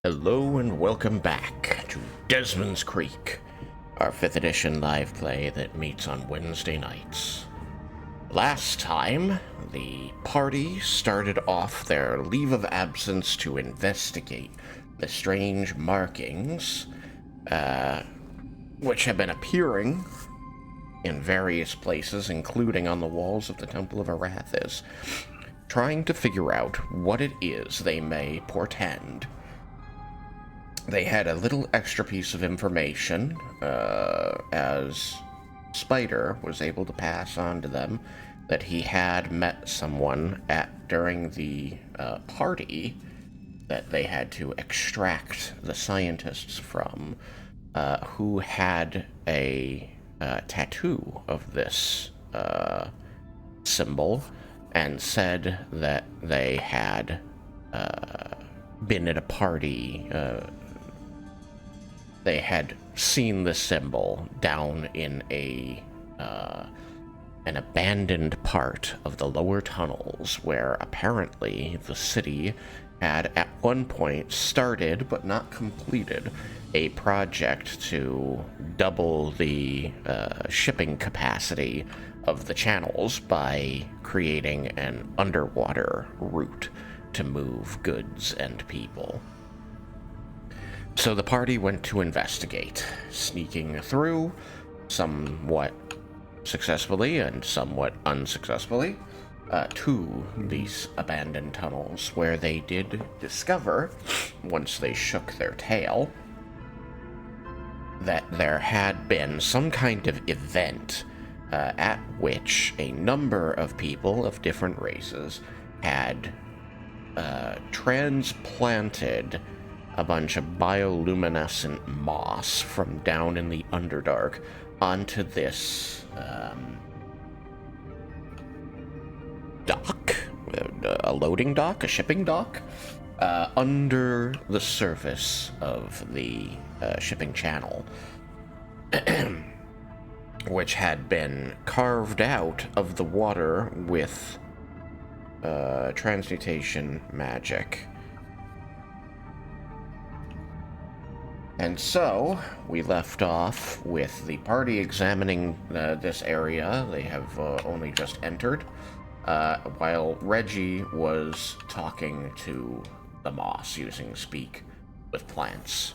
Hello and welcome back to Desmin's Creek, our 5th edition live play that meets on Wednesday nights. Last time, the party started off their leave of absence to investigate the strange markings, which have been appearing in various places, including on the walls of the Temple of Arathis, trying to figure out what it is they may portend. They had a little extra piece of information, as Spider was able to pass on to them that he had met someone during the party that they had to extract the scientists from, who had a tattoo of this symbol, and said that they had been at a party. They had seen the symbol down in an abandoned part of the lower tunnels, where apparently the city had at one point started, but not completed, a project to double the shipping capacity of the channels by creating an underwater route to move goods and people. So the party went to investigate, sneaking through, somewhat successfully and somewhat unsuccessfully, to these abandoned tunnels, where they did discover, once they shook their tail, that there had been some kind of event at which a number of people of different races had transplanted a bunch of bioluminescent moss from down in the Underdark onto this dock, a loading dock, a shipping dock, under the surface of the shipping channel, which had been carved out of the water with transmutation magic. And so, we left off with the party examining this area. They have only just entered, while Reggie was talking to the moss using Speak with Plants.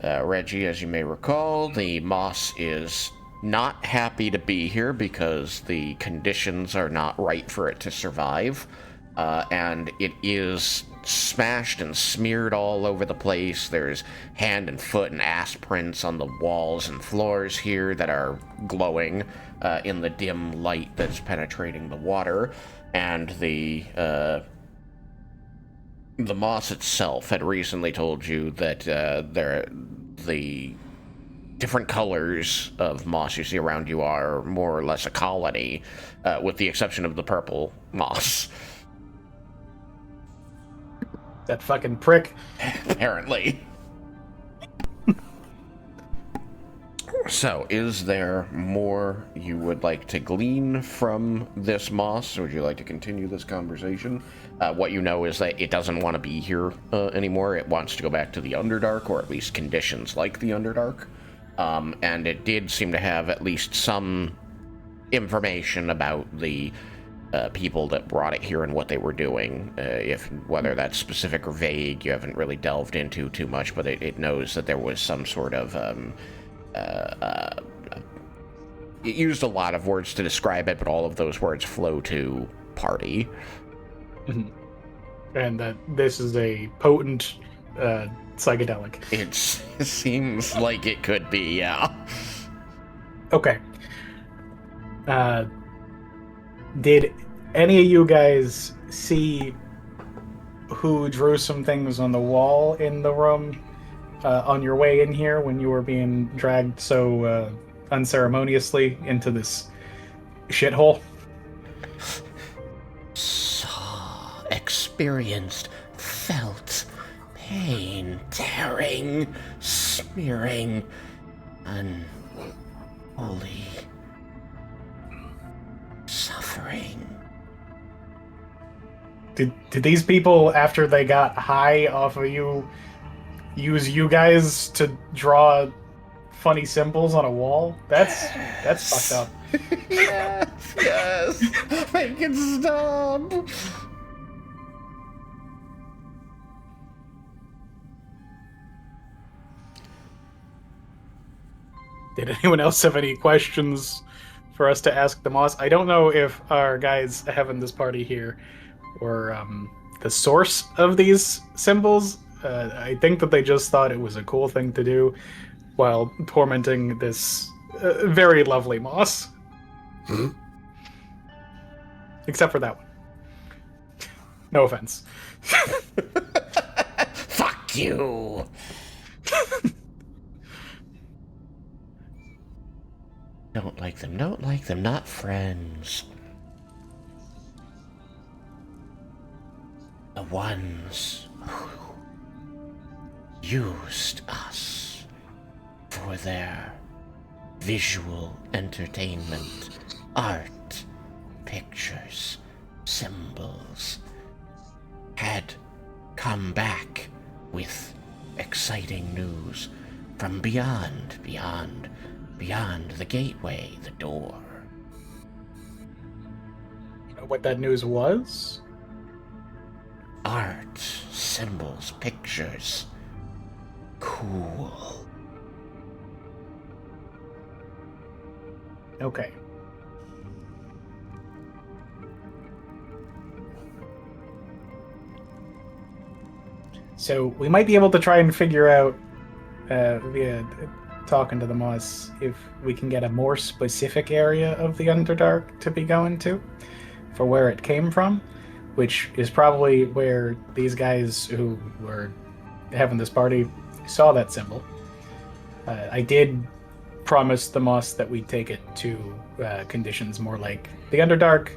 Reggie, as you may recall, the moss is not happy to be here because the conditions are not right for it to survive, and it is smashed and smeared all over the place. There's hand and foot and ass prints on the walls and floors here that are glowing in the dim light that's penetrating the water, and the moss itself had recently told you that the different colors of moss you see around you are more or less a colony, with the exception of the purple moss. That fucking prick. Apparently. So, is there more you would like to glean from this moss? Or would you like to continue this conversation? What you know is that it doesn't want to be here anymore. It wants to go back to the Underdark, or at least conditions like the Underdark. And it did seem to have at least some information about the people that brought it here and what they were doing. Whether that's specific or vague, you haven't really delved into too much, but it knows that there was some sort of it used a lot of words to describe it, but all of those words flow to party. Mm-hmm. And that this is a potent psychedelic. It seems like it could be, yeah. Okay. Did any of you guys see who drew some things on the wall in the room on your way in here when you were being dragged so unceremoniously into this shithole? Saw, experienced, felt pain, tearing, smearing, unholy suffering. Did these people, after they got high off of you use you guys to draw funny symbols on a wall? That's fucked up. Yes. Make it stop. Did anyone else have any questions for us to ask the Moss? I don't know if our guys having this party here were the source of these symbols. I think that they just thought it was a cool thing to do while tormenting this very lovely Moss. Except for that one. No offense. Fuck you. Don't like them, not friends. The ones who used us for their visual entertainment, art, pictures, symbols, had come back with exciting news from beyond the gateway, the door. You know what that news was? Art, symbols, pictures. Cool. Okay. So we might be able to try and figure out via talking to the Moss if we can get a more specific area of the Underdark to be going to for where it came from, which is probably where these guys who were having this party saw that symbol. I did promise the Moss that we'd take it to conditions more like the Underdark,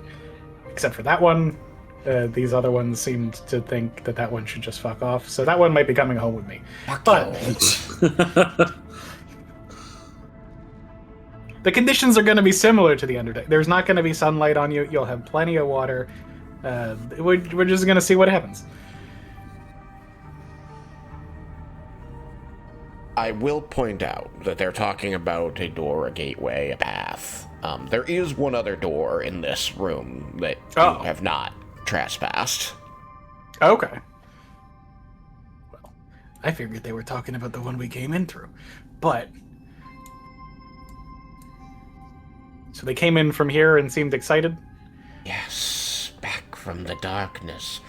except for that one. These other ones seemed to think that that one should just fuck off, so that one might be coming home with me. But the conditions are going to be similar to the Underdark. There's not going to be sunlight on you. You'll have plenty of water. We're just going to see what happens. I will point out that they're talking about a door, a gateway, a path. There is one other door in this room that you have not trespassed. Okay. Well, I figured they were talking about the one we came in through. But... So they came in from here and seemed excited? Yes, back from the darkness.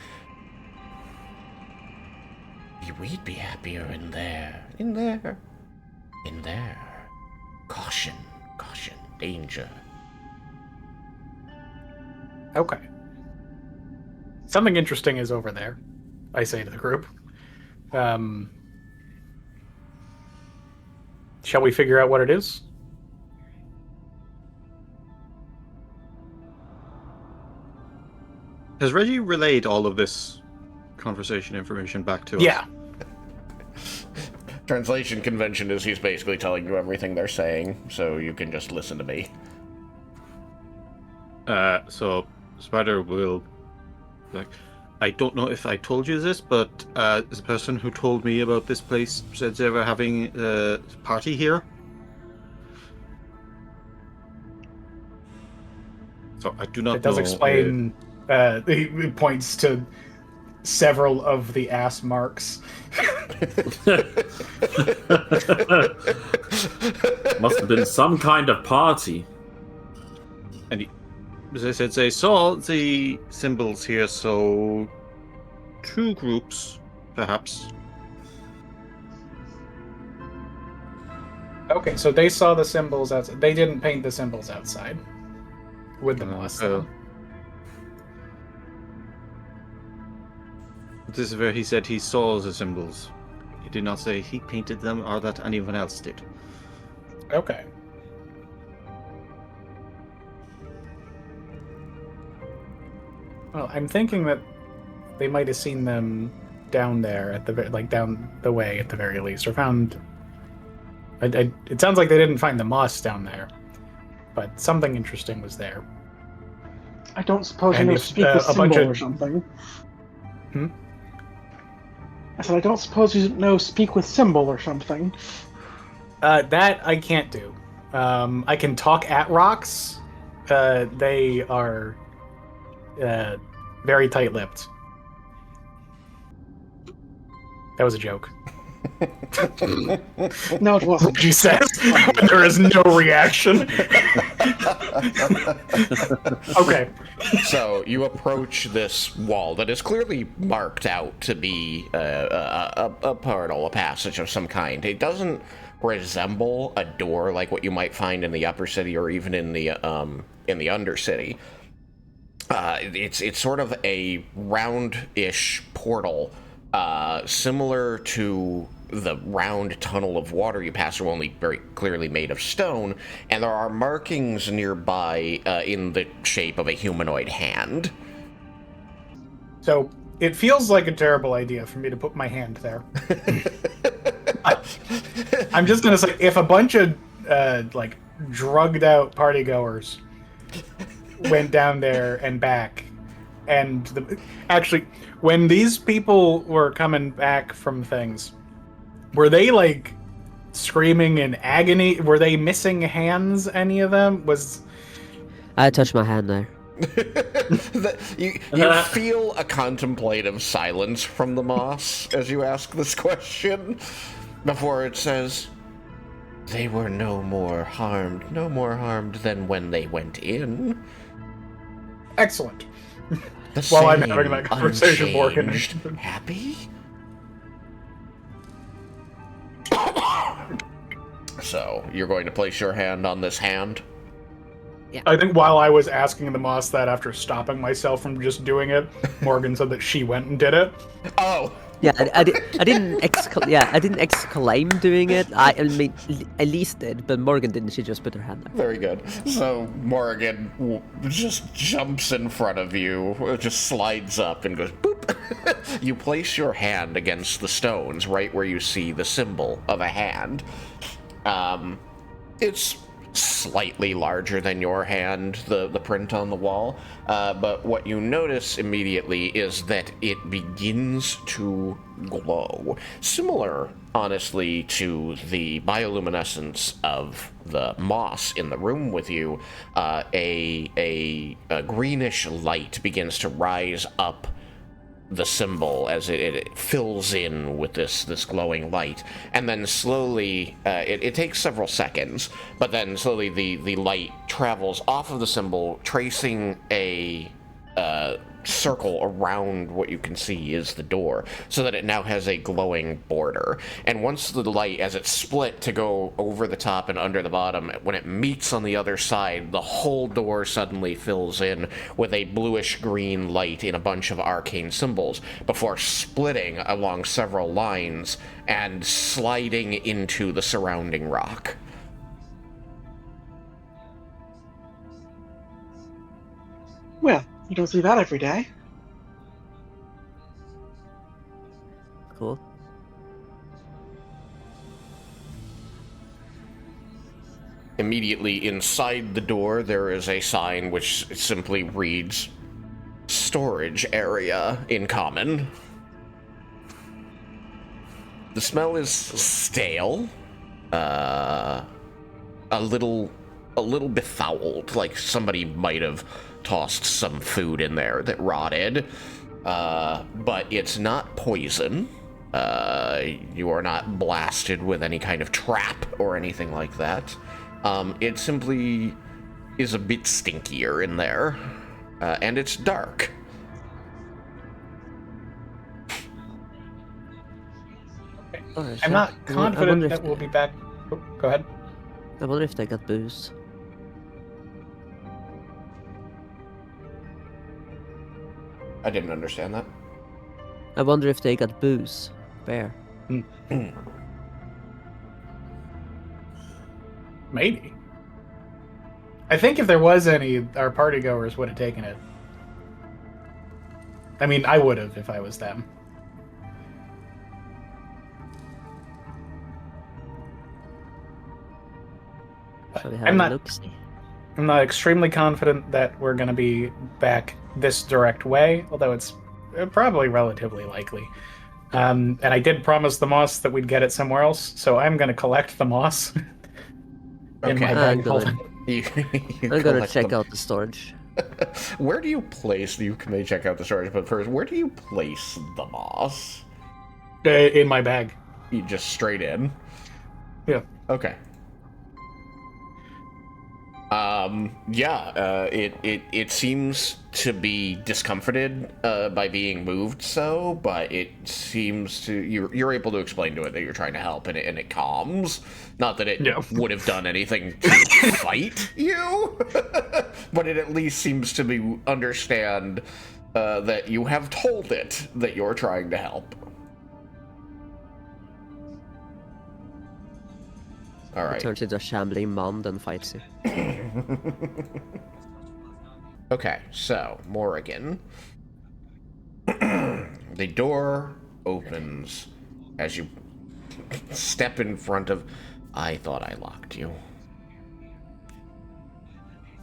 We'd be happier in there. In there. Caution, danger. Okay. Something interesting is over there, I say to the group. Shall we figure out what it is? Has Reggie relayed all of this conversation information back to us? Yeah. Translation convention is he's basically telling you everything they're saying, so you can just listen to me. So Spider will... I don't know if I told you this, but the person who told me about this place said they were having a party here. So I do not know... It does explain... he points to several of the ass marks. Must have been some kind of party. And as I said, they saw the symbols here, so 2 groups, perhaps. Okay, so they saw the symbols outside. They didn't paint the symbols outside with the moss. This is where he said he saw the symbols. He did not say he painted them or that anyone else did. Okay. Well, I'm thinking that they might have seen them down there at the down the way at the very least, or found. It sounds like they didn't find the moss down there, but something interesting was there. I don't suppose And you if, speak the a bunch symbol of- or something. Hmm? I said, I don't suppose you know speak with symbol or something. That I can't do. I can talk at rocks. They are very tight-lipped. That was a joke. No, it wasn't. She says when there is no reaction. Okay. So you approach this wall that is clearly marked out to be a portal, a passage of some kind. It doesn't resemble a door like what you might find in the upper city or even in the undercity. It's sort of a round-ish portal, similar to the round tunnel of water you pass through, only very clearly made of stone, and there are markings nearby in the shape of a humanoid hand. So it feels like a terrible idea for me to put my hand there. I'm just gonna say, if a bunch of like drugged out partygoers went down there and back, and actually, when these people were coming back from things, were they like screaming in agony? Were they missing hands? Any of them? I touched my hand there. You feel a contemplative silence from the moss as you ask this question before it says, "They were no more harmed than when they went in." Excellent. The While I'm same, having that conversation, Morgan. unchanged, happy. So you're going to place your hand on this hand? I think while I was asking the moss that after stopping myself from just doing it, Morgan said that she went and did it. Oh. Yeah, I didn't exclaim doing it. I mean, Elise did, but Morgan didn't. She just put her hand there. Very good. So Morgan just jumps in front of you, just slides up and goes boop. You place your hand against the stones right where you see the symbol of a hand. It's slightly larger than your hand, the print on the wall, but what you notice immediately is that it begins to glow. Similar, honestly, to the bioluminescence of the moss in the room with you. A greenish light begins to rise up the symbol as it fills in with this glowing light, and then slowly it takes several seconds, but then slowly the light travels off of the symbol, tracing a circle around what you can see is the door, so that it now has a glowing border. And once the light, as it's split to go over the top and under the bottom, when it meets on the other side, the whole door suddenly fills in with a bluish-green light in a bunch of arcane symbols, before splitting along several lines and sliding into the surrounding rock. Well, you don't see that every day. Cool. Immediately inside the door, there is a sign which simply reads, "Storage area" in common. The smell is stale, a little befouled, like somebody might have tossed some food in there that rotted, but it's not poison. You are not blasted with any kind of trap or anything like that. It simply is a bit stinkier in there, and it's dark. I'm not confident that we'll be back. Oh, go ahead. I wonder if they got booze. I didn't understand that. I wonder if they got booze. Where? Maybe. I think if there was any, our partygoers would have taken it. I mean, I would have if I was them. Shall we have I'm a not- look-see? I'm not extremely confident that we're going to be back this direct way, although it's probably relatively likely. And I did promise the moss that we'd get it somewhere else, so I'm going to collect the moss in my Okay. bag. I'm gonna, You I'm gonna collect check them. out the storage. Where do you place? You may check out the storage, but first, where do you place the moss? In my bag. You just straight in. Yeah. Okay. Yeah, it seems to be discomforted by being moved so, but it seems to you're able to explain to it that you're trying to help, and it calms. Not that it Yeah. would have done anything to fight you, but it at least seems to be understand that you have told it that you're trying to help. All right. Turns into a shambling mound and fights you. Okay, so, Morrigan. The door opens as you step in front of... I thought I locked you.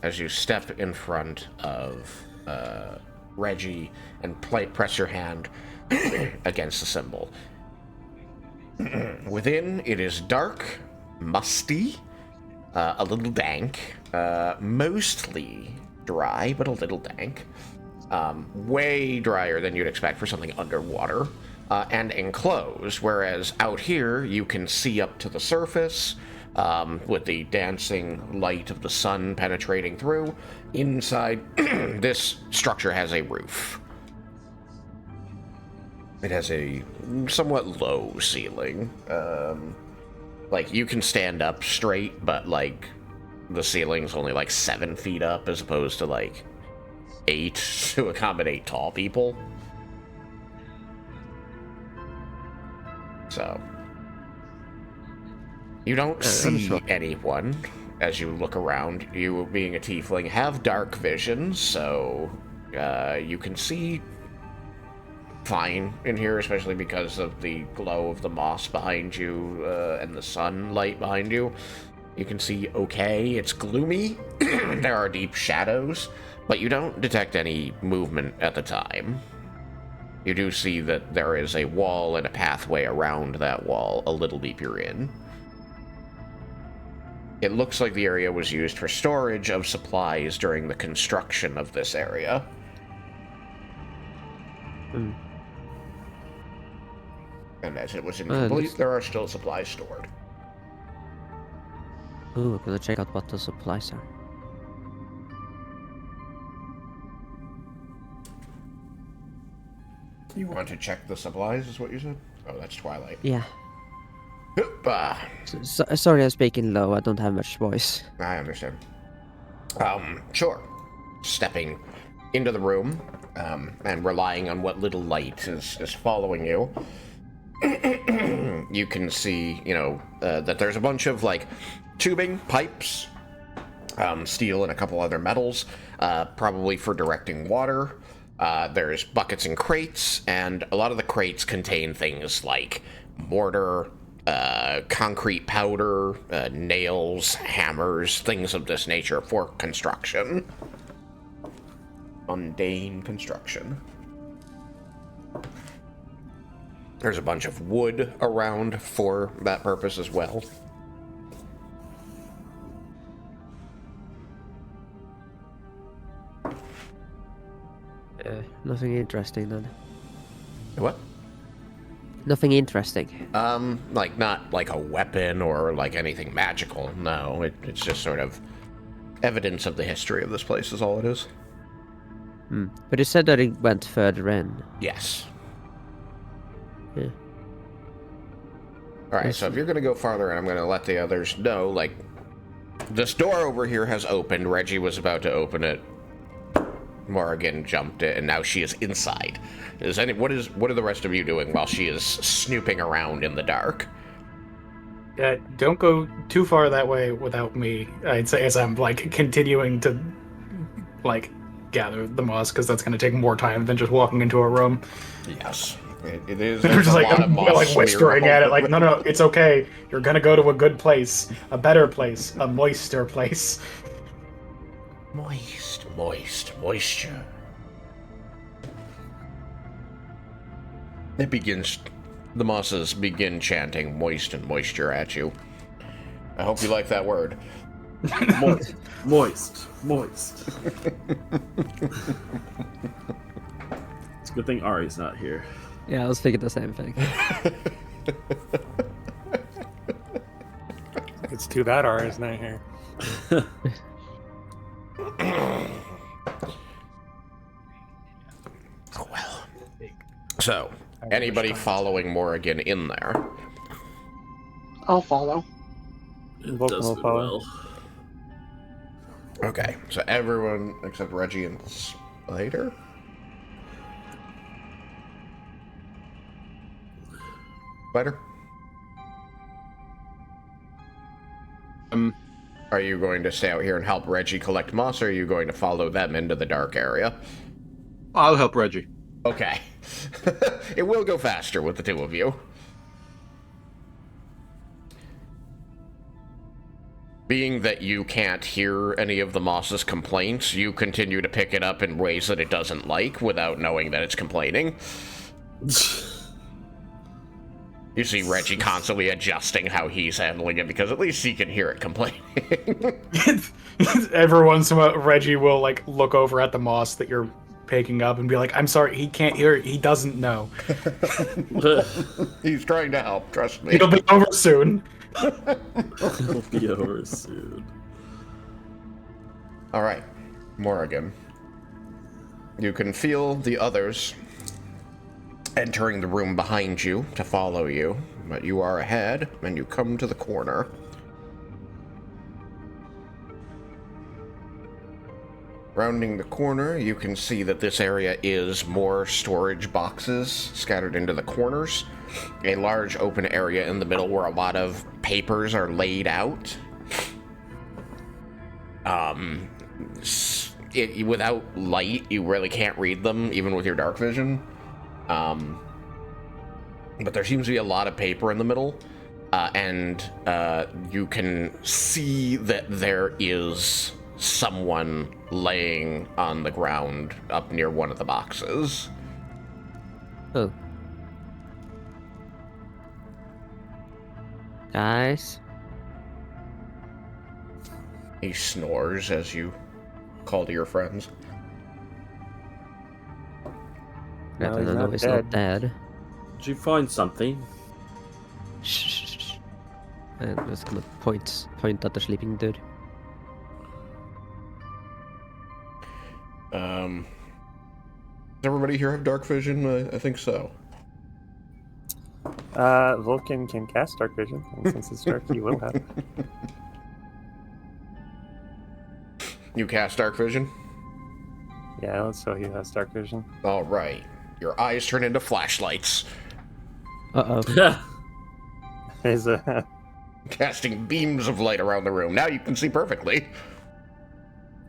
As you step in front of Reggie and press your hand against the symbol. Within, it is dark, musty, a little dank, mostly dry, but a little dank. Way drier than you'd expect for something underwater, and enclosed, whereas out here you can see up to the surface with the dancing light of the sun penetrating through. Inside, this structure has a roof. It has a somewhat low ceiling. Like, you can stand up straight, but, like, the ceiling's only, like, 7 feet up as opposed to, like, 8 to accommodate tall people. So, you don't see anyone as you look around. You, being a tiefling, have dark vision, so you can see fine in here, especially because of the glow of the moss behind you and the sunlight behind you. You can see okay. It's gloomy. There are deep shadows, but you don't detect any movement at the time. You do see that there is a wall and a pathway around that wall a little deeper in. It looks like the area was used for storage of supplies during the construction of this area. And as it was incomplete, there are still supplies stored. Ooh, I'm gonna check out what the supplies are. You want to check the supplies, is what you said? Oh, that's Twilight. Yeah. Hoopa. Sorry, I'm speaking low. I don't have much voice. I understand. Sure. Stepping into the room, and relying on what little light is following you, you can see, that there's a bunch of, like, tubing, pipes, steel, and a couple other metals, probably for directing water. There's buckets and crates, and a lot of the crates contain things like mortar, concrete powder, nails, hammers, things of this nature for construction. Mundane construction. There's a bunch of wood around for that purpose as well. Nothing interesting then. What? Nothing interesting. Like, not like a weapon or like anything magical. No, it's just sort of evidence of the history of this place is all it is. But you said that it went further in. Yes. Yeah. Alright, so if you're gonna go farther in, I'm gonna let the others know, like, this door over here has opened. Reggie was about to open it. Morrigan jumped it, and now she is inside. What are the rest of you doing while she is snooping around in the dark? Don't go too far that way without me. I'd say, as I'm like continuing to like gather the moss, because that's going to take more time than just walking into a room. Yes, it is. They're just like, I'm like whispering at it, like, no, it's okay. You're gonna go to a good place, a better place, a moister place. Moisture. It begins The mosses begin chanting moist and moisture at you. I hope you like that word. Moist. Moist. Moist. It's a good thing Ari's not here. Yeah, I was thinking the same thing. It's too bad R is not here. Oh, well. So, anybody following Morrigan in there? I'll follow. It Vulcan does will fit follow. well. Okay, so everyone except Reggie and Spider? Spider? Are you going to stay out here and help Reggie collect moss, or are you going to follow them into the dark area? I'll help Reggie. Okay. It will go faster with the two of you. Being that you can't hear any of the moss's complaints, you continue to pick it up in ways that it doesn't like without knowing that it's complaining. You see Reggie constantly adjusting how he's handling it because at least he can hear it complaining. Every once in a while, Reggie will like look over at the moss that you're picking up and be like, "I'm sorry, he can't hear it. He doesn't know. He's trying to help, trust me. It'll be over soon." It'll be over soon. Alright, Morrigan. You can feel the others entering the room behind you to follow you, but you are ahead, and you come to the corner. Rounding the corner, you can see that this area is more storage boxes scattered into the corners. A large open area in the middle where a lot of papers are laid out. Without light, you really can't read them, even with your dark vision. But there seems to be a lot of paper in the middle, and you can see that there is someone laying on the ground up near one of the boxes. Oh. Guys? He snores as you call to your friends. I No, don't he's know, not he's dead. not dead. Did you find something? Shh. I'm just gonna point at the sleeping dude. Does everybody here have dark vision? I think so. Vulcan can cast Dark Vision, and since it's dark, he will have. You cast dark vision? Yeah, so he has Dark Vision. All right. Your eyes turn into flashlights, Uh-oh. There's a casting beams of light around the room. Now you can see perfectly.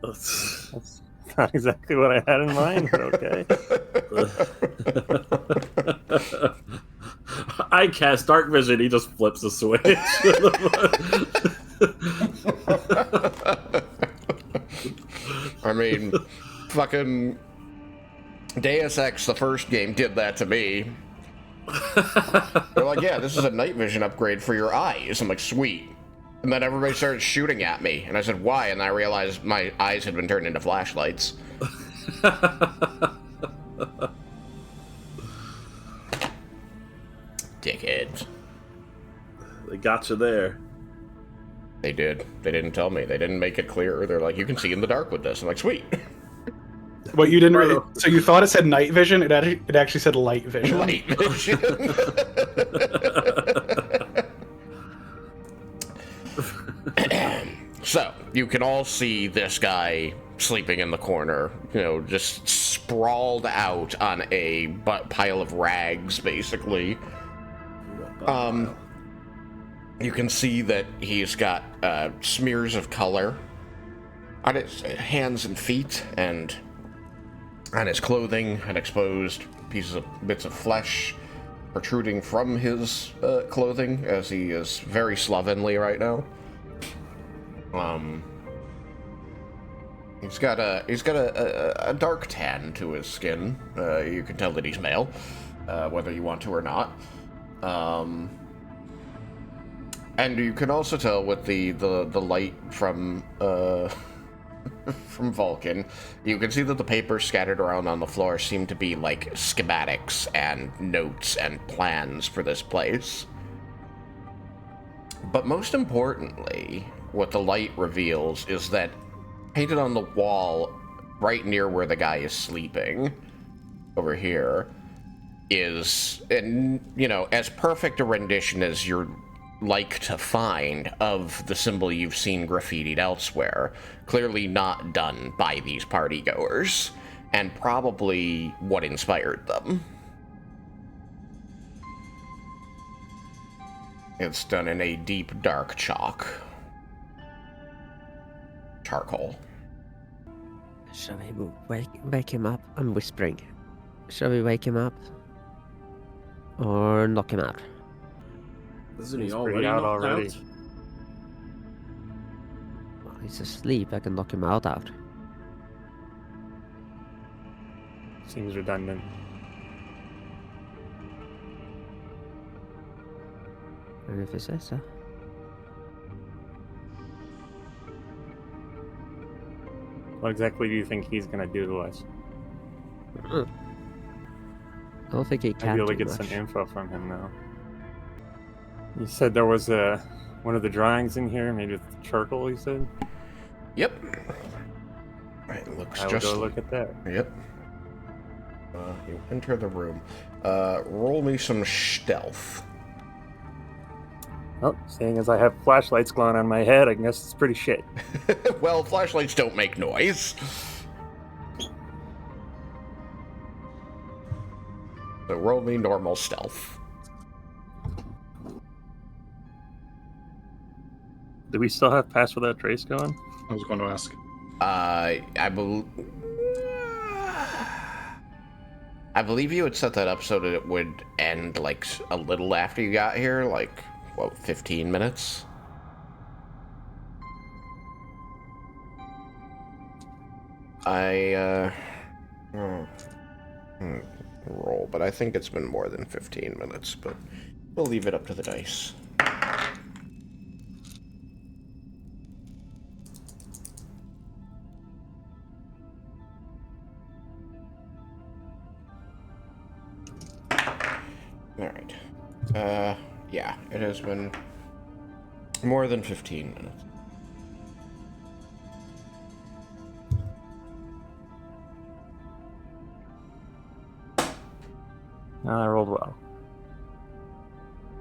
That's not exactly what I had in mind, but okay. I cast dark vision. He just flips the switch. I mean, fucking Deus Ex, the first game, did that to me. They're like, yeah, this is a night vision upgrade for your eyes. I'm like, sweet. And then everybody started shooting at me. And I said, why? And I realized my eyes had been turned into flashlights. Dickheads. They got you there. They did. They didn't tell me. They didn't make it clear. They're like, you can see in the dark with this. I'm like, sweet. What you didn't really, so you thought it said night vision? It actually said light vision. Light vision. So, you can all see this guy sleeping in the corner, you know, just sprawled out on a pile of rags, basically. You can see that he's got smears of color on his hands and feet, and on his clothing, and exposed bits of flesh protruding from his clothing, as he is very slovenly right now. He's got a dark tan to his skin. You can tell that he's male, whether you want to or not. And you can also tell with the light from from Vulcan, you can see that the papers scattered around on the floor seem to be like schematics and notes and plans for this place. But most importantly, what the light reveals is that painted on the wall right near where the guy is sleeping, over here, is, as perfect a rendition as you're like to find of the symbol you've seen graffitied elsewhere. Clearly not done by these partygoers, and probably what inspired them. It's done in a deep, dark charcoal. Shall we wake him up? I'm whispering. Shall we wake him up? Or knock him out? Isn't he He's already pretty out knocked already. out? Well, he's asleep. I can knock him out. Seems redundant. And if he says so. What exactly do you think he's gonna do to us? I don't think he I'd can be able to do get much. some info from him now. You said there was one of the drawings in here, maybe with the charcoal, you said? Yep. It looks I will just... go look at that. Yep. You enter the room. Roll me some stealth. Oh, seeing as I have flashlights glowing on my head, I guess it's pretty shit. Well, flashlights don't make noise. So roll me normal stealth. Do we still have Pass Without Trace going? I was going to ask. I believe you had set that up so that it would end like a little after you got here, like, what, 15 minutes? Roll, but I think it's been more than 15 minutes, but we'll leave it up to the dice. Alright. Yeah, it has been more than 15 minutes. I rolled well.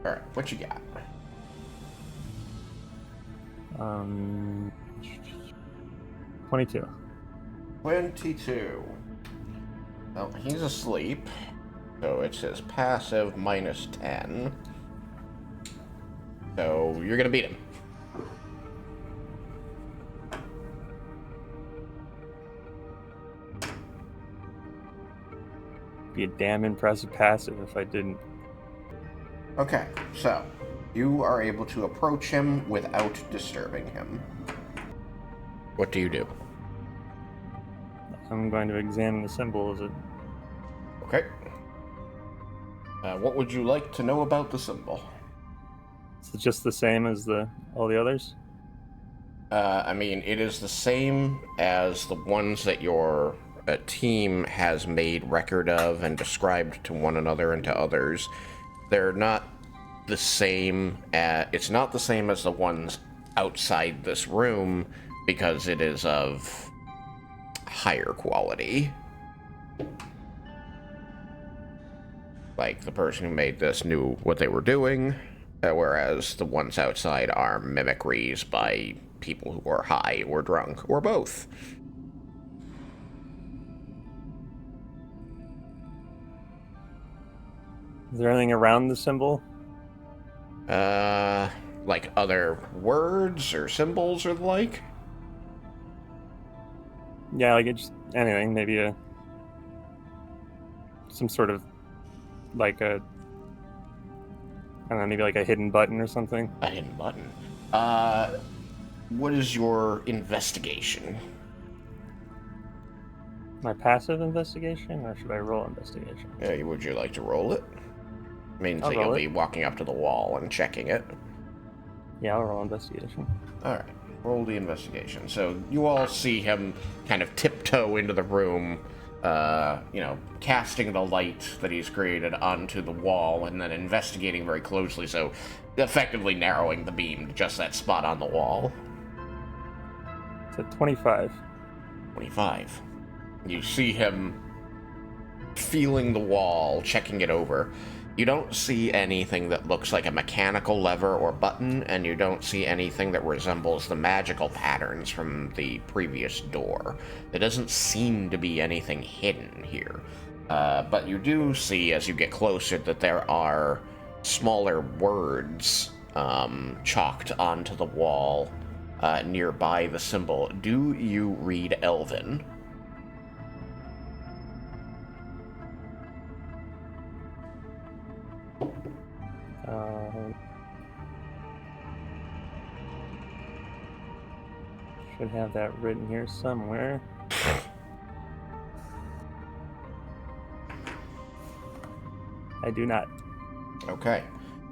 Alright, what you got? 22. 22. Well, he's asleep, so it's his passive minus 10. So you're gonna beat him. Be a damn impressive passive if I didn't. Okay, so you are able to approach him without disturbing him. What do you do? I'm going to examine the symbol. Is it? Okay. What would you like to know about the symbol? Is it just the same as all the others? I mean, it is the same as the ones that your team has made record of and described to one another and to others. They're not the same. It's not the same as the ones outside this room because it is of higher quality. Like, the person who made this knew what they were doing, whereas the ones outside are mimicries by people who are high or drunk, or both. Is there anything around the symbol? Like other words or symbols or the like? Yeah, like just anything. Maybe some sort of like I don't know, maybe like a hidden button or something. A hidden button. What is your investigation? My passive investigation, or should I roll investigation? Would you like to roll it? Means I'll that you'll roll it. be walking up to the wall and checking it. Yeah, I'll roll investigation. Alright, roll the investigation. So you all see him kind of tiptoe into the room, casting the light that he's created onto the wall and then investigating very closely, so effectively narrowing the beam to just that spot on the wall. It's a 25. 25. You see him feeling the wall, checking it over. You don't see anything that looks like a mechanical lever or button, and you don't see anything that resembles the magical patterns from the previous door. There doesn't seem to be anything hidden here. But you do see, as you get closer, that there are smaller words chalked onto the wall nearby the symbol. Do you read Elven? Should have that written here somewhere. I do not. Okay.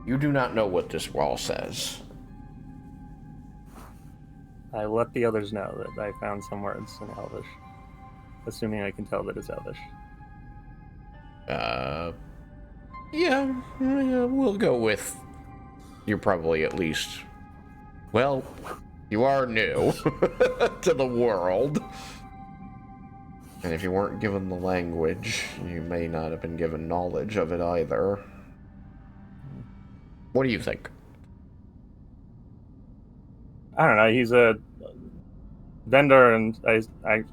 You do not know what this wall says. I let the others know that I found some words in Elvish, assuming I can tell that it's Elvish. Yeah, we'll go with you're probably at least, well, you are new to the world. And if you weren't given the language, you may not have been given knowledge of it either. What do you think? I don't know. He's a vendor, and I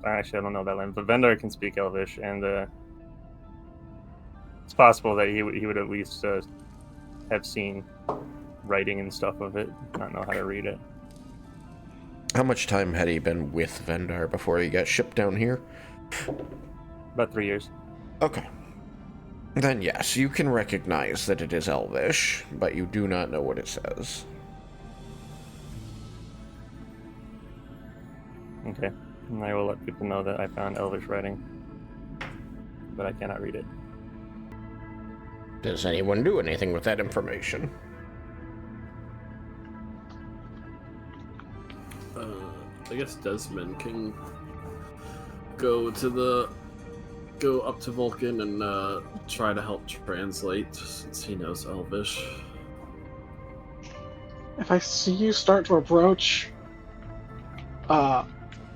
actually I don't know that language. The vendor can speak Elvish, and it's possible that he would at least have seen writing and stuff of it, not know how to read it. How much time had he been with Vendar before he got shipped down here? About 3 years. Okay. Then yes, you can recognize that it is Elvish, but you do not know what it says. Okay. And I will let people know that I found Elvish writing, but I cannot read it. Does anyone do anything with that information? I guess Desmin can go up to Vulcan and try to help translate, since he knows Elvish. If I see you start to approach,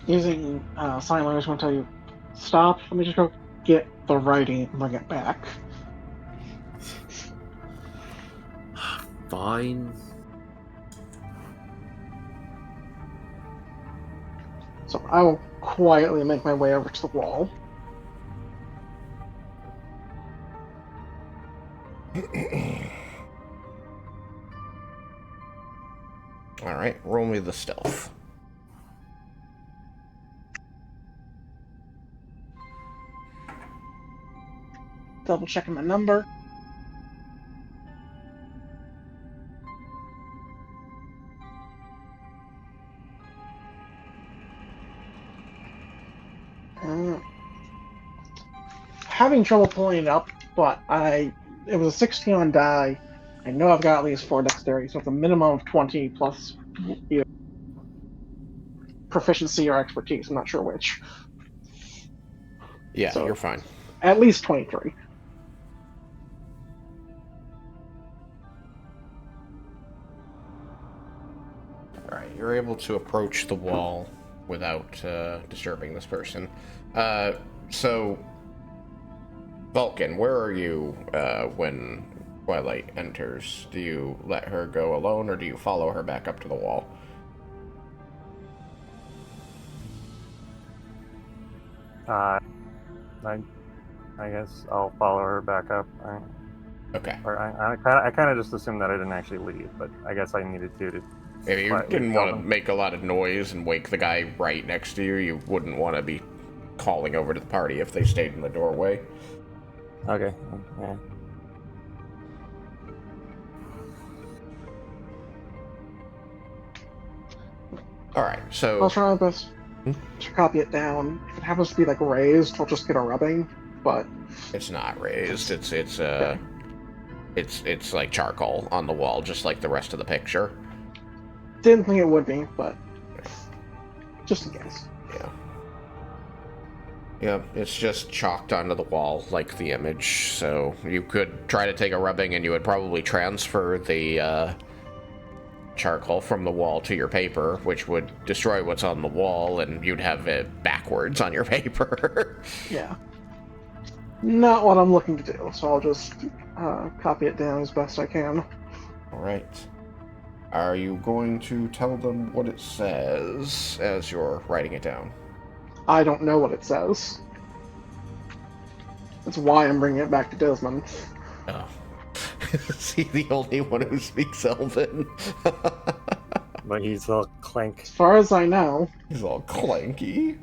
using sign language, I'm going to tell you, stop, let me just go get the writing and bring it back. Fine. So I will quietly make my way over to the wall. Alright, roll me the stealth. Double checking my number. Having trouble pulling it up, but it was a 16 on die. I know I've got at least 4 dexterity, so it's a minimum of 20 plus either proficiency or expertise. I'm not sure which. Yeah, So- you're fine. At least 23. Alright, you're able to approach the wall without disturbing this person. So, Vulcan, where are you when Twilight enters? Do you let her go alone, or do you follow her back up to the wall? I guess I'll follow her back up. Okay. I kind of just assumed that I didn't actually leave, but I guess I needed to. If you quietly didn't tell want to them. make a lot of noise and wake the guy right next to you, you wouldn't want to be calling over to the party if they stayed in the doorway. Okay. Yeah. Alright, so... I'll try my best to copy it down. If it happens to be like raised, I'll just get a rubbing. But It's not raised. It's It's like charcoal on the wall, just like the rest of the picture. Didn't think it would be, but just in case. Yeah. Yeah, it's just chalked onto the wall like the image, so you could try to take a rubbing and you would probably transfer the charcoal from the wall to your paper, which would destroy what's on the wall, and you'd have it backwards on your paper. Yeah. Not what I'm looking to do, so I'll just copy it down as best I can. Alright. Are you going to tell them what it says as you're writing it down? I don't know what it says. That's why I'm bringing it back to Desmin. Oh. Is he the only one who speaks Elven? But he's all clank. As far as I know. He's all clanky.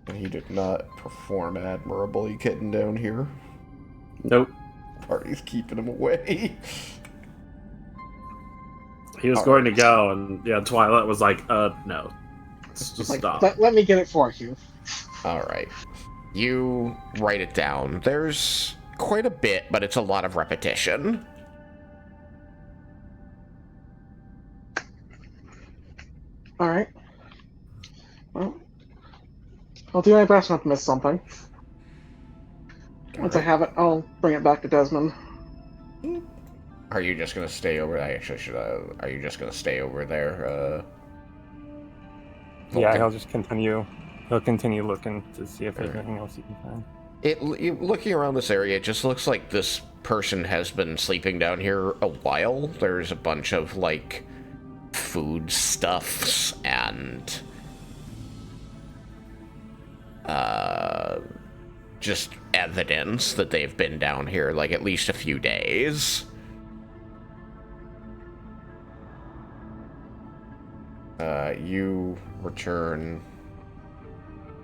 And he did not perform admirably getting down here. Nope. Party's keeping him away. He was going to go, and yeah, Twilight was like, no. Just Like, stop. let me get it for you. Alright. You write it down. There's quite a bit, but it's a lot of repetition. Alright. Well, I'll do my best not to miss something. Once I have it, I'll bring it back to Desmin. Are you just gonna stay over? I actually should. Are you just gonna stay over there? Yeah, he'll just continue. He'll continue looking to see if there's anything else he can find. Looking around this area, it just looks like this person has been sleeping down here a while. There's a bunch of like food stuffs and just evidence that they've been down here like at least a few days. You return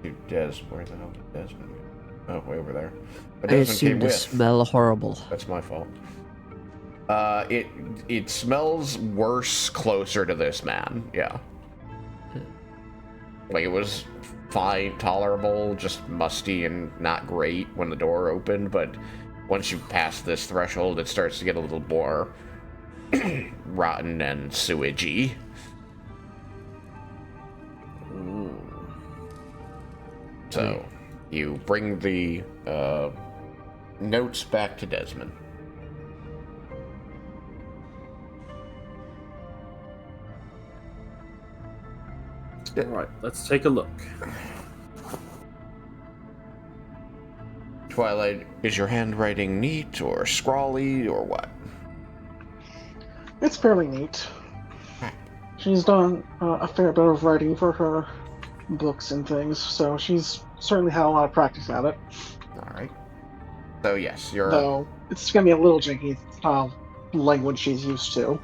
to where the hell did Desmond go? Oh, way over there. But I Desmond assume came the with. smell horrible. That's my fault. It smells worse closer to this man. Yeah. Like it was fine, tolerable, just musty and not great when the door opened, but once you pass this threshold, it starts to get a little more rotten and sewagey. So, you bring the notes back to Desmin. Alright, let's take a look. Twilight, is your handwriting neat or scrawly or what? It's fairly neat. She's done a fair bit of writing for her books and things, so she's certainly had a lot of practice at it. Alright. So yes, you're... Though, it's gonna be a little janky language she's used to.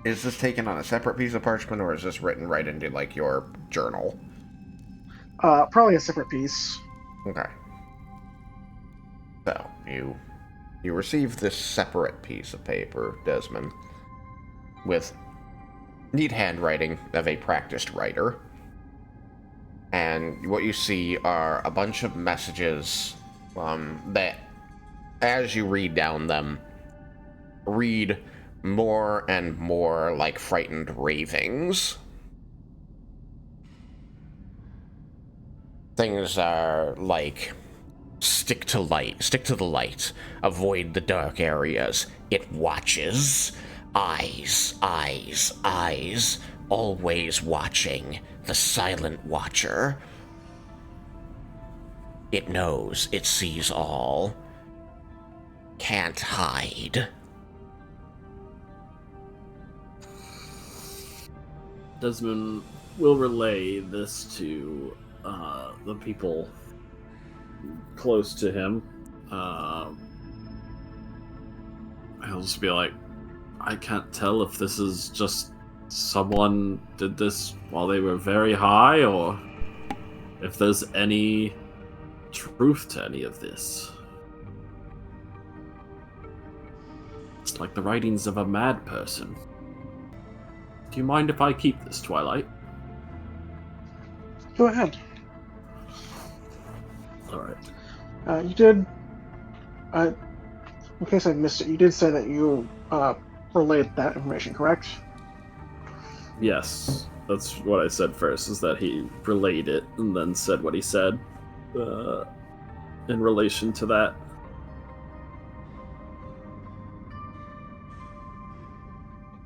Is this taken on a separate piece of parchment, or is this written right into, like, your journal? Probably a separate piece. Okay. So, you receive this separate piece of paper, Desmond, with neat handwriting of a practiced writer. And what you see are a bunch of messages that, as you read down them, read more and more like frightened ravings. Things are like, stick to the light, avoid the dark areas, it watches, eyes, eyes, eyes, always watching, the silent watcher. It knows, it sees all, can't hide. Desmond will relay this to the people close to him. He'll just be like, I can't tell if this is just someone did this while they were very high, or if there's any truth to any of this. It's like the writings of a mad person. Do you mind if I keep this, Twilight? Go ahead. Alright. You did In case I missed it, you did say that you relayed that information, correct? Yes, that's what I said first, is that he relayed it and then said what he said in relation to that.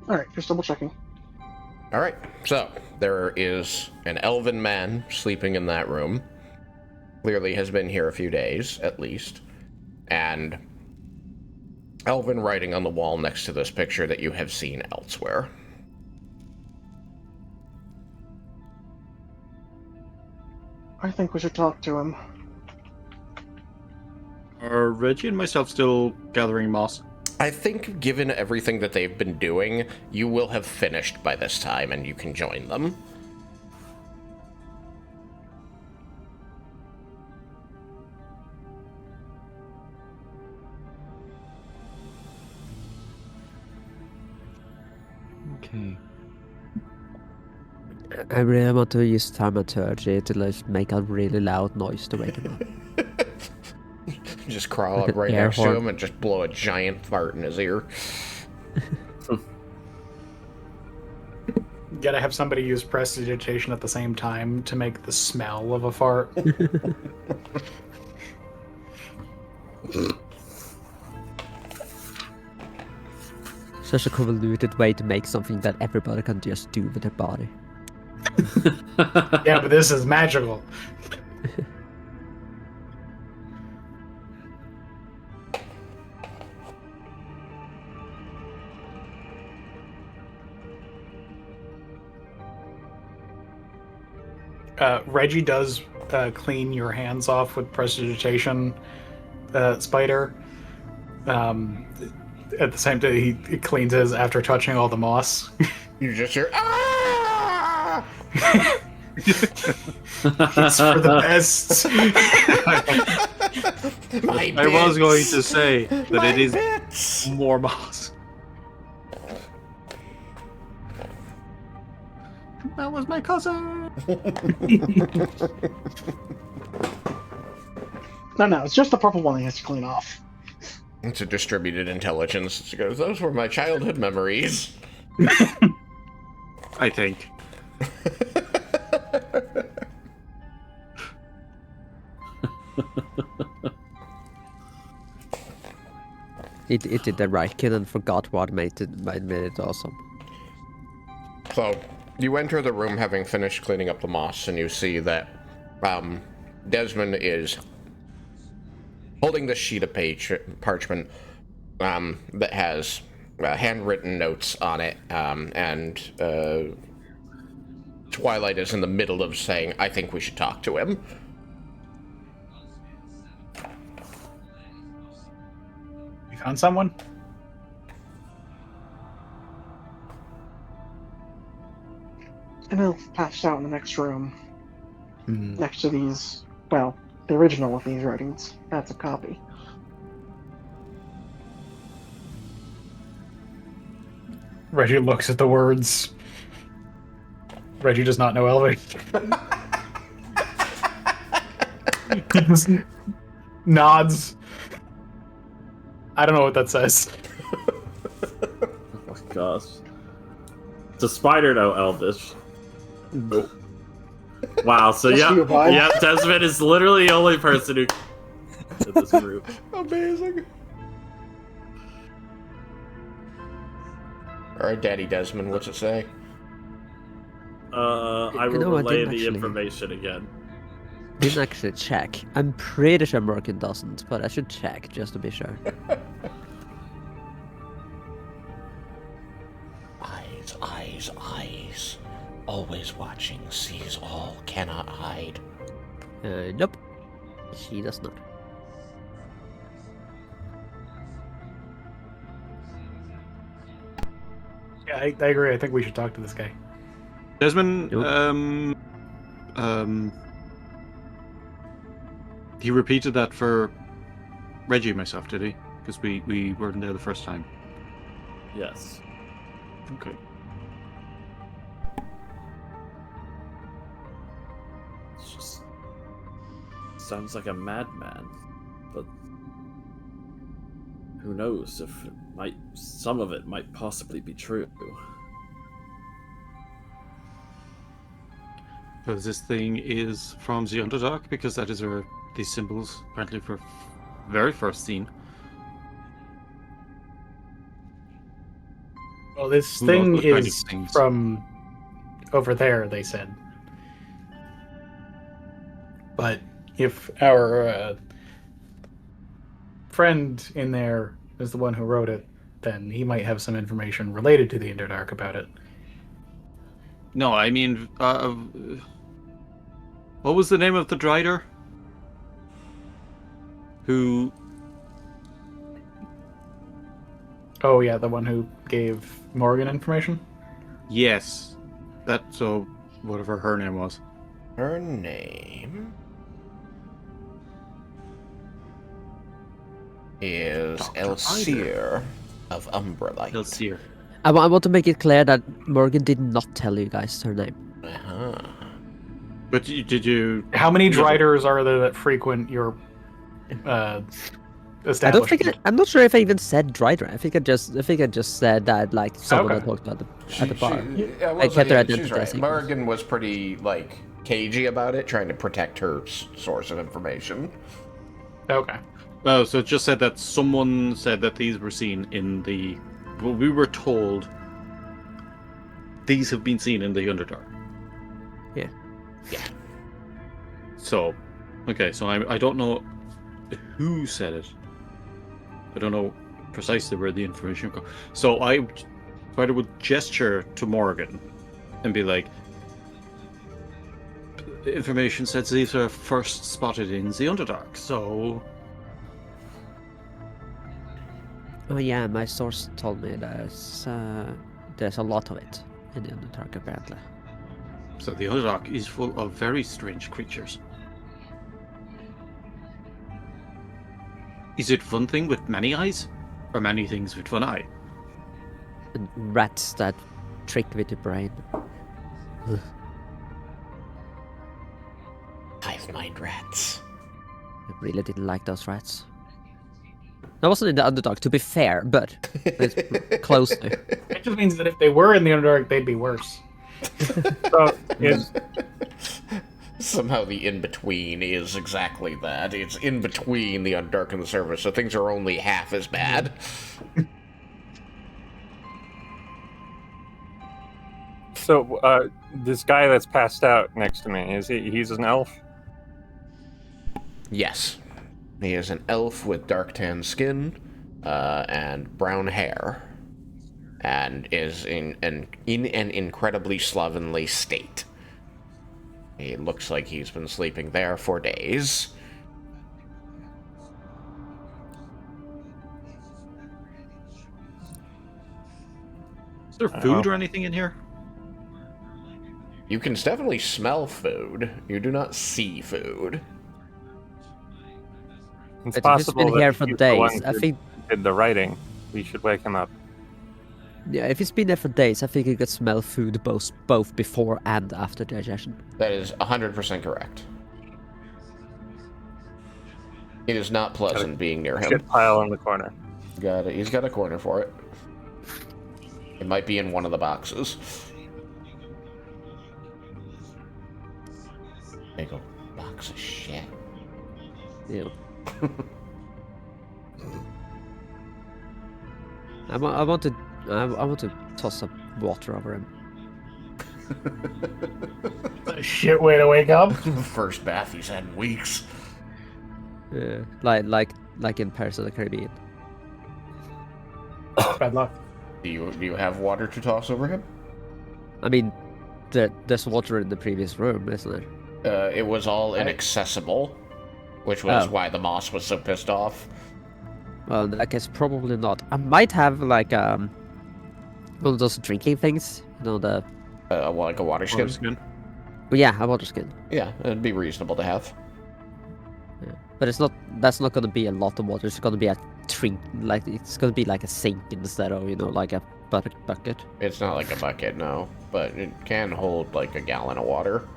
Alright, just double checking. All right, so there is an elven man sleeping in that room. Clearly has been here a few days, at least. And elven writing on the wall next to this picture that you have seen elsewhere. I think we should talk to him. Are Reggie and myself still gathering moss? I think given everything that they've been doing, you will have finished by this time and you can join them. Okay. I really want to use thaumaturgy to like make a really loud noise to wake him up. Just crawl Like up an right air next to horn. him and just blow a giant fart in his ear. Gotta have somebody use prestidigitation at the same time to make the smell of a fart. Such a convoluted way to make something that everybody can just do with their body. Yeah, but this is magical. Reggie does clean your hands off with prestidigitation, Spider. At the same time, he cleans his after touching all the moss. You just hear, ah! It's for the best. My I was going to bits! say that My it is bits! more moss. That was my cousin. No, it's just the purple one he has to clean off. It's a distributed intelligence. It goes, those were my childhood memories. I think. It did the Raiken and forgot what made it awesome. So, you enter the room having finished cleaning up the moss, and you see that Desmin is holding this sheet of parchment that has handwritten notes on it, and Twilight is in the middle of saying, I think we should talk to him. You found someone? And I'll patch out in the next room. Hmm. Next to these, well, the original of these writings. That's a copy. Reggie looks at the words. Reggie does not know Elvish. He just nods. I don't know what that says. Oh my gosh. Does Spider know Elvish? Nope. Wow, so Just you, bud. Desmond is literally the only person who in this group. Amazing. Alright, Daddy Desmond, what's it say? I You will know, I relay didn't the actually- information again. Didn't actually check. I'm pretty sure Morgan doesn't, but I should check just to be sure. Eyes, eyes, eyes. Always watching, sees all, cannot hide. Nope. She does not. Yeah, I agree. I think we should talk to this guy. Desmond, Nope. he repeated that for Reggie and myself, did he? Because we weren't there the first time. Yes. Okay. It's just sounds like a madman, but who knows if some of it might possibly be true. Because this thing is from the Underdark, because that is where these symbols apparently were very first seen. Well, this Who knows thing what kind of is things? from over there, they said. But if our friend in there is the one who wrote it, then he might have some information related to the Underdark about it. No, I mean, what was the name of the Drider? Who? Oh yeah, the one who gave Morgan information? Yes, so whatever her name was. Her name is Dr. Elsir of Umbralight. Elsir. I want to make it clear that Morgan did not tell you guys her name. Uh-huh. But did you? How many never- Driders are there that frequent your I establishment? don't think I'm not sure if I even said Drider. I think I just said that like someone Okay. that talked about at the bar. Yeah, well, I kept her she's identity right. a secret. Morgan was pretty, cagey about it, trying to protect her source of information. Okay. Oh, so it just said that someone said that these were seen in the. Well, we were told these have been seen in the Underdark. Yeah. Yeah. So, okay, so I don't know who said it. I don't know precisely where the information comes. So I would gesture to Morgan and be like, the information says these are first spotted in the Underdark, so... Oh yeah, my source told me there's a lot of it in the Underdark apparently. So the Underdark is full of very strange creatures. Is it one thing with many eyes? Or many things with one eye? And rats that trick with the brain. Hive mind rats. I really didn't like those rats. I wasn't in the Underdark, to be fair, but it's close to. It just means that if they were in the Underdark, they'd be worse. So is Somehow the in-between is exactly that. It's in between the Underdark and the Surface, so things are only half as bad. so this guy that's passed out next to me, he's an elf? Yes. He is an elf with dark tan skin and brown hair, and is in an incredibly slovenly state. He looks like he's been sleeping there for days. Is there food or anything in here? You can definitely smell food. You do not see food. It's But if possible it's been that here for he's the one days, I who think. did the writing. We should wake him up. Yeah, if it's been there for days, I think you could smell food both before and after digestion. That is 100% correct. It is not pleasant being near him. Shit pile in the corner. He's got a corner for it. It might be in one of the boxes. Big old box of shit. Ew. I want to toss some water over him. A shit way to wake up. First bath he's had in weeks. Yeah, like in Pirates of the Caribbean. Bad luck. Do you have water to toss over him? I mean, there's water in the previous room, isn't there? It was all inaccessible, which was Oh. why the moss was so pissed off. Well, I guess probably not. I might have like one of those drinking things, you know, the Like a water skin? Skin? well, yeah, a water skin. Yeah, it'd be reasonable to have. Yeah. But it's not. That's not gonna be a lot of water. It's gonna be a drink. Like it's gonna be like a sink instead of like a bucket. It's not like a bucket, no, but it can hold like a gallon of water.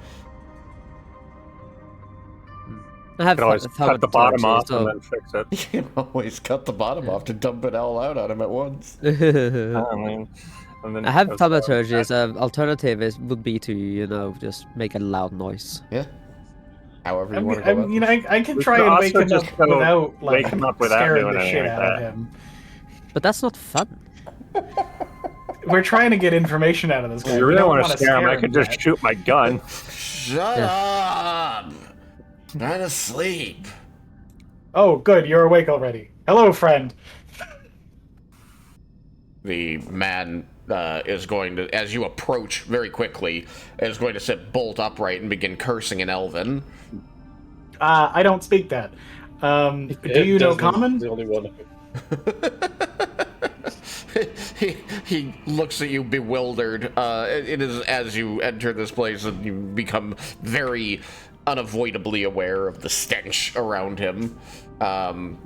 I have Could always cut the bottom thaumaturgy, off and then fix it. You can always cut the bottom off to dump it all out on him at once. I mean, and then I have goes thaumaturgy, so alternative would be to, just make a loud noise. Yeah. However you I want mean, to go about this. I can We try could and wake also him just up go without like wake him up without scaring doing the anything shit like out of that. him. But that's not fun. We're trying to get information out of this guy. If you We really don't want to wanna scare him, I could just yet. shoot my gun. Shut up! Trying to sleep. Oh, good, you're awake already. Hello, friend. The man is going to, as you approach very quickly, is going to sit bolt upright and begin cursing in Elven. I don't speak that. Do you know Common? The only one. he looks at you bewildered. It is as you enter this place and you become very unavoidably aware of the stench around him.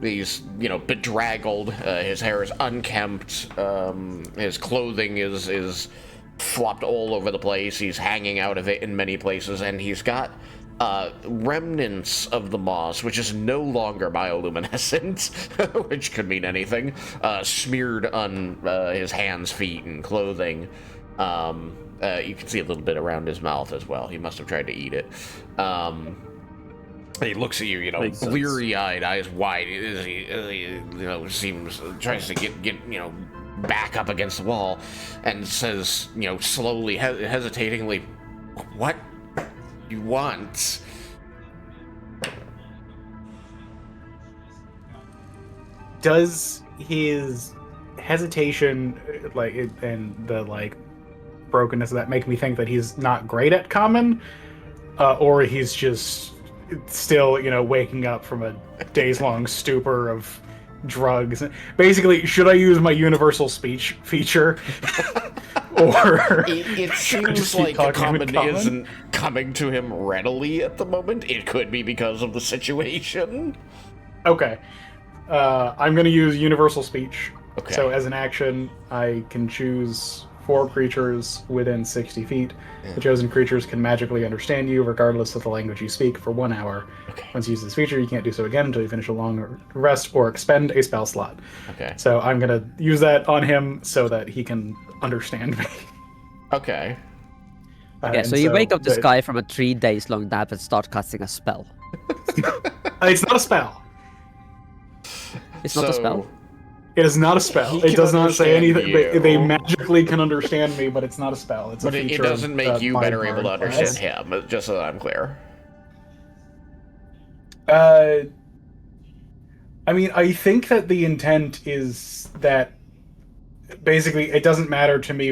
He's, bedraggled. His hair is unkempt. His clothing is flopped all over the place. He's hanging out of it in many places, and he's got remnants of the moss, which is no longer bioluminescent, which could mean anything, smeared on his hands, feet, and clothing. You can see a little bit around his mouth as well. He must have tried to eat it. He looks at you, bleary-eyed, eyes wide. He seems tries to get back up against the wall, and says, slowly, hesitatingly, "What you want?" Does his hesitation, and the brokenness of that, make me think that he's not great at Common, or he's just still, waking up from a days-long stupor of drugs? Basically, should I use my universal speech feature? Or it seems just like keep talking Common in Common? isn't coming to him readily at the moment. It could be because of the situation. Okay. I'm going to use universal speech. Okay. So as an action, I can choose 4 creatures within 60 feet. The chosen creatures can magically understand you regardless of the language you speak for 1 hour. Okay. Once you use this feature, you can't do so again until you finish a long rest or expend a spell slot. Okay. So I'm going to use that on him so that he can understand me. Okay. Okay, And so you wake up this the- guy from a 3 days long nap and start casting a spell. It's not a spell. It's not a spell? It is not a spell. He It can does not say understand anything. you. They magically can understand me, but it's not a spell. It's a But it feature doesn't of, make you my better able to bard understand class. him, just so that I'm clear. I mean, I think that the intent is that basically it doesn't matter to me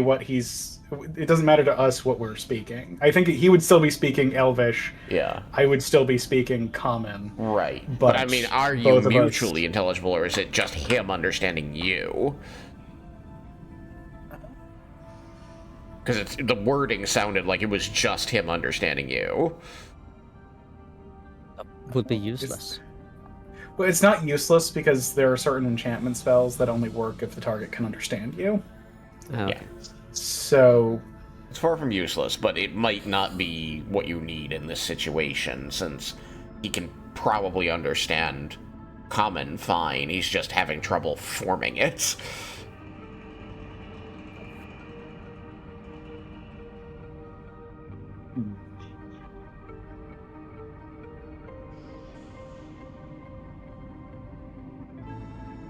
it doesn't matter to us what we're speaking. I think he would still be speaking Elvish. Yeah. I would still be speaking Common. Right. But But I mean, are you both of us- mutually intelligible, or is it just him understanding you? Because the wording sounded like it was just him understanding you. Would be useless. Well, it's not useless because there are certain enchantment spells that only work if the target can understand you. Oh, Yeah. So It's far from useless, but it might not be what you need in this situation, since he can probably understand Common fine. He's just having trouble forming it.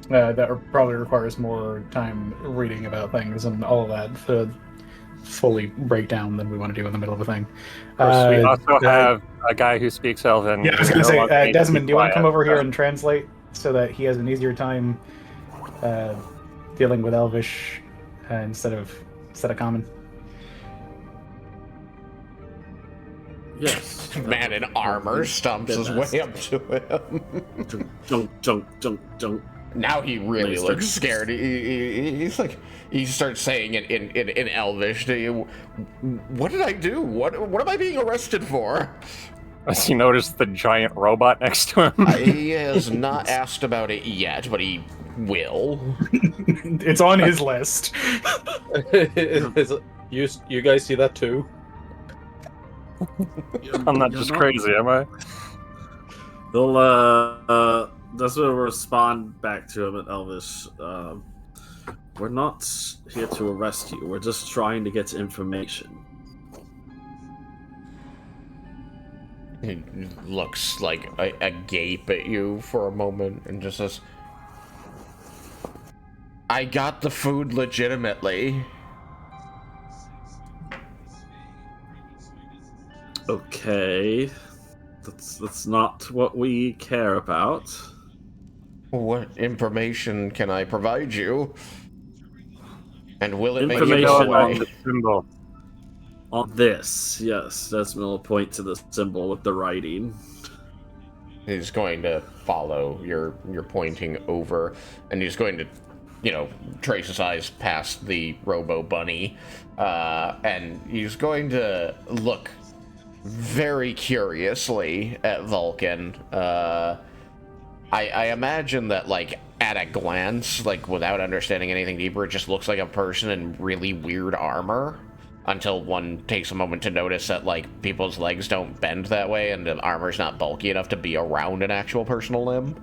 that probably requires more time reading about things and all of that to fully break down than we want to do in the middle of a thing. We also have a guy who speaks Elven. Yeah, I was who going to no longer say, needs to Desmond, be do you want to come quiet. over here and translate so that he has an easier time dealing with Elvish instead of Common? Yes. Man in armor stumps his way up to him. Don't. Now he really Makes looks sense. scared. He's like, he starts saying it in Elvish to you. What did I do? What am I being arrested for? Has he noticed the giant robot next to him? He has not asked about it yet, but he will. It's on his list. You guys see that too? I'm not just crazy, am I? Desmin will respond back to him in Elvish. We're not here to arrest you. We're just trying to get information. He looks like a gape at you for a moment and just says, I got the food legitimately. Okay. That's not what we care about. What information can I provide you? And will it make you Information go on away? the symbol. On this, yes. Desmond will point to the symbol with the writing. He's going to follow your pointing over, and he's going to, trace his eyes past the Robo Bunny, and he's going to look very curiously at Vulcan. I imagine that, like, at a glance, like, without understanding anything deeper, it just looks like a person in really weird armor. Until one takes a moment to notice that, like, people's legs don't bend that way and the armor's not bulky enough to be around an actual personal limb.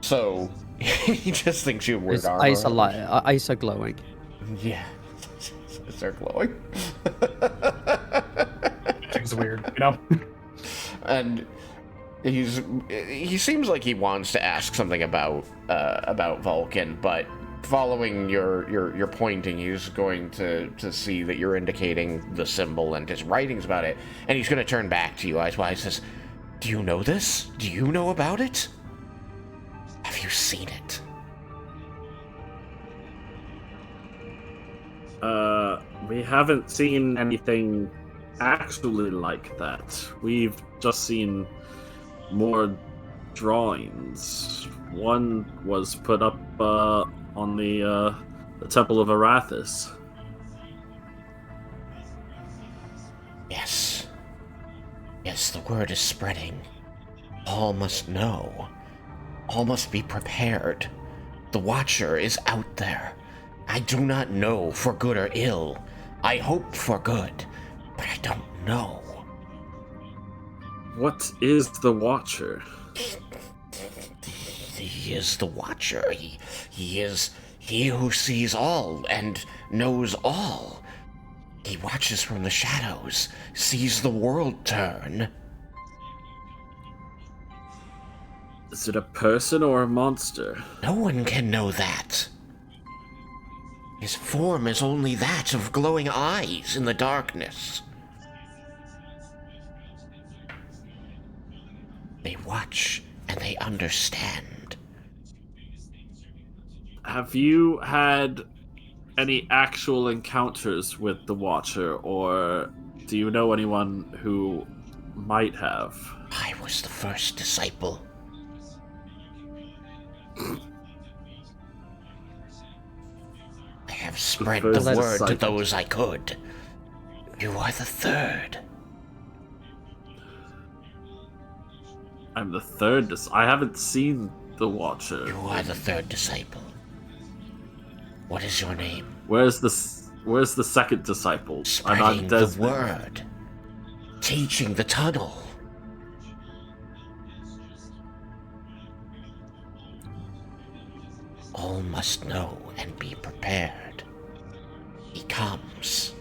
So, he just thinks you have weird His armor. eyes are glowing. Yeah. They're glowing. It's weird, you know? And he seems like he wants to ask something about Vulcan, but following your pointing, he's going to see that you're indicating the symbol and his writings about it, and he's going to turn back to you, eyes wide, and says, do you know this? Do you know about it? Have you seen it? We haven't seen anything actually like that. We've just seen more drawings. One was put up on the Temple of Arathis. Yes. Yes, the word is spreading. All must know. All must be prepared. The Watcher is out there. I do not know for good or ill. I hope for good, but I don't know. What is the Watcher? He is the Watcher. He is he who sees all and knows all. He watches from the shadows, sees the world turn. Is it a person or a monster? No one can know that. His form is only that of glowing eyes in the darkness. They watch and they understand. Have you had any actual encounters with the Watcher, or do you know anyone who might have? I was the first disciple. I have spread the first word to disciple. those I could. You are the third. I'm the third. I haven't seen the Watcher. You are the third disciple. What is your name? Where's the second disciple? Spreading the Desmin. word. Teaching the tunnel. All must know and be prepared. He comes.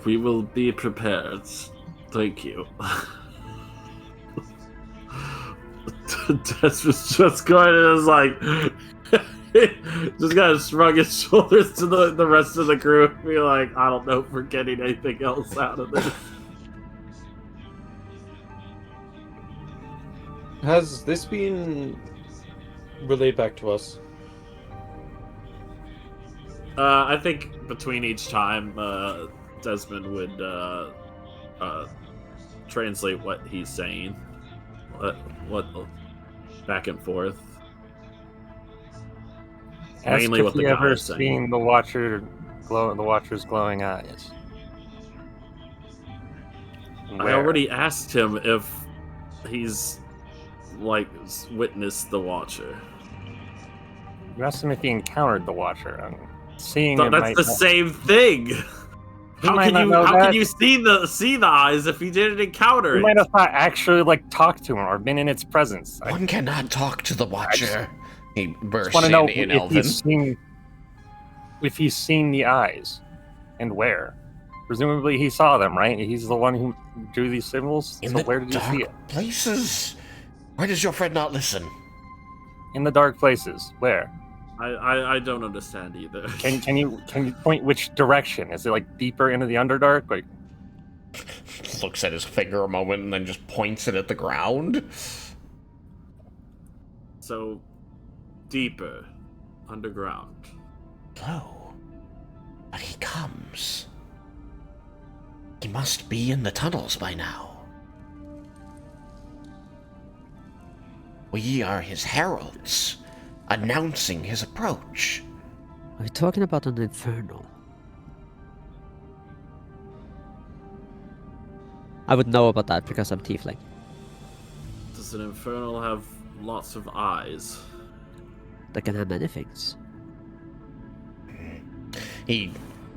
We will be prepared. Thank you. Desmond's just going and is like, just kind of shrug his shoulders to the rest of the crew and be like, I don't know if we're getting anything else out of this. Has this been relayed back to us? I think between each time, Desmond would translate what he's saying. What back and forth. Ask Mainly if what the you guy ever is saying. seen the Watcher's glowing eyes. I already asked him if he's witnessed the Watcher. You asked him if he encountered the Watcher. Seeing it That's might the not- same thing. He might not know how that. can you see the eyes if you didn't encounter He it? might have not actually like talked to him or been in its presence. I One cannot talk to the Watcher. He just bursts want to know in if Elven. he's seen the eyes and where. Presumably he saw them, right? He's the one who drew these symbols. In So the where did you see it? dark places. Why does your friend not listen? In the dark places. Where? I don't understand either. Can you point which direction? Is it like deeper into the Underdark? Like Looks at his finger a moment and then just points it at the ground. So, deeper, underground. Lo. But he comes. He must be in the tunnels by now. We are his heralds, announcing his approach. Are we talking about an infernal? I would know about that because I'm tiefling. Does an infernal have lots of eyes? They can have many things. He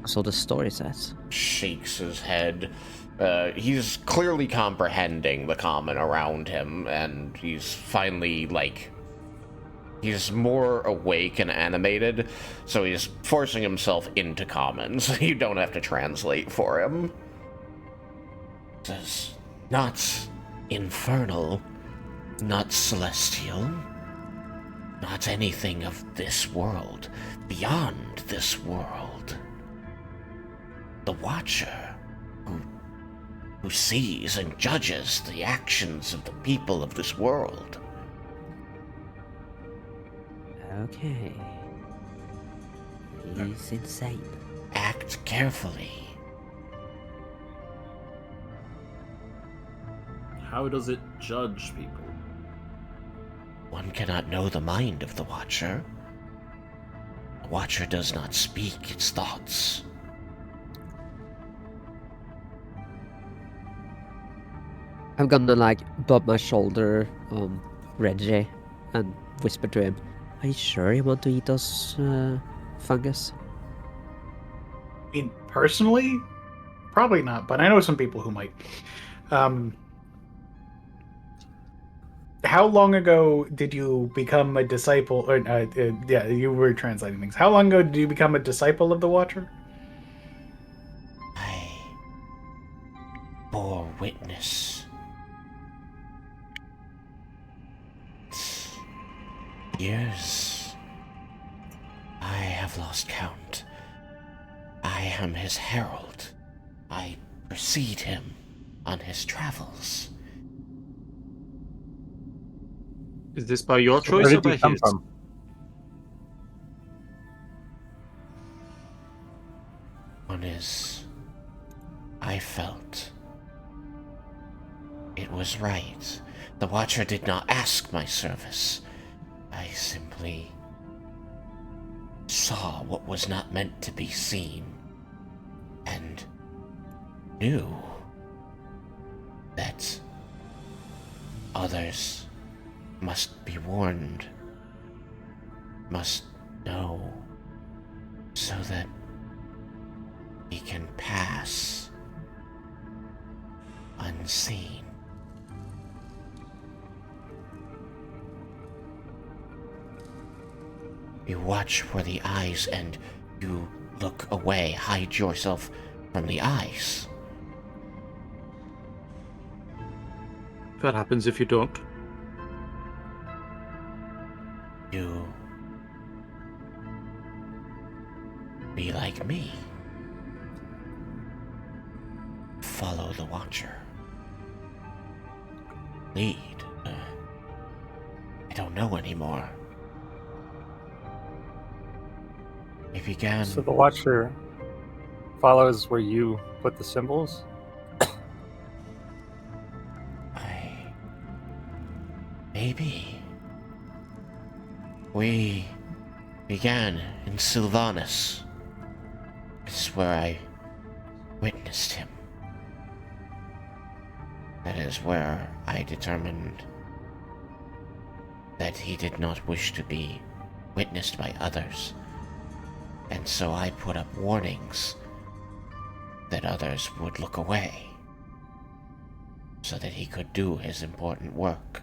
So the story says. shakes his head. He's clearly comprehending the common around him, and he's finally, he's more awake and animated, so he's forcing himself into common, so you don't have to translate for him. Says, not infernal, not celestial, not anything of this world, beyond this world. The Watcher, who sees and judges the actions of the people of this world. Okay. He's insane. Act carefully. How does it judge people? One cannot know the mind of the Watcher. The Watcher does not speak its thoughts. I'm gonna bob my shoulder on Reggie and whisper to him, "Are you sure you want to eat us, fungus?" I mean, personally, probably not, but I know some people who might. How long ago did you become a disciple? Or yeah, you were translating things. How long ago did you become a disciple of the Watcher? I bore witness. Years. I have lost count. I am his herald. I precede him on his travels. Is this by your where choice or did by you come his? from? One is, I felt it was right. The Watcher did not ask my service. I simply saw what was not meant to be seen and knew that others must be warned, must know, so that he can pass unseen. You watch for the eyes and you look away, hide yourself from the eyes. What happens if you don't? You be like me. Follow the Watcher. Lead. I don't know anymore. We began. So the Watcher follows where you put the symbols? Maybe. We began in Sylvanas. It's where I witnessed him. That is where I determined that he did not wish to be witnessed by others. And so I put up warnings that others would look away so that he could do his important work.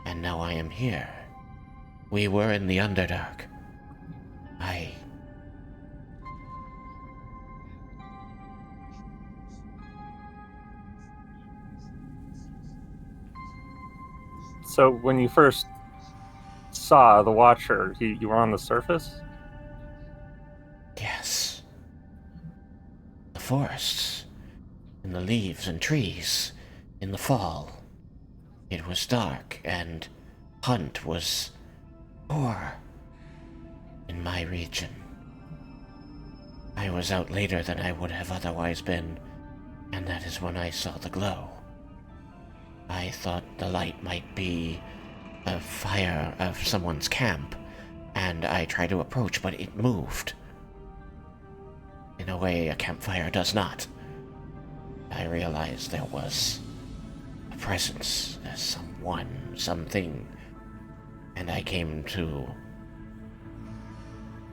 And now I am here. We were in the Underdark. So when you first saw the Watcher, you were on the surface? Yes. The forests, in the leaves and trees, in the fall. It was dark, and hunt was poor in my region. I was out later than I would have otherwise been, and that is when I saw the glow. I thought the light might be a fire of someone's camp, and I tried to approach, but it moved. In a way a campfire does not. I realized there was a presence, someone, something, and I came to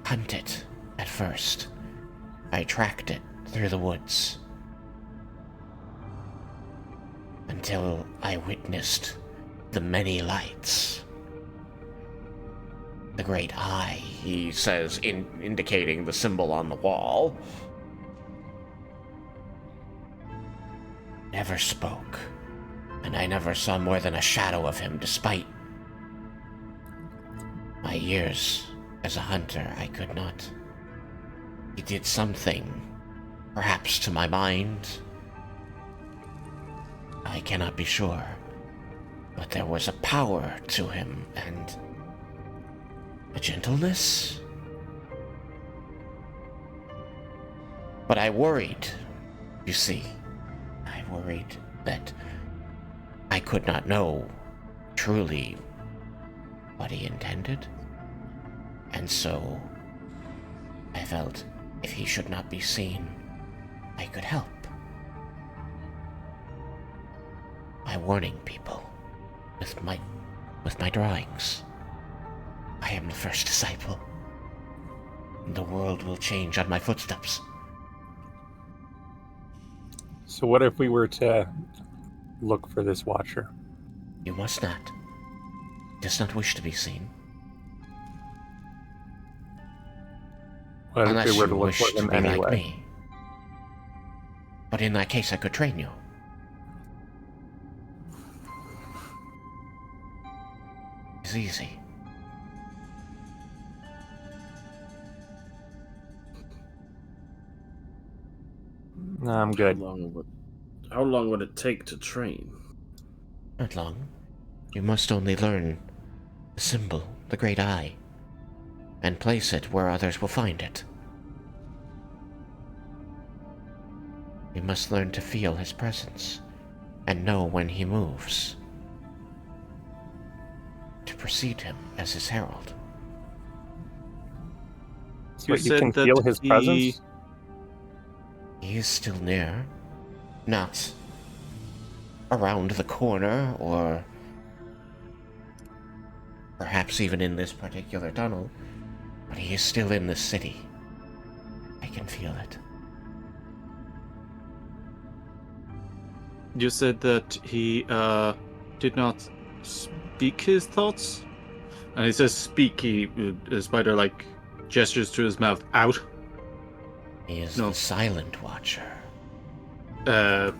hunt it at first. I tracked it through the woods until I witnessed the many lights. The great eye, he says, indicating the symbol on the wall, never spoke, and I never saw more than a shadow of him despite my years as a hunter. I could not. He did something, perhaps to my mind. I cannot be sure, but there was a power to him and a gentleness. But I worried, you see. I worried that I could not know truly what he intended. And so I felt if he should not be seen, I could help by warning people with my drawings. I am the first disciple, and the world will change on my footsteps. So what if we were to look for this Watcher? You must not. He does not wish to be seen. What if Unless we were you to look wish for to him be like anyway? me. But in that case, I could train you. It's easy. No, I'm good. How long would it take to train? Not long. You must only learn the symbol, the great eye, and place it where others will find it. You must learn to feel his presence and know when he moves, to precede him as his herald. So you can feel his presence? He is still near, not around the corner or perhaps even in this particular tunnel, but he is still in this city. I can feel it. You said that he did not speak his thoughts? And he says speak, Spider like gestures to his mouth out. He is No. the silent watcher. No,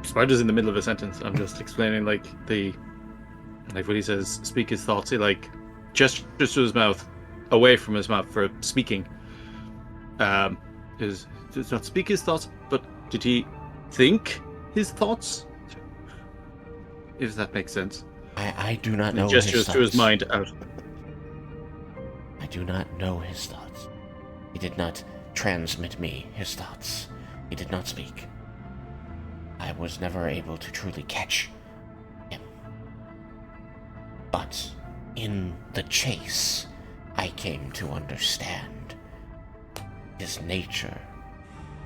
Spider's in the middle of a sentence. I'm just explaining like when he says speak his thoughts, he like gestures to his mouth, away from his mouth for speaking. Does not speak his thoughts, but did he think his thoughts? If that makes sense. I do not And know he his gestures thoughts. to his mind out. I do not know his thoughts. He did not transmit me his thoughts. He did not speak. I was never able to truly catch him. But in the chase, I came to understand his nature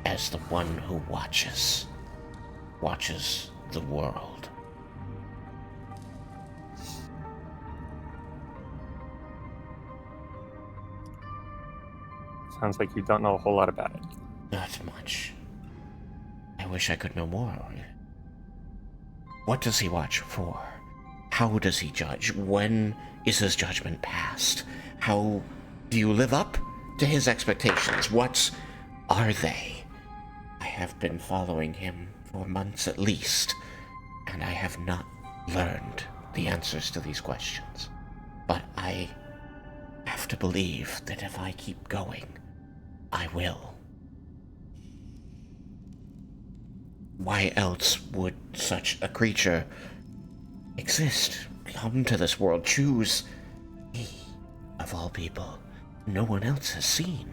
as the one who watches the world. Sounds like you don't know a whole lot about it. Not much. I wish I could know more. What does he watch for? How does he judge? When is his judgment passed? How do you live up to his expectations? What are they? I have been following him for months at least, and I have not learned the answers to these questions. But I have to believe that if I keep going, I will. Why else would such a creature exist, come to this world, choose me, of all people, no one else has seen?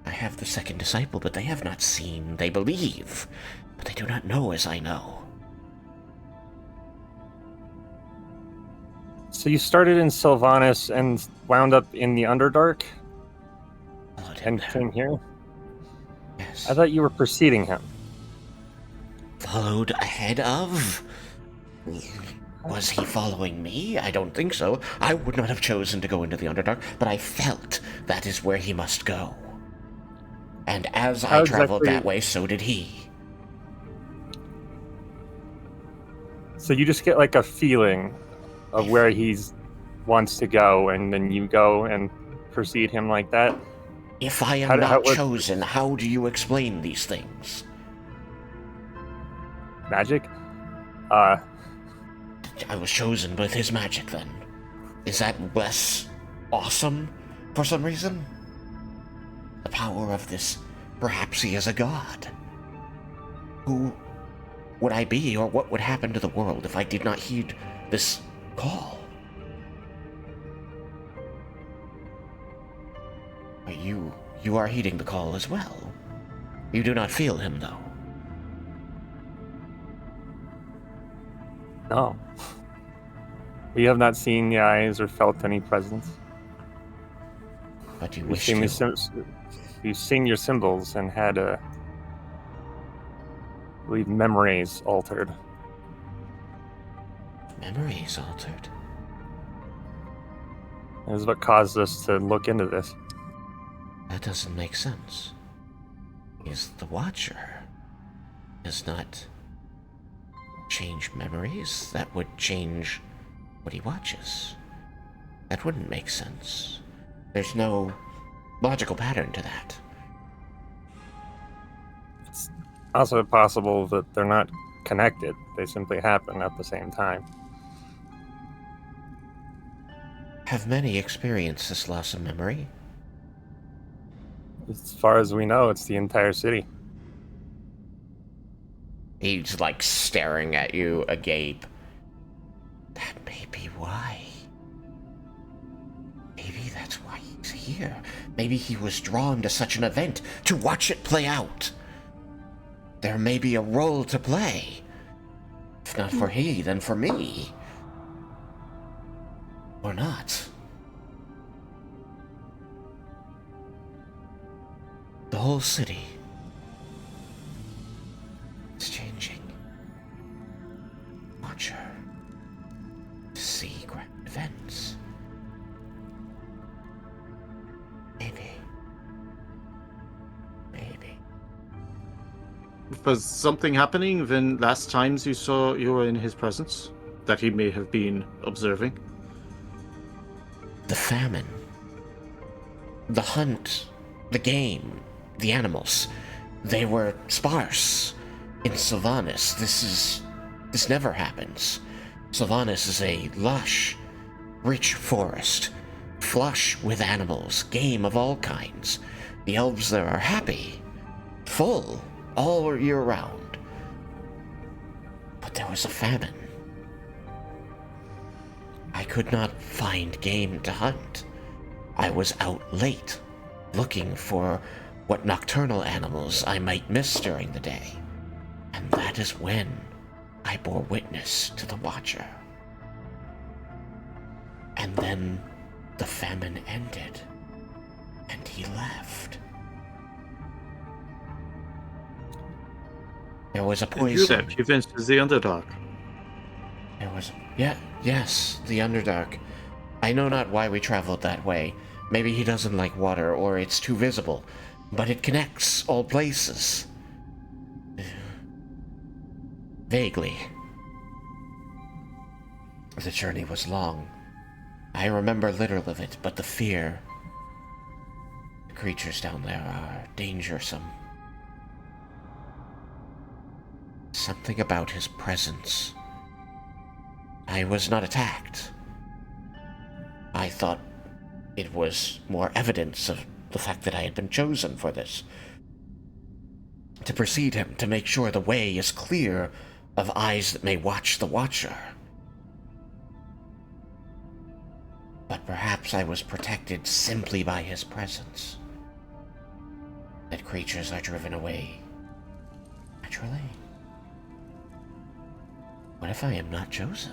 I have the second disciple, but they have not seen. They believe, but they do not know as I know. So you started in Sylvanas and wound up in the Underdark Followed him and there. came here? Yes. I thought you were preceding him. Followed ahead of? Was he following me? I don't think so. I would not have chosen to go into the Underdark, but I felt that is where he must go. And as I How traveled exactly- that way, so did he. So you just get like a feeling of where he's wants to go, and then you go and precede him like that? If I am How not was- chosen, how do you explain these things? Magic? I was chosen with his magic then. Is that less awesome for some reason? The power of this, perhaps he is a god. Who would I be, or what would happen to the world if I did not heed this call? You are heeding the call as well. You do not feel him, though. No. We have not seen the eyes or felt any presence. But you We've wish seen, to. we've seen your symbols and had, I believe, memories altered. Memories altered. That is what caused us to look into this. That doesn't make sense. He's the Watcher. Does not change memories. That would change what he watches. That wouldn't make sense. There's no logical pattern to that. It's also possible that they're not connected. They simply happen at the same time. Have many experienced this loss of memory? As far as we know, it's the entire city. He's like staring at you agape. That may be why. Maybe that's why he's here. Maybe he was drawn to such an event to watch it play out. There may be a role to play. If not for he, then for me. Or not. The whole city is changing. Watcher. To see grand events. Maybe. Was something happening then last times you were in his presence that he may have been observing? The famine. The hunt. The game. The animals. They were sparse. In Sylvanas, this never happens. Sylvanas is a lush, rich forest, flush with animals, game of all kinds. The elves there are happy, full, all year round. But there was a famine. I could not find game to hunt. I was out late, looking for what nocturnal animals I might miss during the day. And that is when I bore witness to the Watcher. And then the famine ended, and he left. There was a And you poison. left. You ventured to the Underdark. There was... yes, the Underdark. I know not why we traveled that way. Maybe he doesn't like water, or it's too visible, but it connects all places. Vaguely. The journey was long. I remember little of it, but the fear. The creatures down there are dangersome. Something about his presence. I was not attacked. I thought it was more evidence of the fact that I had been chosen for this. To precede him, to make sure the way is clear of eyes that may watch the Watcher. But perhaps I was protected simply by his presence. That creatures are driven away naturally. What if I am not chosen?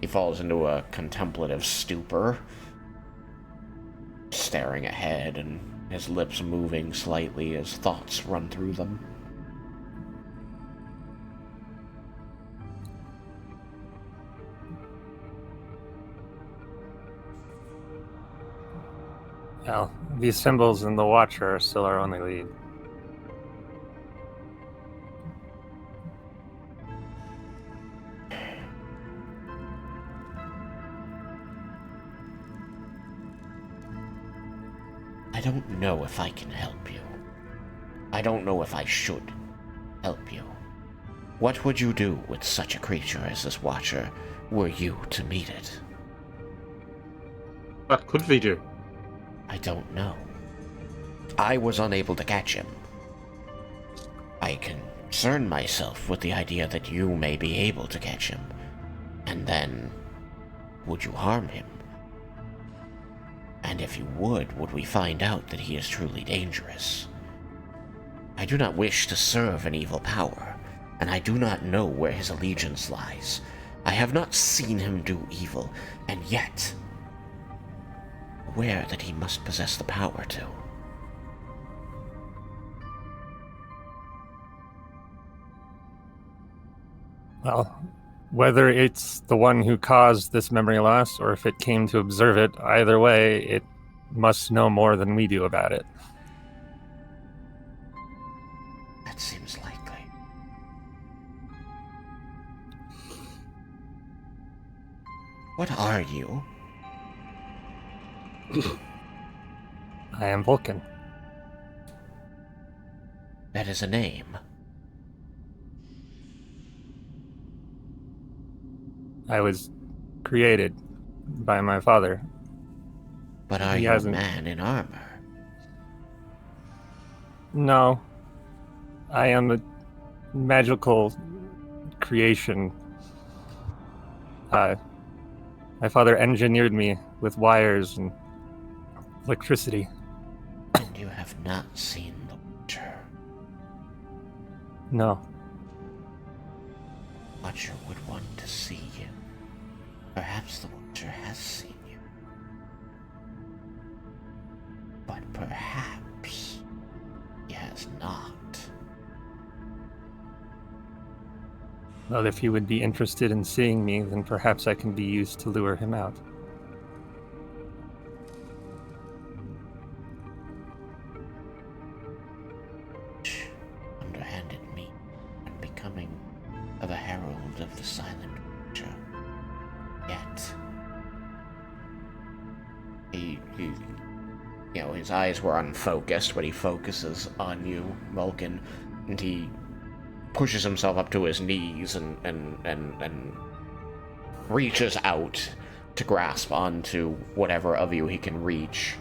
He falls into a contemplative stupor, staring ahead and his lips moving slightly as thoughts run through them. Well, these symbols in the Watcher are still our only lead. I don't know if I can help you. I don't know if I should help you. What would you do with such a creature as this Watcher were you to meet it? What could we do? I don't know. I was unable to catch him. I concern myself with the idea that you may be able to catch him. And then, would you harm him? And if you would we find out that he is truly dangerous? I do not wish to serve an evil power, and I do not know where his allegiance lies. I have not seen him do evil, and yet, aware that he must possess the power to. Well, whether it's the one who caused this memory loss or if it came to observe it, either way, it must know more than we do about it. That seems likely. What are you? I am Vulcan. That is a name. I was created by my father. But are He you a hasn't- man in armor? No. I am a magical creation. My father engineered me with wires and electricity. And you have not seen the Watcher. No. Watcher would want to see you. Perhaps the Watcher has seen you. But perhaps he has not. Well, if he would be interested in seeing me, then perhaps I can be used to lure him out. Underhanded me and becoming of a herald of the silent Watcher. Yet he his eyes were unfocused, but he focuses on you, Vulcan, and he pushes himself up to his knees and reaches out to grasp onto whatever of you he can reach.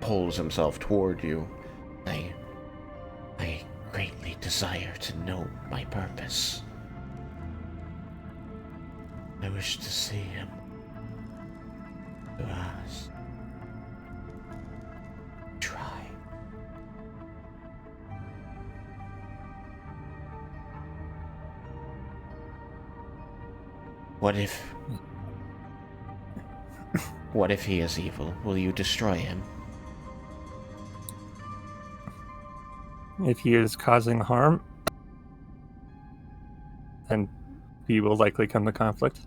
Pulls himself toward you. I greatly desire to know my purpose. I wish to see him. To ask. Try. What if he is evil? Will you destroy him? If he is causing harm, then we will likely come to conflict.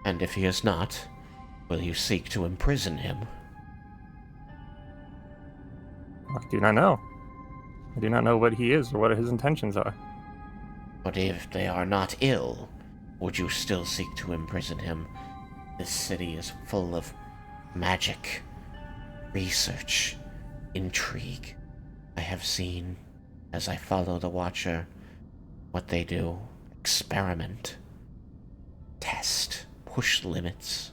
And if he is not, will you seek to imprison him? I do not know. I do not know what he is or what his intentions are. But if they are not ill, would you still seek to imprison him? This city is full of magic, research, intrigue. I have seen, as I follow the Watcher, what they do. Experiment, test, push limits.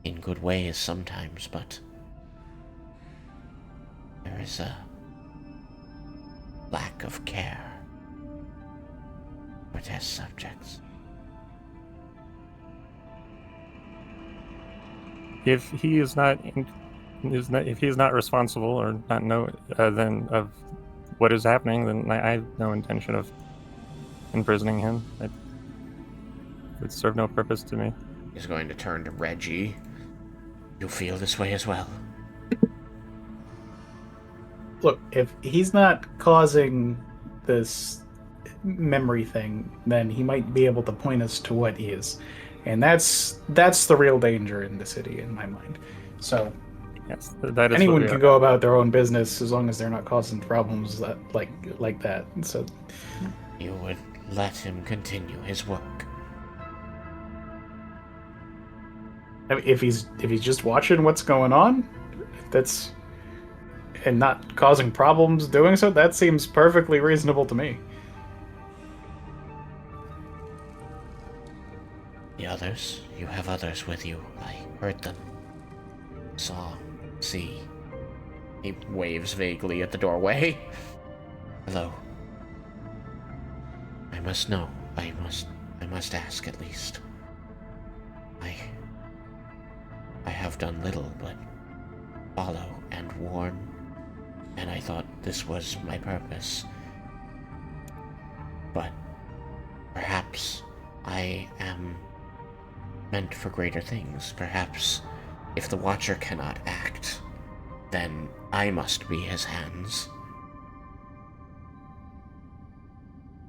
In good ways sometimes, but there is a lack of care for test subjects. If he is not, if he is not responsible or not know then of what is happening, then I have no intention of imprisoning him. It would serve no purpose to me. He's going to turn to Reggie. You feel this way as well? Look, if he's not causing this memory thing, then he might be able to point us to what is. And that's the real danger in the city, in my mind. So, yes, that is anyone can go about their own business as long as they're not causing problems like that. So, you would let him continue his work. I mean, if he's just watching what's going on, and not causing problems doing so, that seems perfectly reasonable to me. The others? You have others with you. I heard them. See. He waves vaguely at the doorway. Hello. I must know. I must ask at least. I have done little but follow and warn, and I thought this was my purpose. But perhaps I am meant for greater things. Perhaps if the Watcher cannot act, then I must be his hands.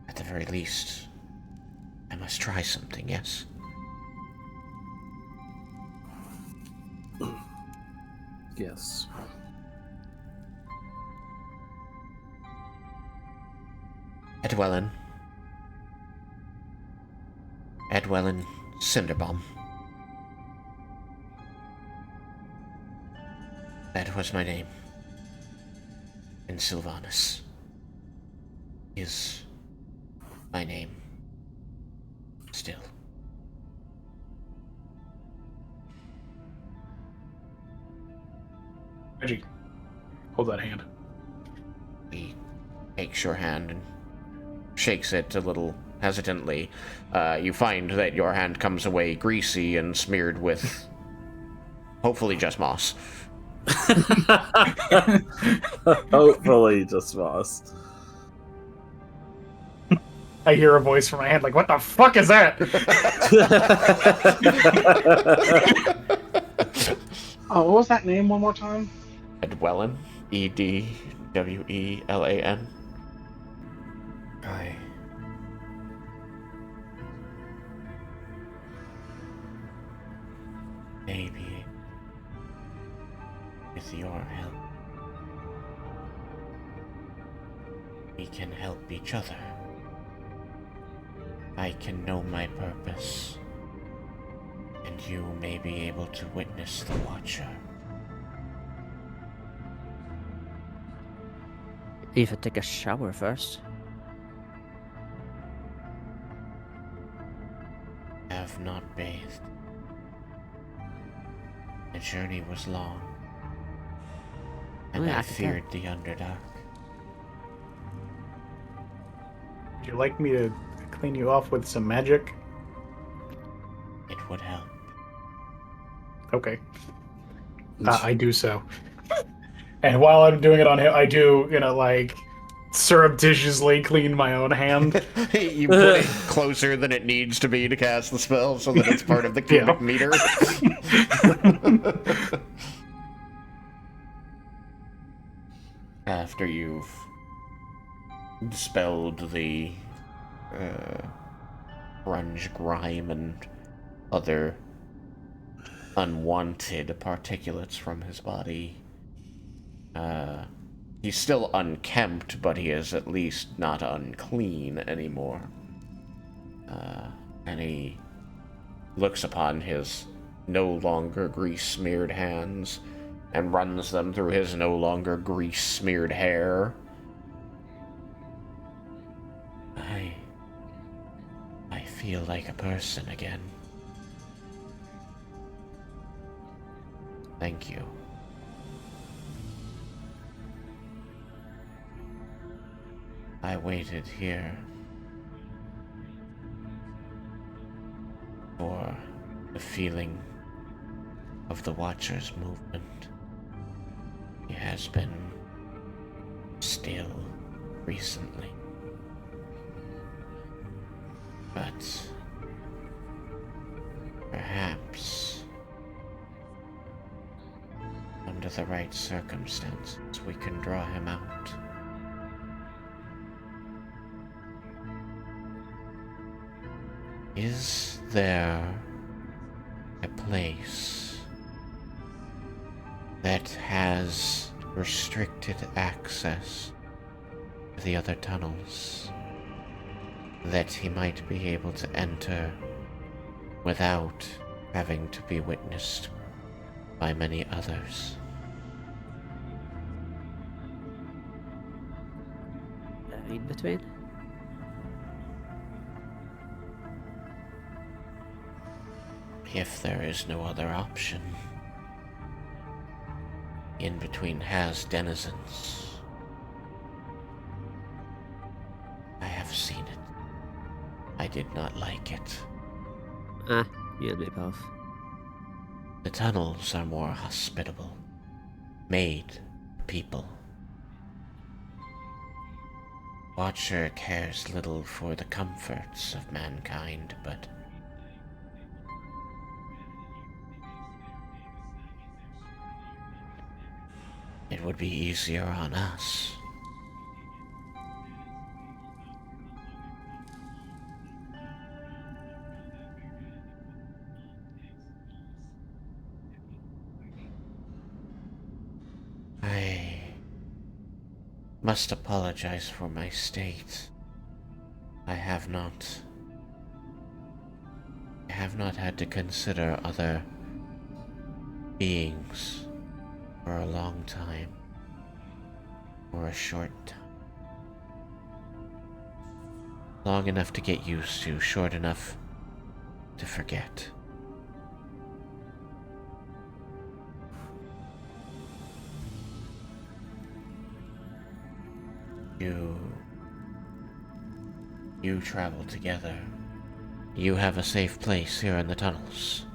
At the very least, I must try something, yes? Yes. Edwellan Cinderbomb. That was my name. And Sylvanus is my name still. Reggie, hold that hand. He takes your hand and shakes it a little hesitantly. You find that your hand comes away greasy and smeared with hopefully just moss. Hopefully just moss. I hear a voice from my hand like, what the fuck is that? Oh, what was that name one more time? Edwellan. Edwellan. Maybe with your help, we can help each other. I can know my purpose, and you may be able to witness the Watcher. If I take a shower first. Have not bathed. The journey was long, and Oh, yeah, I I can feared the Underdark. Would you like me to clean you off with some magic? It would help. Okay. I do so. And while I'm doing it on him, I do, surreptitiously clean my own hand. You put it closer than it needs to be to cast the spell so that it's part of the cubic meter. After you've dispelled the grunge, grime, and other unwanted particulates from his body. He's still unkempt, but he is at least not unclean anymore. And he looks upon his no longer grease-smeared hands and runs them through his no longer grease-smeared hair. I feel like a person again. Thank you. I waited here for the feeling of the Watcher's movement. He has been still recently. But perhaps under the right circumstances we can draw him out. Is there a place that has restricted access to the other tunnels that he might be able to enter without having to be witnessed by many others? In between? If there is no other option, in between has denizens. I have seen it. I did not like it. You and me both. The tunnels are more hospitable, made for people. Watcher cares little for the comforts of mankind, but it would be easier on us. I must apologize for my state. I have not had to consider other beings for a long time, or a short time. Long enough to get used to, short enough to forget. You travel together. You have a safe place here in the tunnels.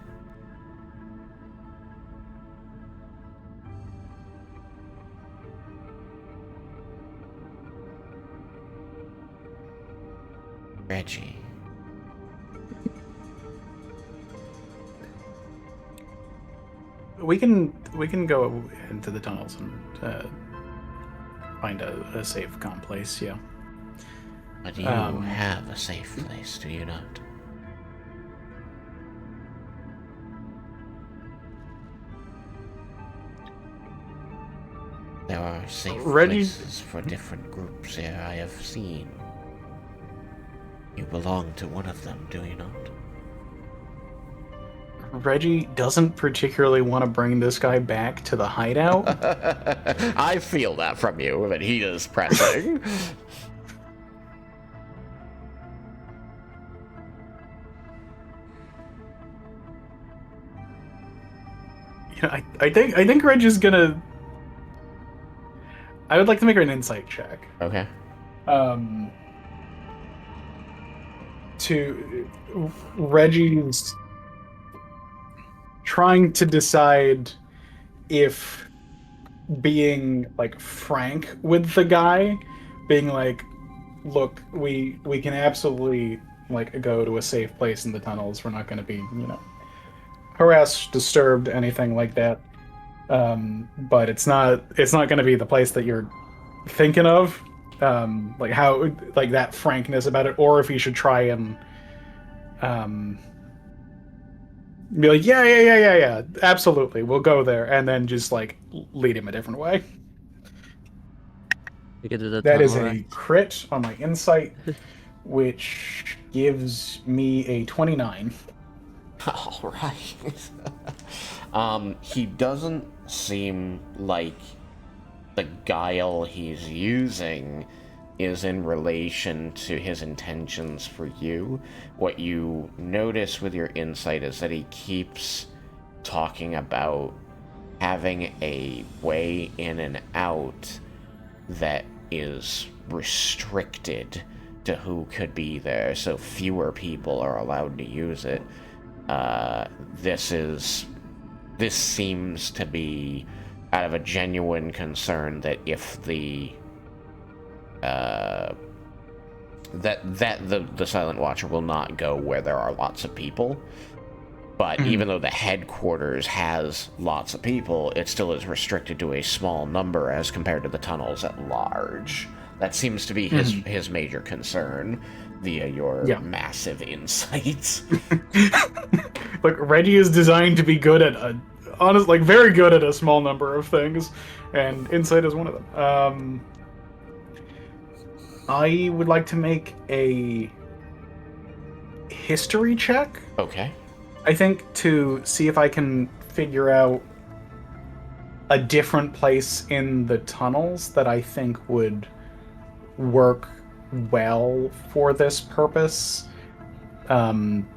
Reggie. We can go into the tunnels and find a safe calm place. Yeah. But you have a safe place, do you not? There are safe places for different groups here, I have seen. You belong to one of them, do you not? Reggie doesn't particularly want to bring this guy back to the hideout. I feel that from you, but he is pressing. I think Reggie's gonna. I would like to make her an insight check. Okay. To Reggie's trying to decide if being like frank with the guy, being like, look, we can absolutely like go to a safe place in the tunnels. We're not going to be, harassed, disturbed, anything like that. But it's not going to be the place that you're thinking of. like how, like that frankness about it, or if he should try and be like, yeah, absolutely, we'll go there, and then just like lead him a different way. We can do the That is tunnel, a right? crit on my insight, which gives me a 29. All right. He doesn't seem like the guile he's using is in relation to his intentions for you. What you notice with your insight is that he keeps talking about having a way in and out that is restricted to who could be there, so fewer people are allowed to use it. This seems to be out of a genuine concern that if the the Silent Watcher will not go where there are lots of people. But even though the headquarters has lots of people, it still is restricted to a small number as compared to the tunnels at large. That seems to be his major concern via your massive insights. Look, Reggie is designed to be good at like very good at a small number of things, and insight is one of them. I would like to make a history check. Okay. I think to see if I can figure out a different place in the tunnels that I think would work well for this purpose.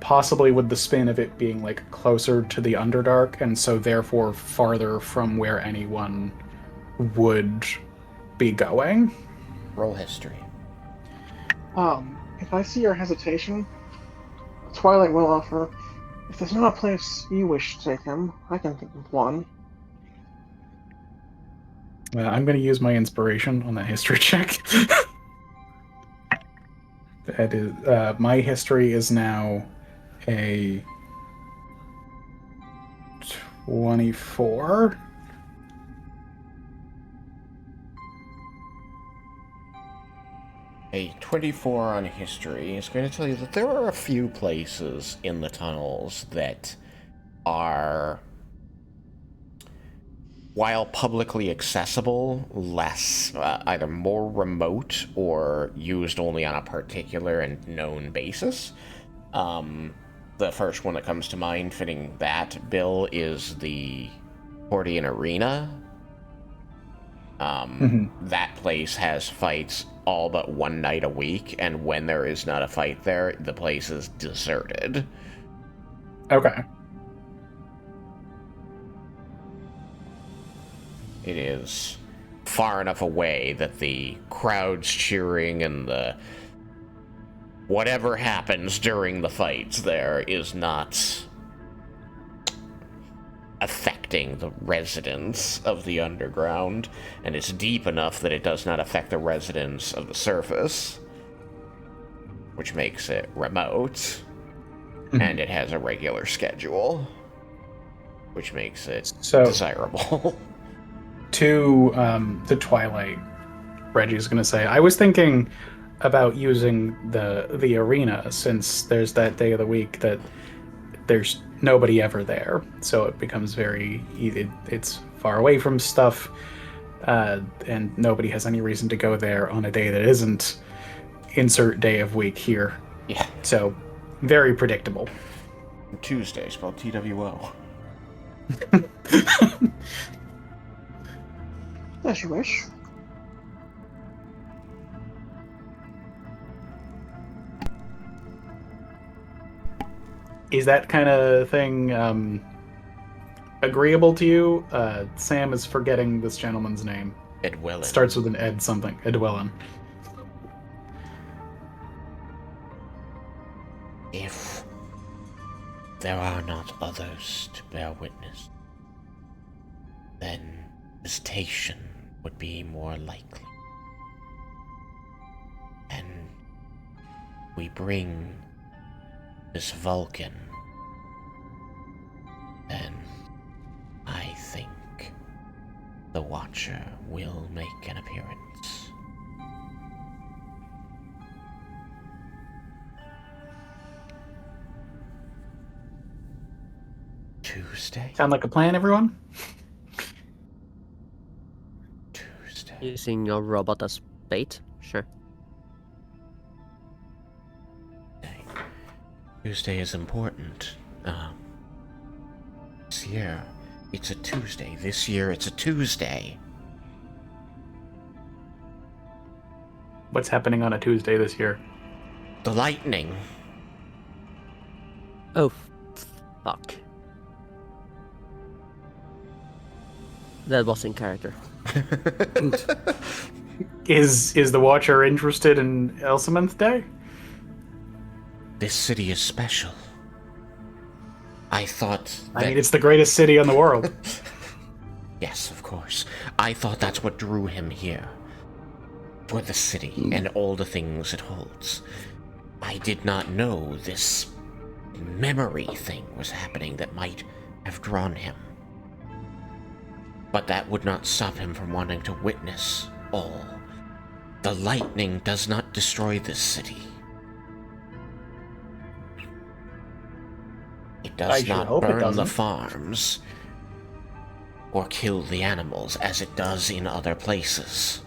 Possibly with the spin of it being like closer to the Underdark, and so therefore farther from where anyone would be going. Roll history. If I see your hesitation, Twilight will offer, if there's not a place you wish to take him, I can think of one. I'm going to use my inspiration on that history check. That is, my history is now a 24. A 24 on history is going to tell you that there are a few places in the tunnels that are, while publicly accessible, less, either more remote or used only on a particular and known basis. The first one that comes to mind fitting that bill is the Cordian Arena. That place has fights all but one night a week, and when there is not a fight there, the place is deserted. Okay. It is far enough away that the crowds cheering and the whatever happens during the fights there is not affecting the residents of the underground, and it's deep enough that it does not affect the residents of the surface, which makes it remote, and it has a regular schedule, which makes it desirable. To Twilight, Reggie's going to say, I was thinking about using the arena, since there's that day of the week that there's nobody ever there, so it becomes very easy. It's far away from stuff, and nobody has any reason to go there on a day that isn't insert day of week here. Yeah. So, very predictable. Tuesday, spelled TWO. As you wish. Is that kind of thing agreeable to you? Sam is forgetting this gentleman's name. Edwellin. Starts with an Ed something. Edwellin. If there are not others to bear witness, then visitation would be more likely. And we bring this Vulcan, then I think the Watcher will make an appearance. Tuesday? Sound like a plan, everyone? Tuesday. Using a robot as bait? Sure. Tuesday is important. This year, it's a Tuesday. This year, it's a Tuesday. What's happening on a Tuesday this year? The lightning. Oh, fuck. That was in character. Is the Watcher interested in Elsamonth Day? This city is special. I thought I mean, it's the greatest city in the world. Yes, of course. I thought that's what drew him here. For the city and all the things it holds. I did not know this memory thing was happening that might have drawn him. But that would not stop him from wanting to witness all. The lightning does not destroy this city. It I does should not hope it burn the doesn't. farms or kill the animals as it does in other places.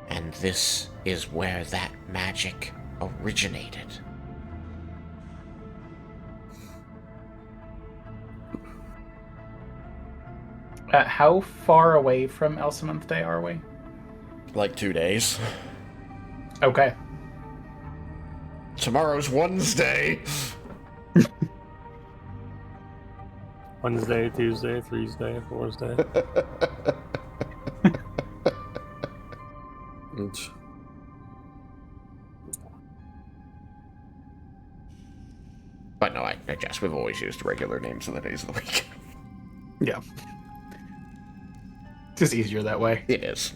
And this is where that magic originated. How far away from Elsamonth Day are we? Like 2 days. Okay. Tomorrow's Wednesday. Wednesday, Tuesday, Thursday, Thursday. But no, I guess we've always used regular names of the days of the week. Yeah. Just easier that way. It is.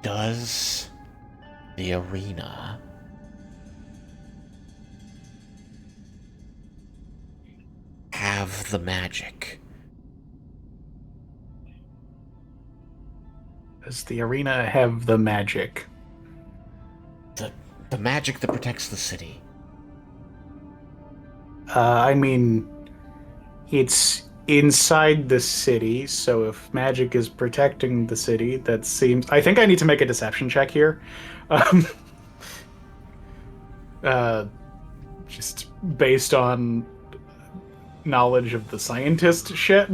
Does the arena have the magic? Does the arena have the magic? The magic that protects the city. I mean, it's inside the city, so if magic is protecting the city, that seems... I think I need to make a deception check here. Just based on knowledge of the scientist shit.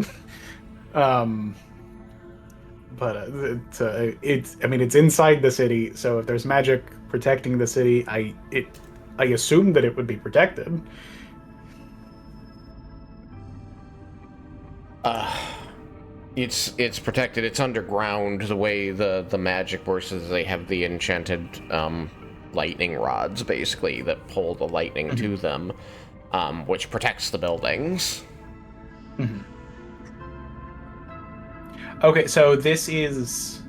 But it's inside the city, so if there's magic protecting the city, I assume that it would be protected. It's protected. It's underground. The way the magic works is they have the enchanted lightning rods, basically, that pull the lightning to them, which protects the buildings. Mm-hmm. Okay, so this is...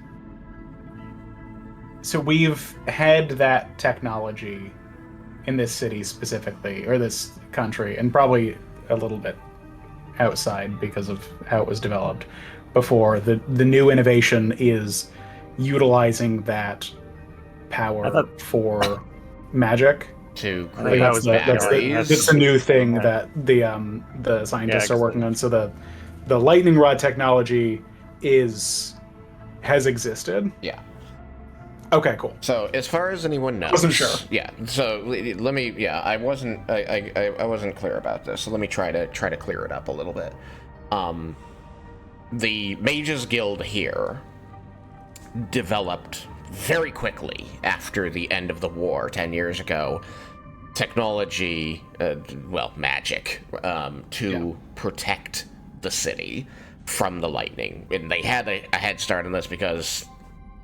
So we've had that technology in this city specifically, or this country, and probably a little bit outside because of how it was developed before. The new innovation is utilizing that power for magic. To I create think that was batteries. That's the new thing Yeah. that the scientists are exactly. working on. So the lightning rod technology has existed. Yeah. Okay, cool. So, as far as anyone knows, Wasn't sure. Yeah. So let me. Yeah, I wasn't clear about this. So let me try to clear it up a little bit. The Mages Guild here developed very quickly after the end of the war 10 years ago technology, magic, to protect the city from the lightning. And they had a head start on this because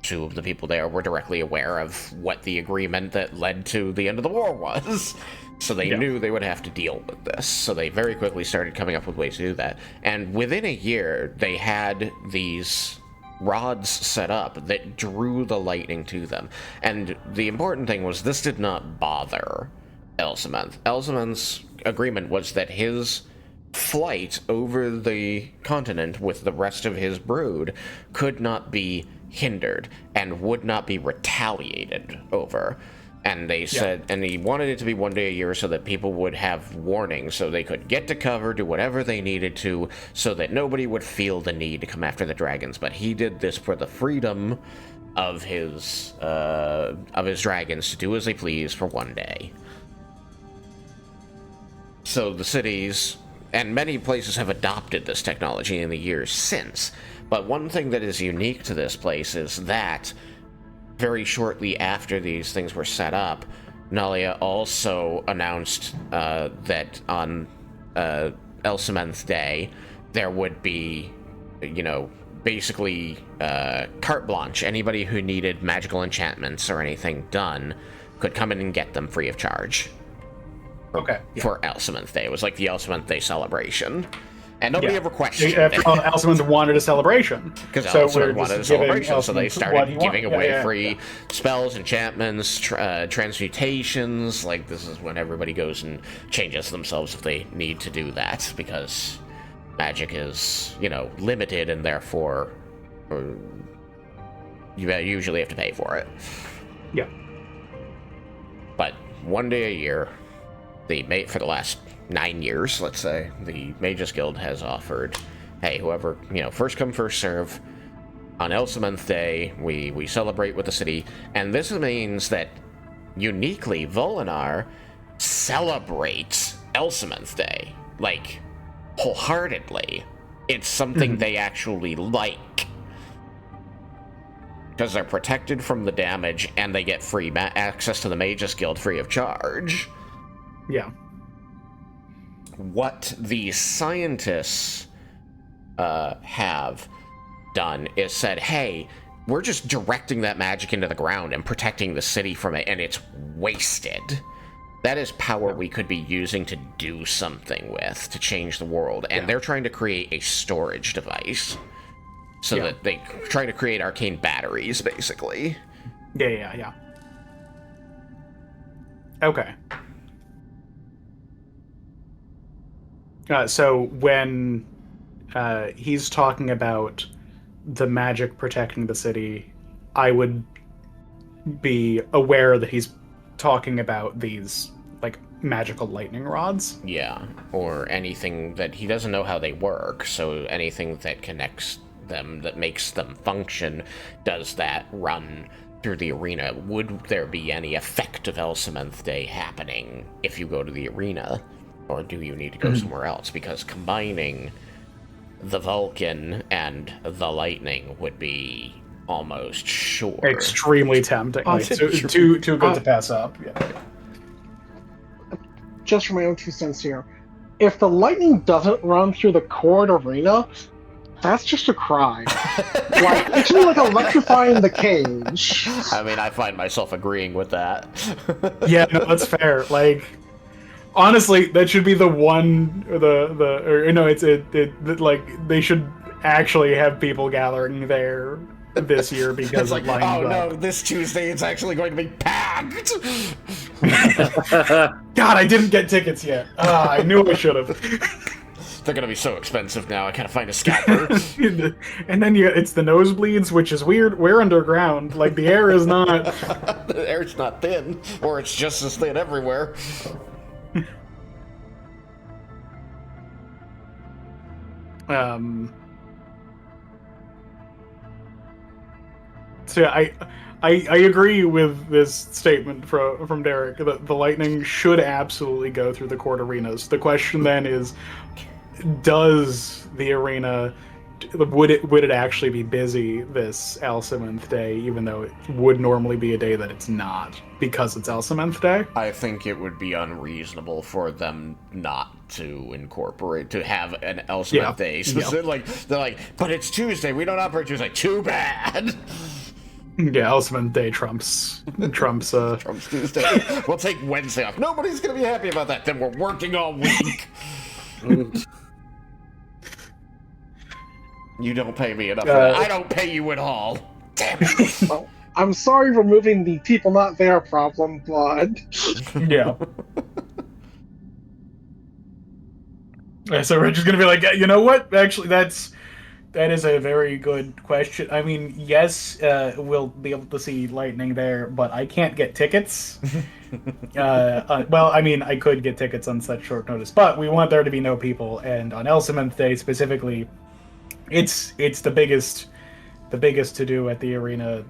two of the people there were directly aware of what the agreement that led to the end of the war was. So they knew they would have to deal with this. So they very quickly started coming up with ways to do that. And within a year, they had these rods set up that drew the lightning to them. And the important thing was this did not bother Elsamonth. Elsamonth's agreement was that his flight over the continent with the rest of his brood could not be hindered and would not be retaliated over. And they said, and he wanted it to be 1 day a year so that people would have warning, so they could get to cover, do whatever they needed to, so that nobody would feel the need to come after the dragons. But he did this for the freedom of his dragons to do as they please for 1 day. So the cities and many places have adopted this technology in the years since. But one thing that is unique to this place is that very shortly after these things were set up, Nalia also announced that on Elsementh Day, there would be, basically carte blanche. Anybody who needed magical enchantments or anything done could come in and get them free of charge. Okay. For Elsementh Day. It was like the Elsementh Day celebration. And nobody ever questioned it. Elsementh wanted a celebration. Because Elsementh wanted a celebration, so they started giving away free spells, enchantments, transmutations. Like, this is when everybody goes and changes themselves if they need to do that, because magic is, limited, and therefore you usually have to pay for it. Yeah. But 1 day a year, for the last 9 years, let's say, the Mages Guild has offered, hey, whoever, first come, first serve. On Elsementh Day, we celebrate with the city, and this means that, uniquely, Volinar celebrates Elsementh Day, like, wholeheartedly. It's something they actually like. Because they're protected from the damage, and they get free access to the Mages Guild free of charge. Yeah. What the scientists have done is said, hey, we're just directing that magic into the ground and protecting the city from it, and it's wasted. That is power we could be using to do something with, to change the world. And they're trying to create a storage device. So that they try to create arcane batteries, basically. Yeah. Okay. So when he's talking about the magic protecting the city, I would be aware that he's talking about these, like, magical lightning rods. Yeah, or anything that he doesn't know how they work, so anything that connects them, that makes them function, does that run through the arena? Would there be any effect of Elsementh Day happening if you go to the arena? Or do you need to go somewhere else? Because combining the Vulcan and the lightning would be almost sure. Extremely tempting. Too good to pass up. Yeah. Just for my own 2 cents here, if the lightning doesn't run through the court arena, that's just a crime. Like, it should be like electrifying the cage. I mean, I find myself agreeing with that. Yeah, no, that's fair. Like, honestly, that should be the one, like, they should actually have people gathering there this year because it's like, of Lion no, this Tuesday it's actually going to be packed. God, I didn't get tickets yet. I knew I should have. They're going to be so expensive now. I gotta find a scalper. And then it's the nosebleeds, which is weird. We're underground. Like, the air is not. The air's not thin, or it's just as thin everywhere. So I agree with this statement from Derek that the lightning should absolutely go through the court arenas. The question then is, does the arena, would it actually be busy this Elsementh Day, even though it would normally be a day that it's not, because it's Elsementh Day? I think it would be unreasonable for them not to have an Elsementh Day. So they're like, but it's Tuesday, we don't operate Tuesday. Too bad. Yeah, Elsementh Day trumps Tuesday. We'll take Wednesday off. Nobody's gonna be happy about that. Then we're working all week. You don't pay me enough for that. I don't pay you at all. Damn it. Well, I'm sorry for moving the people not there problem, but... Yeah. So Rich is gonna be like, you know what? Actually, that is a very good question. I mean, yes, we'll be able to see lightning there, but I can't get tickets. Well, I mean, I could get tickets on such short notice, but we want there to be no people, and on Elsamonth Day specifically, it's the biggest to do at the arena.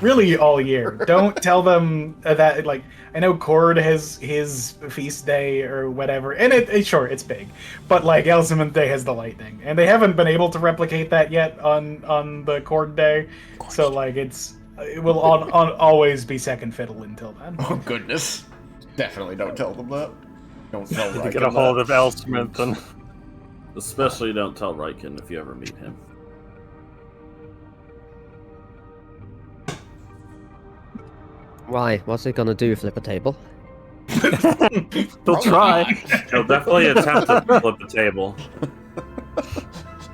Really, all year. Don't tell them that. Like, I know Cord has his feast day or whatever, and sure it's big, but like Elsamonth Day has the lightning, and they haven't been able to replicate that yet on the Cord Day. So like it will always be second fiddle until then. Oh goodness! Definitely don't tell them that. Don't tell Raiken Get a hold that. of Elsmith and Especially don't tell Raiken if you ever meet him. Why? What's it gonna do? Flip a table? they'll try. He'll definitely attempt to flip the table.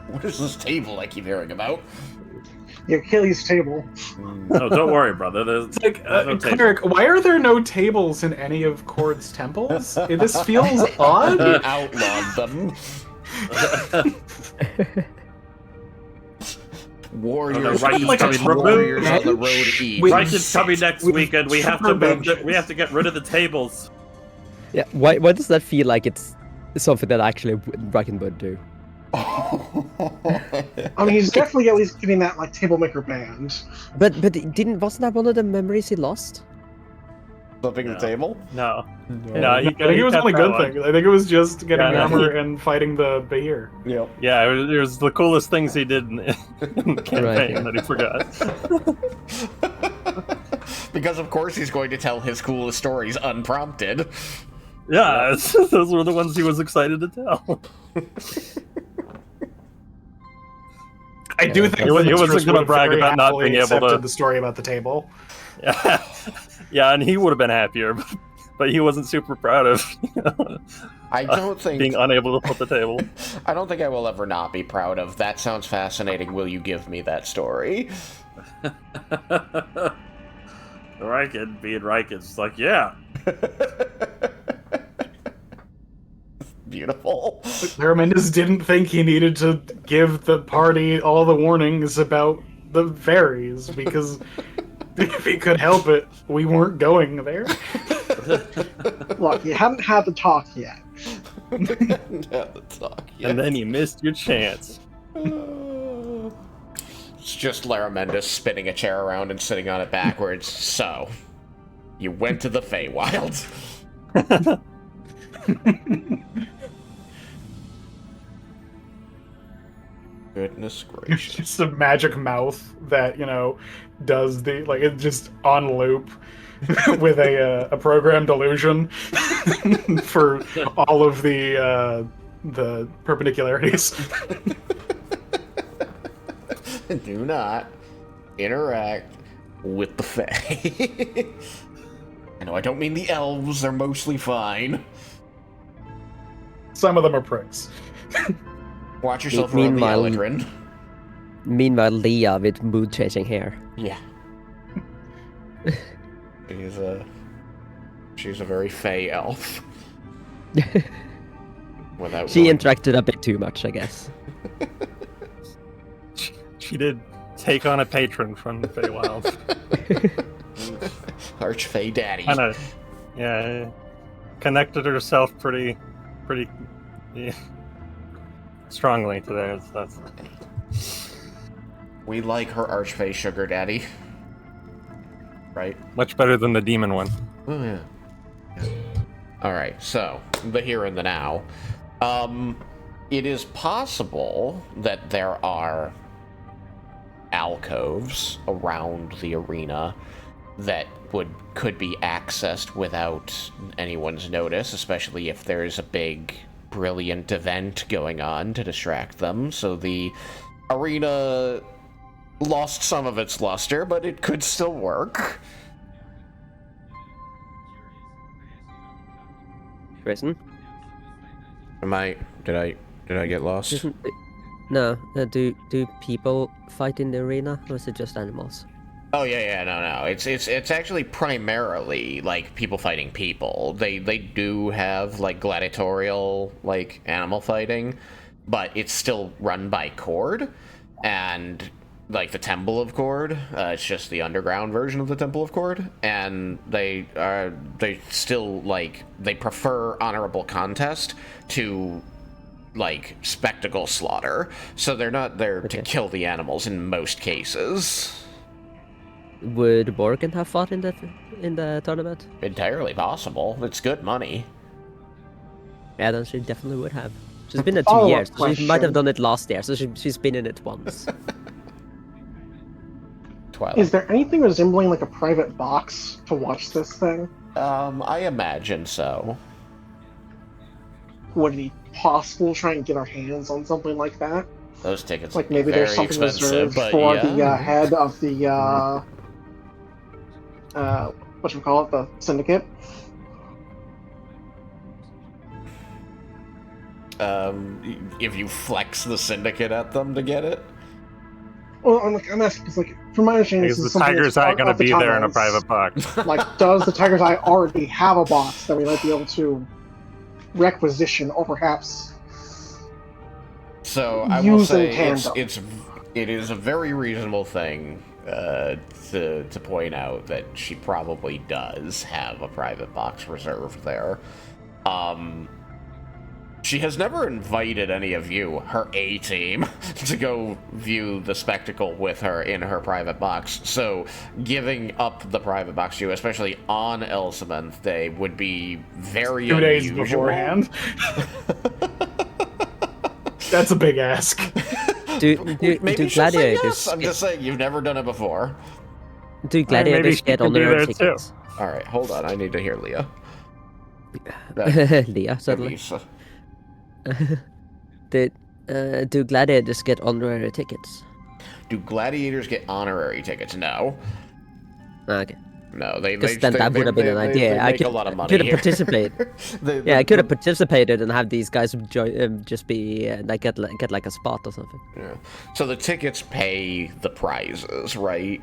What is this table I keep hearing about? The Achilles table. No, don't worry, brother. There's Like, no table. Cleric, why are there no tables in any of Cord's temples? This feels odd. He outlawed them. Warriors, Raiken's eat, coming. warriors on the road eat. Wait, Raiken's coming next with weekend. We have to super move. benches. We have to get rid of the tables. Yeah. Why does that feel like it's something that actually Raiken would do? I mean, he's definitely at least getting that like table maker band. But wasn't that one of the memories he lost? Flipping the table? No. No, I think it was only good things. I think it was just getting armor and fighting the Bahir. Yep. Yeah, it was the coolest things he did in the campaign that he forgot. Because of course he's going to tell his coolest stories unprompted. Yeah, those were the ones he was excited to tell. I do think He wasn't Mistress gonna would brag very about not happily being able to- accepted the story about the table. Yeah, yeah, and he would have been happier, but he wasn't super proud of I don't think being unable to flip the table. I don't think I will ever not be proud of. That sounds fascinating. Will you give me that story? Raiken being Raiken's like, yeah. Beautiful. Armendus didn't think he needed to give the party all the warnings about the fairies because if he could help it, we weren't going there. Look, you haven't had the talk yet. And then you missed your chance. It's just Laramendus spinning a chair around and sitting on it backwards. So, you went to the Feywild. Goodness gracious. Just a magic mouth that, does the, like, it's just on loop with a programmed illusion for all of the perpendicularities. Do not interact with the Fae. I know I don't mean the elves, they're mostly fine. Some of them are pricks. Watch yourself around the Meanwhile- Eladrin. Meanwhile, Leah with mood-changing hair. Yeah. She's a very Fae elf. Without She going- interacted a bit too much, I guess. She did take on a patron from the Feywild. Archfey Daddy. Kind of, yeah, connected herself pretty yeah, strongly to theirs. That's We like her Archfey Sugar Daddy. Right? much better than the demon one. Oh, yeah. Alright, so, the here and the now. It is possible that there are alcoves around the arena that could be accessed without anyone's notice, especially if there's a big, brilliant event going on to distract them. So the arena lost some of its luster, but it could still work. Grayson? Did I get lost? No. Do people fight in the arena, or is it just animals? Oh yeah, no. It's actually primarily like people fighting people. They do have like gladiatorial like animal fighting, but it's still run by Cord, and like the Temple of Cord. It's just the underground version of the Temple of Cord, and they still like they prefer honorable contest to like spectacle slaughter. So they're not there to kill the animals in most cases. Would Morgan have fought in the tournament? Entirely possible. It's good money. Yeah, then she definitely would have. She's been in 2 Follow-up years. So she might have question. done it last year, so she's been in it once. Twilight. Is there anything resembling like a private box to watch this thing? I imagine so. Would it be possible to try and get our hands on something like that? Those tickets Like would be maybe very there's something expensive, reserved but for yeah. the head of the whatchamacallit, the Syndicate. If you flex the Syndicate at them to get it? Well, I'm asking because, like, from my understanding, Is this the is something Tiger's that's Eye part going to of the be there in a tunnels. private box? Like, does the Tiger's Eye already have a box that we might be able to requisition, or perhaps So I will use in say tandem? it is a very reasonable thing to point out that she probably does have a private box reserved there. She has never invited any of you, her A-team, to go view the spectacle with her in her private box. So giving up the private box to you, especially on Elsamonth Day, would be very 2 days unusual. beforehand. That's a big ask. Maybe do she'll say gladiators? yes. I'm just saying, you've never done it before. Do gladiators she get could be honorary there, too. tickets? All right, hold on. I need to hear Leah. Leah, certainly. Elisa. Do gladiators get honorary tickets? Do gladiators get honorary tickets? No. Okay. No, they Because then that would have been an idea. They I make a lot of money could have here. participated. Yeah, I could have participated and have these guys just be like get like a spot or something. Yeah. So the tickets pay the prizes, right?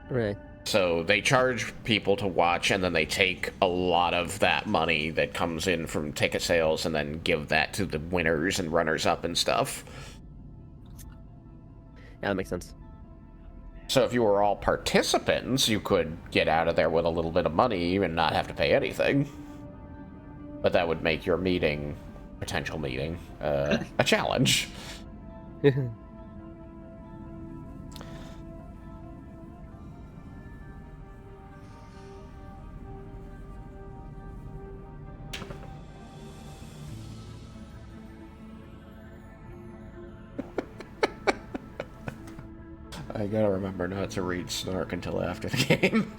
Right. So they charge people to watch, and then they take a lot of that money that comes in from ticket sales and then give that to the winners and runners-up and stuff. Yeah, that makes sense. So if you were all participants, you could get out of there with a little bit of money and not have to pay anything. But that would make your potential meeting, a challenge. I gotta remember not to read Snark until after the game.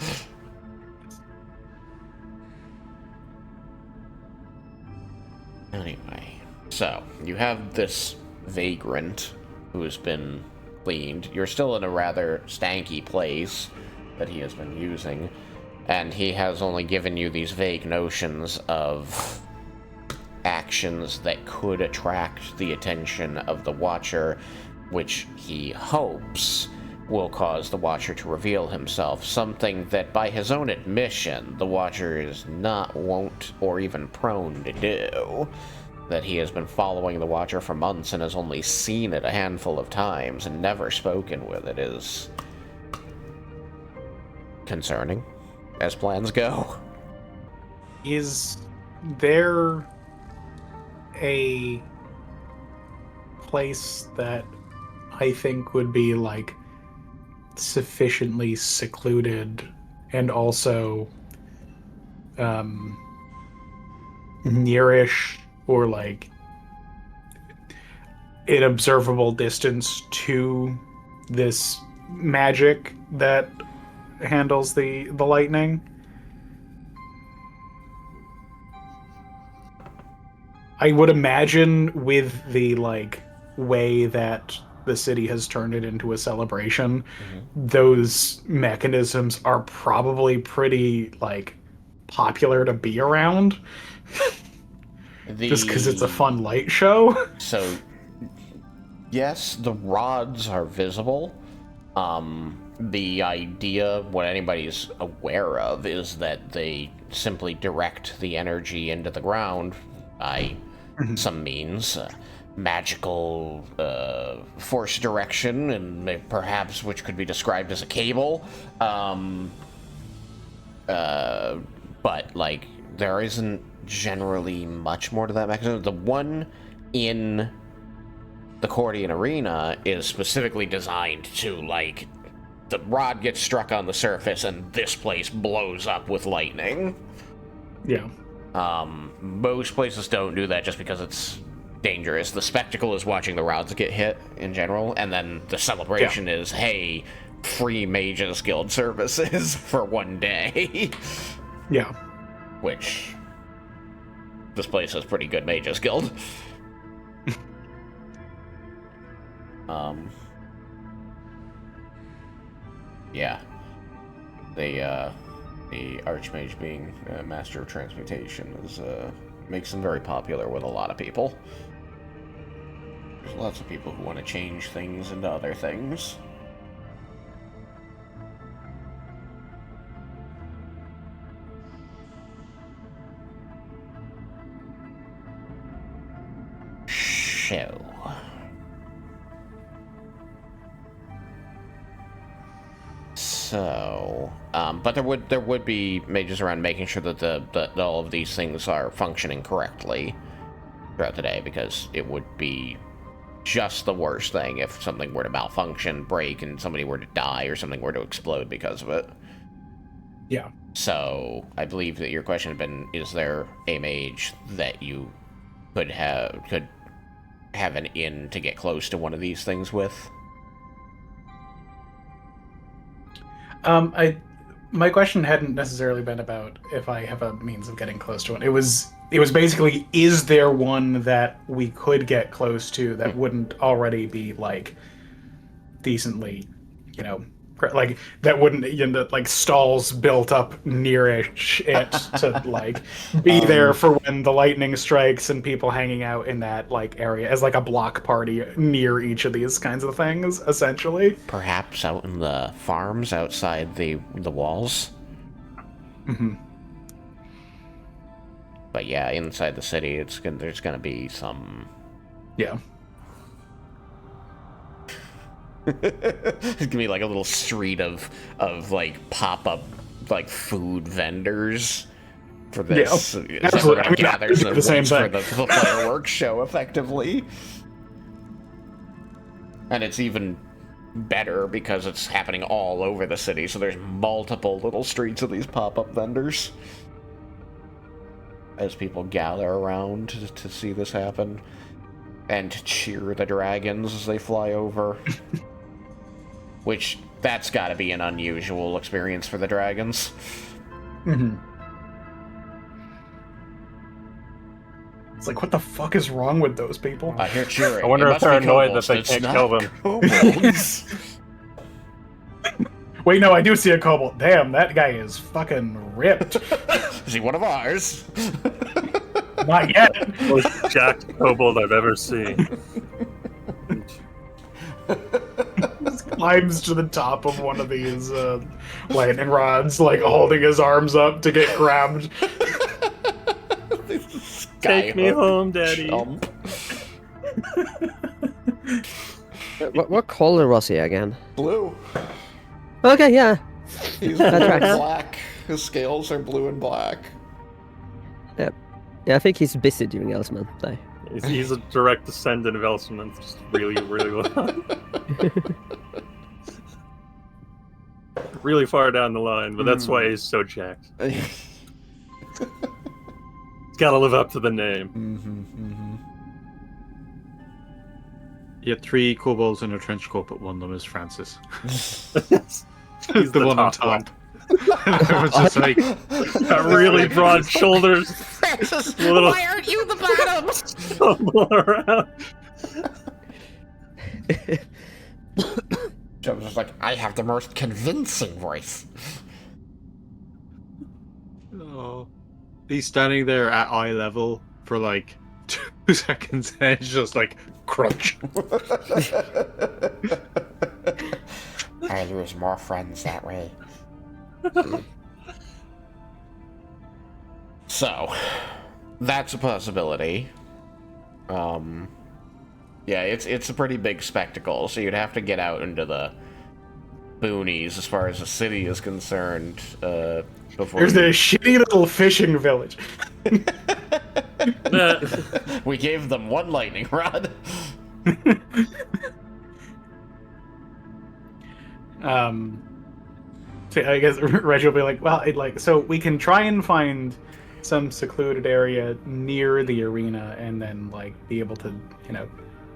Anyway, so you have this vagrant who has been cleaned. You're still in a rather stanky place that he has been using, and he has only given you these vague notions of actions that could attract the attention of the Watcher, which he hopes will cause the Watcher to reveal himself, something that, by his own admission, the Watcher is not wont or even prone to do. That he has been following the Watcher for months and has only seen it a handful of times and never spoken with it is concerning, as plans go. Is there a place that I think would be like sufficiently secluded and also nearish or like in observable distance to this magic that handles the lightning? I would imagine with the like way that the city has turned it into a celebration, those mechanisms are probably pretty like popular to be around. Just because it's a fun light show. So, yes, the rods are visible. the idea, what anybody's aware of, is that they simply direct the energy into the ground by some means. Magical force direction, and perhaps which could be described as a cable. But, like, there isn't generally much more to that mechanism. The one in the Cordian Arena is specifically designed to, like, the rod gets struck on the surface and this place blows up with lightning. Yeah. Most places don't do that just because it's dangerous. The spectacle is watching the rods get hit in general, and then the celebration is, hey, free Mages Guild services for one day. Yeah. Which, this place has pretty good Mages Guild. Yeah. The Archmage being a master of transmutation is, makes them very popular with a lot of people. There's lots of people who want to change things into other things. So, but there would be mages around making sure that that all of these things are functioning correctly throughout the day, because it would be just the worst thing if something were to malfunction, break, and somebody were to die or something were to explode because of it. Yeah. So, I believe that your question had been, is there a mage that you could have an in to get close to one of these things with? My question hadn't necessarily been about if I have a means of getting close to one. It was basically, is there one that we could get close to that wouldn't already be, like, decently, like, that wouldn't, like, stalls built up near-ish it to, like, be there for when the lightning strikes and people hanging out in that, like, area as, like, a block party near each of these kinds of things, essentially. Perhaps out in the farms outside the walls. Mm-hmm. But yeah, inside the city, there's gonna be some. Yeah. It's gonna be like a little street of like pop-up like food vendors for this. Yeah, absolutely. I mean, gathers the same thing for the fireworks show, effectively. And it's even better because it's happening all over the city, so there's multiple little streets of these pop-up vendors as people gather around to see this happen and cheer the dragons as they fly over. Which, that's gotta be an unusual experience for the dragons. Mm-hmm. It's like, what the fuck is wrong with those people? I hear cheering. I wonder if they're annoyed that they can't kill them. Wait, no, I do see a kobold. Damn, that guy is fucking ripped. Is he one of ours? Not yet. Most jacked kobold I've ever seen. Climbs to the top of one of these lightning rods, like holding his arms up to get grabbed. Take me home, Daddy. What color was he again? Blue. Okay, yeah. He's That tracks. black. His scales are blue and black. Yeah, I think he's busy doing Elsman. So. He's a direct descendant of Elsman, just really, really well. Really far down the line, but that's why he's so jacked. He's gotta live up to the name. You had 3 kobolds in a trench coat, but one of them is Francis. He's the one on top top. Everyone's just like, got really broad shoulders. Francis, Little- why aren't you the bottom? Stumble around. Joe's just like, I have the most convincing voice. oh. He's standing there at eye level for like 2 seconds, and it's just like, crunch. Are you lose more friends that way. So, that's a possibility. Yeah, it's a pretty big spectacle, so you'd have to get out into the boonies as far as the city is concerned, before There's a shitty little fishing village. we gave them one lightning rod. So I guess Reggie will be like, well, so we can try and find some secluded area near the arena, and then be able to,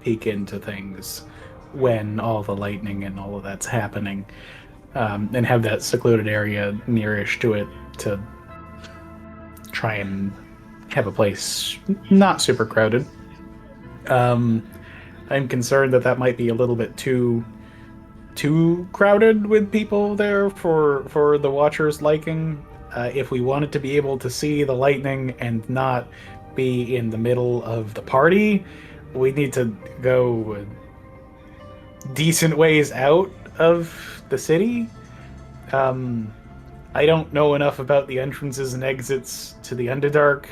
peek into things when all the lightning and all of that's happening, and have that secluded area nearish to it to try and have a place not super crowded. I'm concerned that might be a little bit too crowded with people there for the watchers' liking. If we wanted to be able to see the lightning and not be in the middle of the party, we need to go decent ways out of the city. I don't know enough about the entrances and exits to the Underdark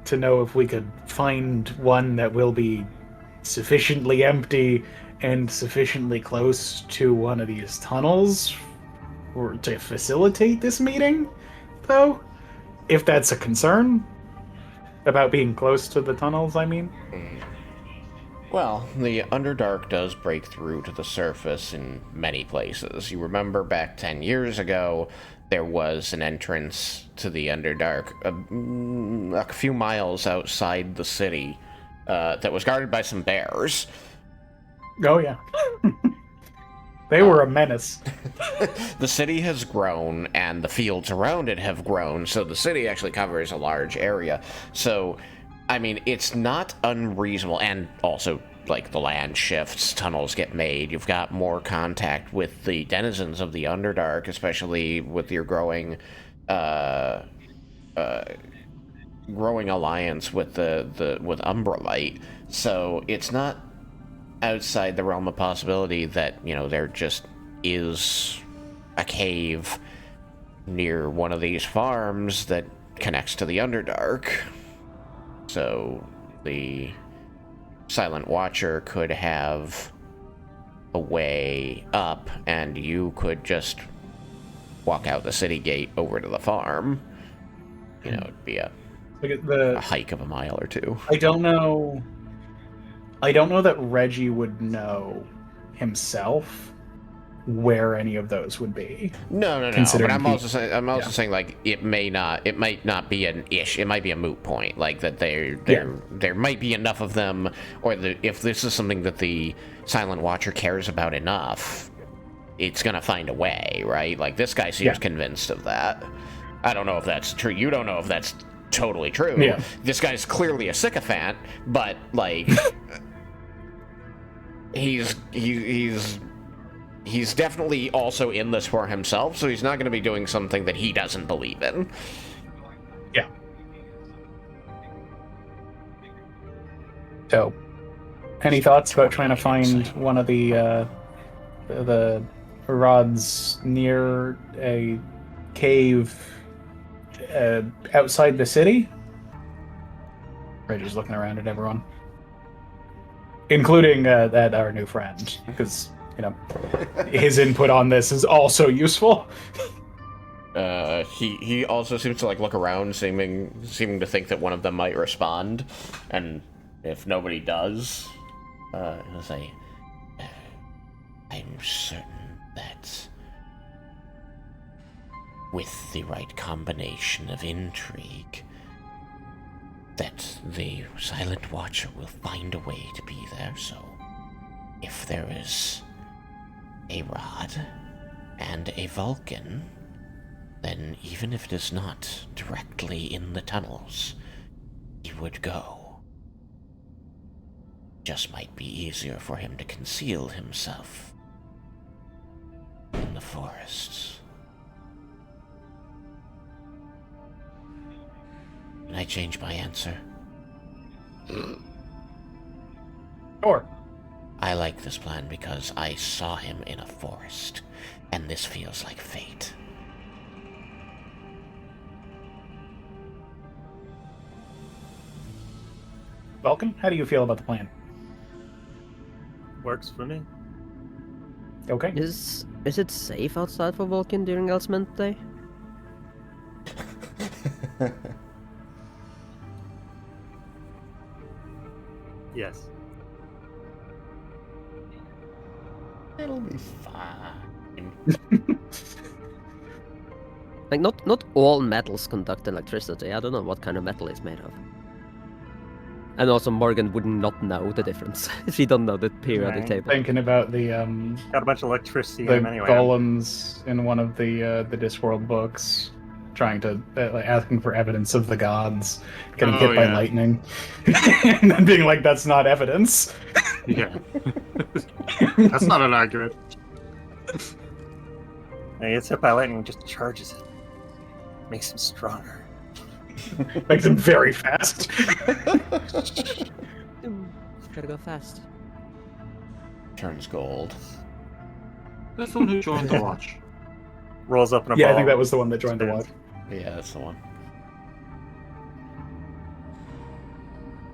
to know if we could find one that will be sufficiently empty and sufficiently close to one of these tunnels or to facilitate this meeting, though. If that's a concern about being close to the tunnels, I mean. Well, the Underdark does break through to the surface in many places. You remember back 10 years ago, there was an entrance to the Underdark a few miles outside the city that was guarded by some bears. Oh, yeah. They were a menace. The city has grown, and the fields around it have grown, so the city actually covers a large area. So, I mean, it's not unreasonable, and also, the land shifts, tunnels get made, you've got more contact with the denizens of the Underdark, especially with your growing alliance with with Umbralight. So it's not outside the realm of possibility that, there just is a cave near one of these farms that connects to the Underdark. So the Silent Watcher could have a way up, and you could just walk out the city gate over to the farm. It'd be a hike of a mile or two. I don't know that Reggie would know himself where any of those would be. No. But I'm also saying it might not be an ish. It might be a moot point. That there might be enough of them, or if this is something that the Silent Watcher cares about enough, it's gonna find a way, right? This guy seems convinced of that. I don't know if that's true. You don't know if that's totally true. Yeah. This guy's clearly a sycophant, but he's definitely also in this for himself, so he's not going to be doing something that he doesn't believe in. Yeah. So, any thoughts about trying to find one of the rods near a cave outside the city? Reggie's looking around at everyone, including our new friend, because his input on this is also useful. He also seems to look around, seeming to think that one of them might respond, and if nobody does, he'll say, "I'm certain that with the right combination of intrigue, that the Silent Watcher will find a way to be there. So, if there is a rod and a Vulcan, then even if it is not directly in the tunnels, he would go. Just might be easier for him to conceal himself in the forests." Can I change my answer? Sure. I like this plan because I saw him in a forest, and this feels like fate. Vulcan, how do you feel about the plan? Works for me. Okay. Is it safe outside for Vulcan during Elsment Day? Yes. It'll be fine. Like, not all metals conduct electricity. I don't know what kind of metal it's made of. And also, Morgan would not know the difference. She don't know the periodic Right. table. Thinking about the Got a bunch of electricity in the him anyway. golems in one of the Discworld books, trying to like, asking for evidence of the gods getting Oh, hit by yeah. lightning, and then being like, "That's not evidence." Yeah. That's not an argument. He gets hit by lightning, just charges it. Makes him stronger. Makes him very fast. Gotta go fast. Turns gold. That's the one who joined the watch. Rolls up in a Yeah, ball. I think that was the one that joined the Spins. watch. Yeah, that's the one.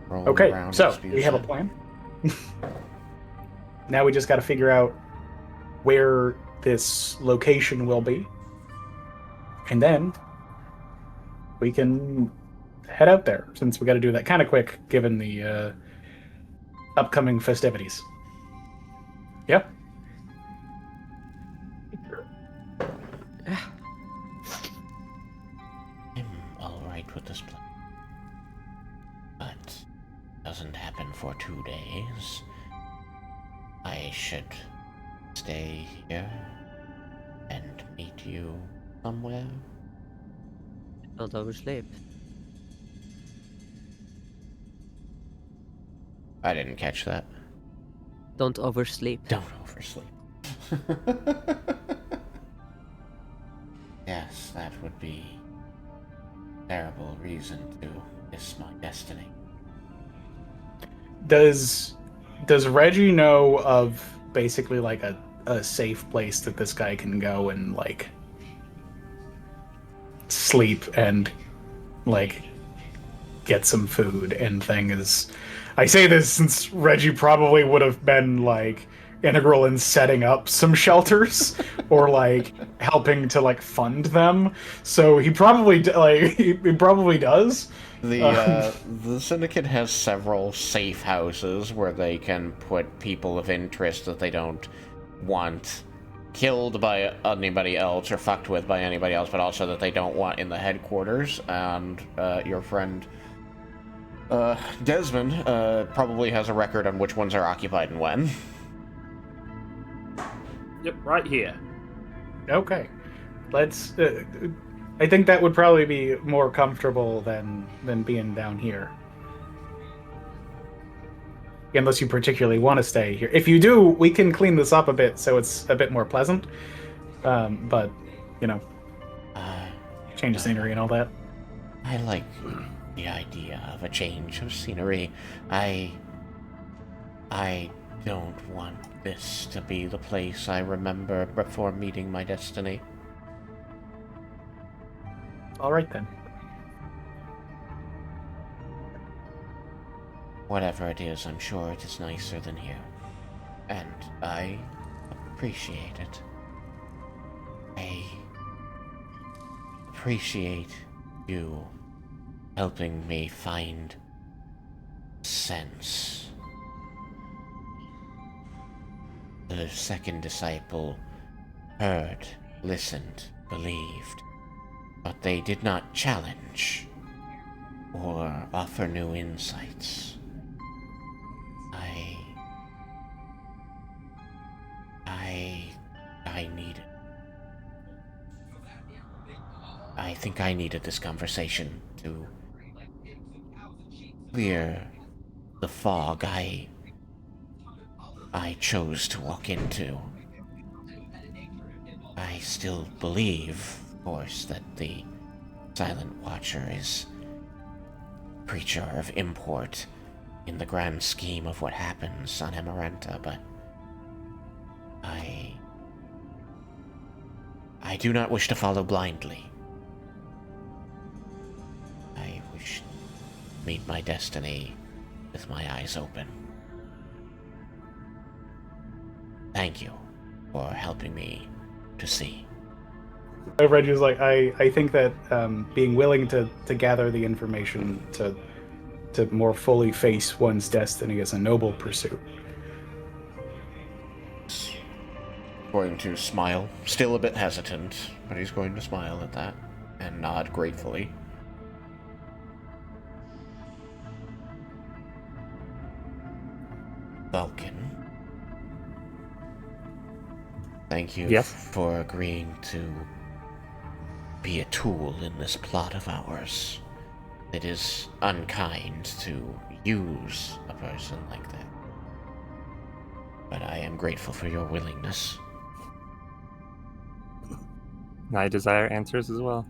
Rolling Okay, around so at speed we of have a sound. plan. Now we just got to figure out where this location will be, and then we can head out there. Since we got to do that kind of quick, given the upcoming festivities. Yeah. I'm alright with this plan. But it doesn't happen for 2 days. I should stay here and meet you somewhere. Don't oversleep. I didn't catch that. Don't oversleep. Don't oversleep. Yes, that would be a terrible reason to miss my destiny. Does Reggie know of basically like a safe place that this guy can go and like sleep and like get some food and things? I say this since Reggie probably would have been like integral in setting up some shelters or like helping to like fund them. So he probably he probably does. The Syndicate has several safe houses where they can put people of interest that they don't want killed by anybody else or fucked with by anybody else, but also that they don't want in the headquarters. And your friend Desmin probably has a record on which ones are occupied and when. Yep, right here. Okay, let's. I think that would probably be more comfortable than being down here. Unless you particularly want to stay here. If you do, we can clean this up a bit so it's a bit more pleasant. But you know, change of scenery and all that. I like the idea of a change of scenery. I don't want this to be the place I remember before meeting my destiny. All right then. Whatever it is, I'm sure it is nicer than here. And I appreciate it. I appreciate you helping me find sense. The second disciple heard, listened, believed, but they did not challenge or offer new insights. I needed. I think I needed this conversation to clear the fog I chose to walk into. I still believe, of course, that the Silent Watcher is a creature of import, in the grand scheme of what happens on Amaranta, but I do not wish to follow blindly. I wish to meet my destiny with my eyes open. Thank you for helping me to see. Reggie's like, I think that being willing to gather the information to more fully face one's destiny is a noble pursuit. Going to smile, still a bit hesitant, but he's going to smile at that and nod gratefully. Vulcan, thank you for agreeing to be a tool in this plot of ours. It is unkind to use a person like that, but I am grateful for your willingness. I desire answers as well.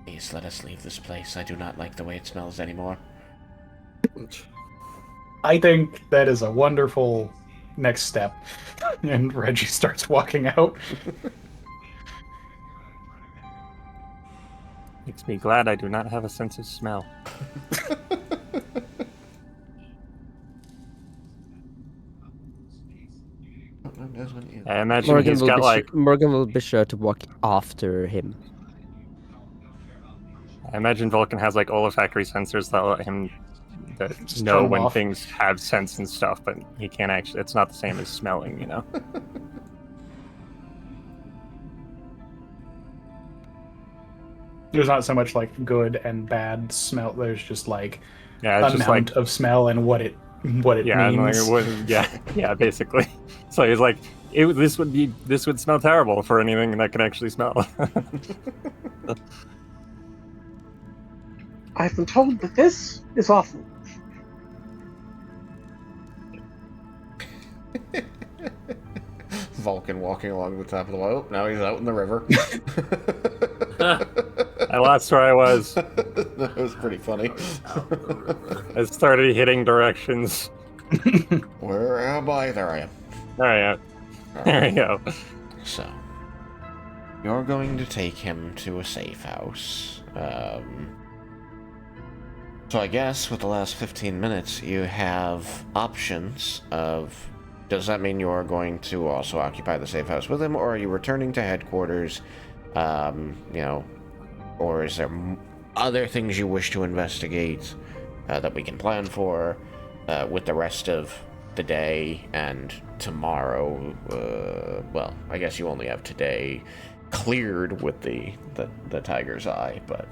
Please let us leave this place. I do not like the way it smells anymore. I think that is a wonderful next step. And Reggie starts walking out. Makes me glad I do not have a sense of smell. I imagine he's got like... Morgan will be sure to walk after him. I imagine Vulcan has like olfactory sensors that let him Just know turn when off. things have sense and stuff, but he can't actually... It's not the same as smelling, you know? There's not so much like good and bad smell. There's just like Yeah, it's just amount like... of smell and what it Yeah, and like, means. yeah, basically. So he's like, this would smell terrible for anything that can actually smell. I've been told that this is awful. Vulcan walking along the top of the wall. Now he's out in the river. I lost where I was. That was pretty funny. I started hitting directions. Where am I? There I am. There I am. There we go. So, you're going to take him to a safe house. So I guess with the last 15 minutes, you have options of... Does that mean you're going to also occupy the safe house with him, or are you returning to headquarters, or is there other things you wish to investigate that we can plan for with the rest of the day and tomorrow? Well, I guess you only have today cleared with the Tiger's Eye, but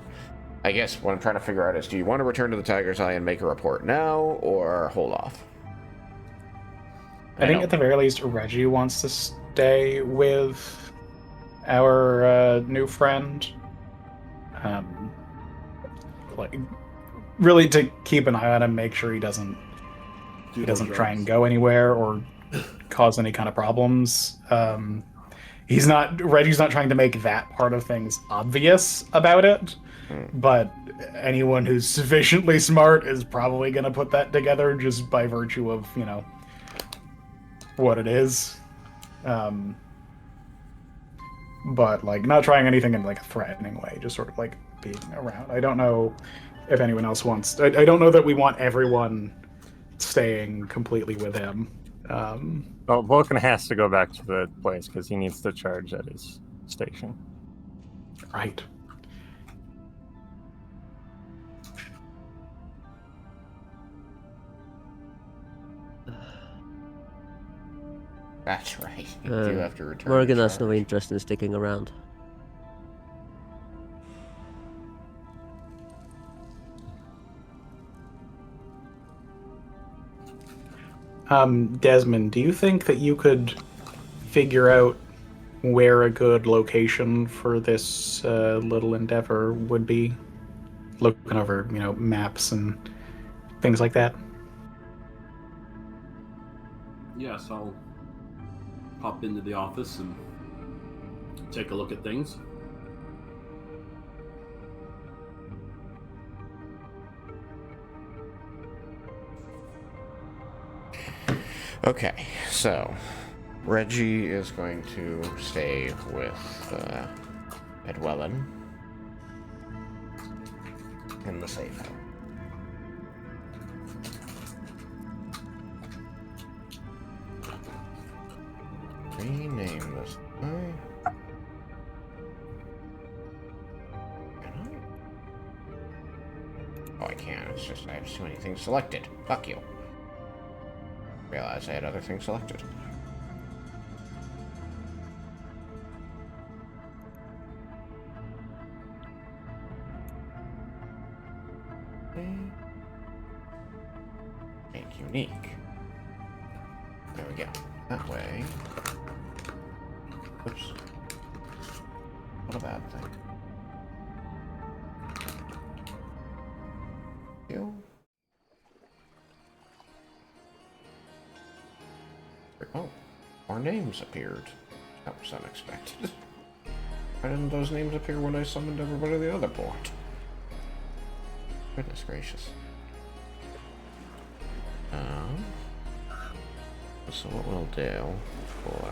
I guess what I'm trying to figure out is, do you want to return to the Tiger's Eye and make a report now, or hold off? I think at the very least, Reggie wants to stay with our new friend. Like, really to keep an eye on him, make sure he doesn't try and go anywhere or cause any kind of problems. Reggie's not trying to make that part of things obvious about it, but anyone who's sufficiently smart is probably going to put that together just by virtue of, what it is. But like not trying anything in like a threatening way, just sort of like being around. I don't know if anyone else wants... I don't know that we want everyone staying completely with him. Well, Vulcan has to go back to the place because he needs to charge at his station. Right. That's right. You do have to return. Morgan has no interest in sticking around. Desmond, do you think that you could figure out where a good location for this little endeavor would be? Looking over, maps and things like that. Yes, I'll pop into the office and take a look at things. Okay, so Reggie is going to stay with Edwellin in the safe house. Rename this guy. Oh, I can't. It's just I have too many things selected. Fuck you. Realize I had other things selected. Make unique. There we go. That way. Oops. What a bad thing. You. Oh, our names appeared. That was unexpected. Why didn't those names appear when I summoned everybody to the other board? Goodness gracious. So what we'll do for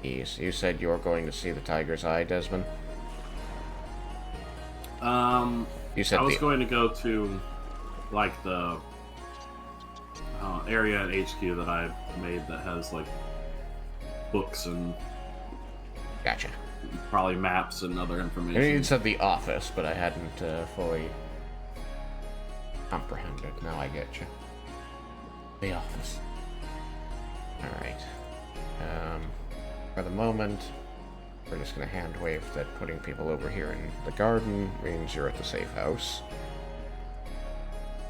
these, you said you're going to see the tiger's eye, Desmond? You said I was going to go to, like, the area at HQ that I made that has, like, books and... Gotcha. Probably maps and other information. I mean, you said the office, but I hadn't fully comprehended. Now I get you. The office. Alright. For the moment, we're just going to hand wave that putting people over here in the garden means you're at the safe house.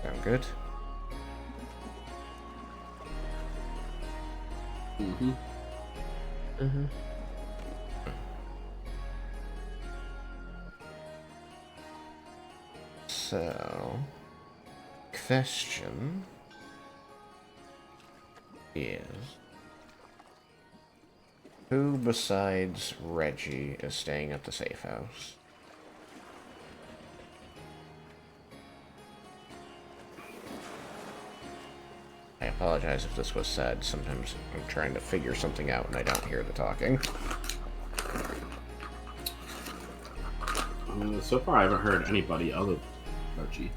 Sound good? Mm-hmm. Mm-hmm. So, question is, who besides Reggie is staying at the safe house? I apologize if this was said. Sometimes I'm trying to figure something out and I don't hear the talking. So far I haven't heard anybody other than Reggie.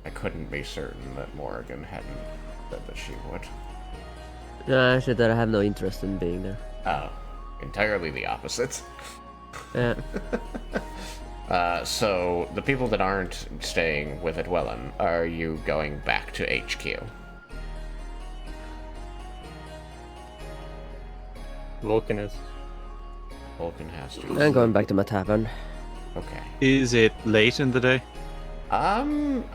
I couldn't be certain that Morrigan hadn't said that she would. No, I said that I have no interest in being there. Oh, entirely the opposite. Yeah. So the people that aren't staying with Edwellin, are you going back to HQ? Vulcan is. Vulcan has to. I'm going back to my tavern. Okay. Is it late in the day? I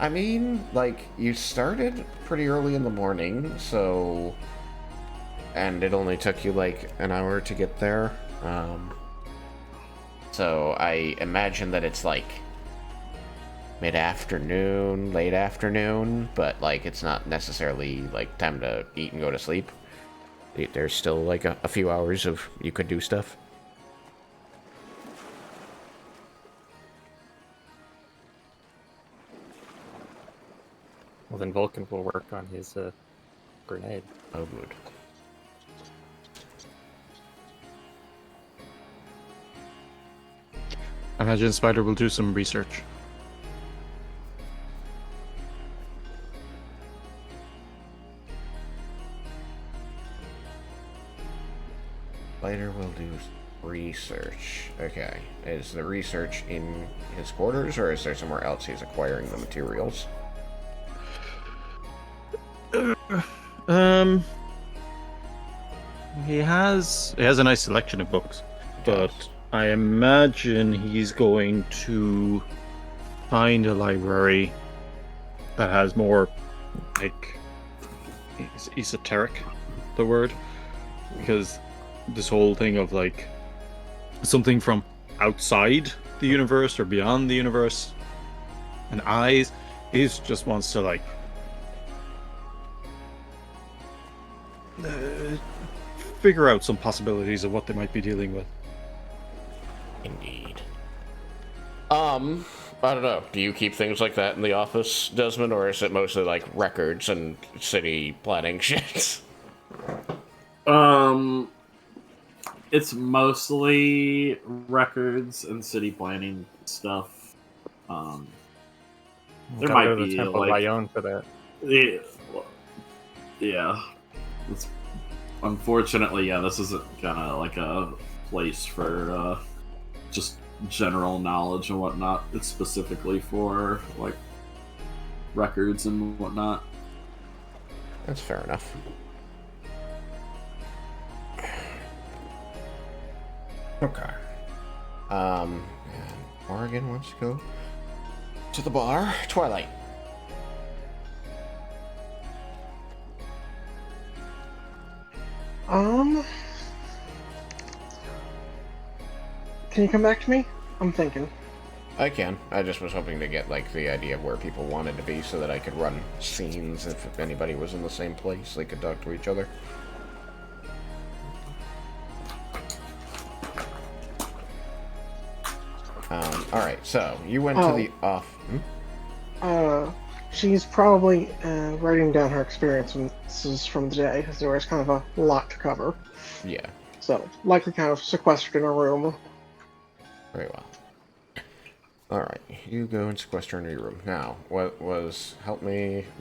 mean, like, you started pretty early in the morning, so... And it only took you, like, an hour to get there. So I imagine that it's, like, mid-afternoon, late afternoon, but, like, it's not necessarily, like, time to eat and go to sleep. There's still, like, a few hours of you could do stuff. Well, then Vulcan will work on his grenade. Oh, good. I imagine Spider will do some research. Spider will do research. Okay. Is the research in his quarters, or is there somewhere else he's acquiring the materials? He has a nice selection of books, but I imagine he's going to find a library that has more, like, esoteric, the word, because this whole thing of, like, something from outside the universe or beyond the universe and eyes is just wants to, like, figure out some possibilities of what they might be dealing with. Indeed. I don't know. Do you keep things like that in the office, Desmond, or is it mostly like records and city planning shit? It's mostly records and city planning stuff. There Gotta might go to the be Temple of like, Ione for that. yeah. It's, unfortunately, yeah, this isn't kind of like a place for just general knowledge and whatnot. It's specifically for like records and whatnot. That's fair enough. Okay. And Morgan wants to go to the bar. Twilight. Can you come back to me? I'm thinking. I can. I just was hoping to get like the idea of where people wanted to be so that I could run scenes if anybody was in the same place. They could talk to each other. Alright, so you went to the off. She's probably writing down her experiences from the day, as there was kind of a lot to cover. Yeah. So, likely kind of sequestered in a room. Very well. Alright, you go and sequester into your room. Now,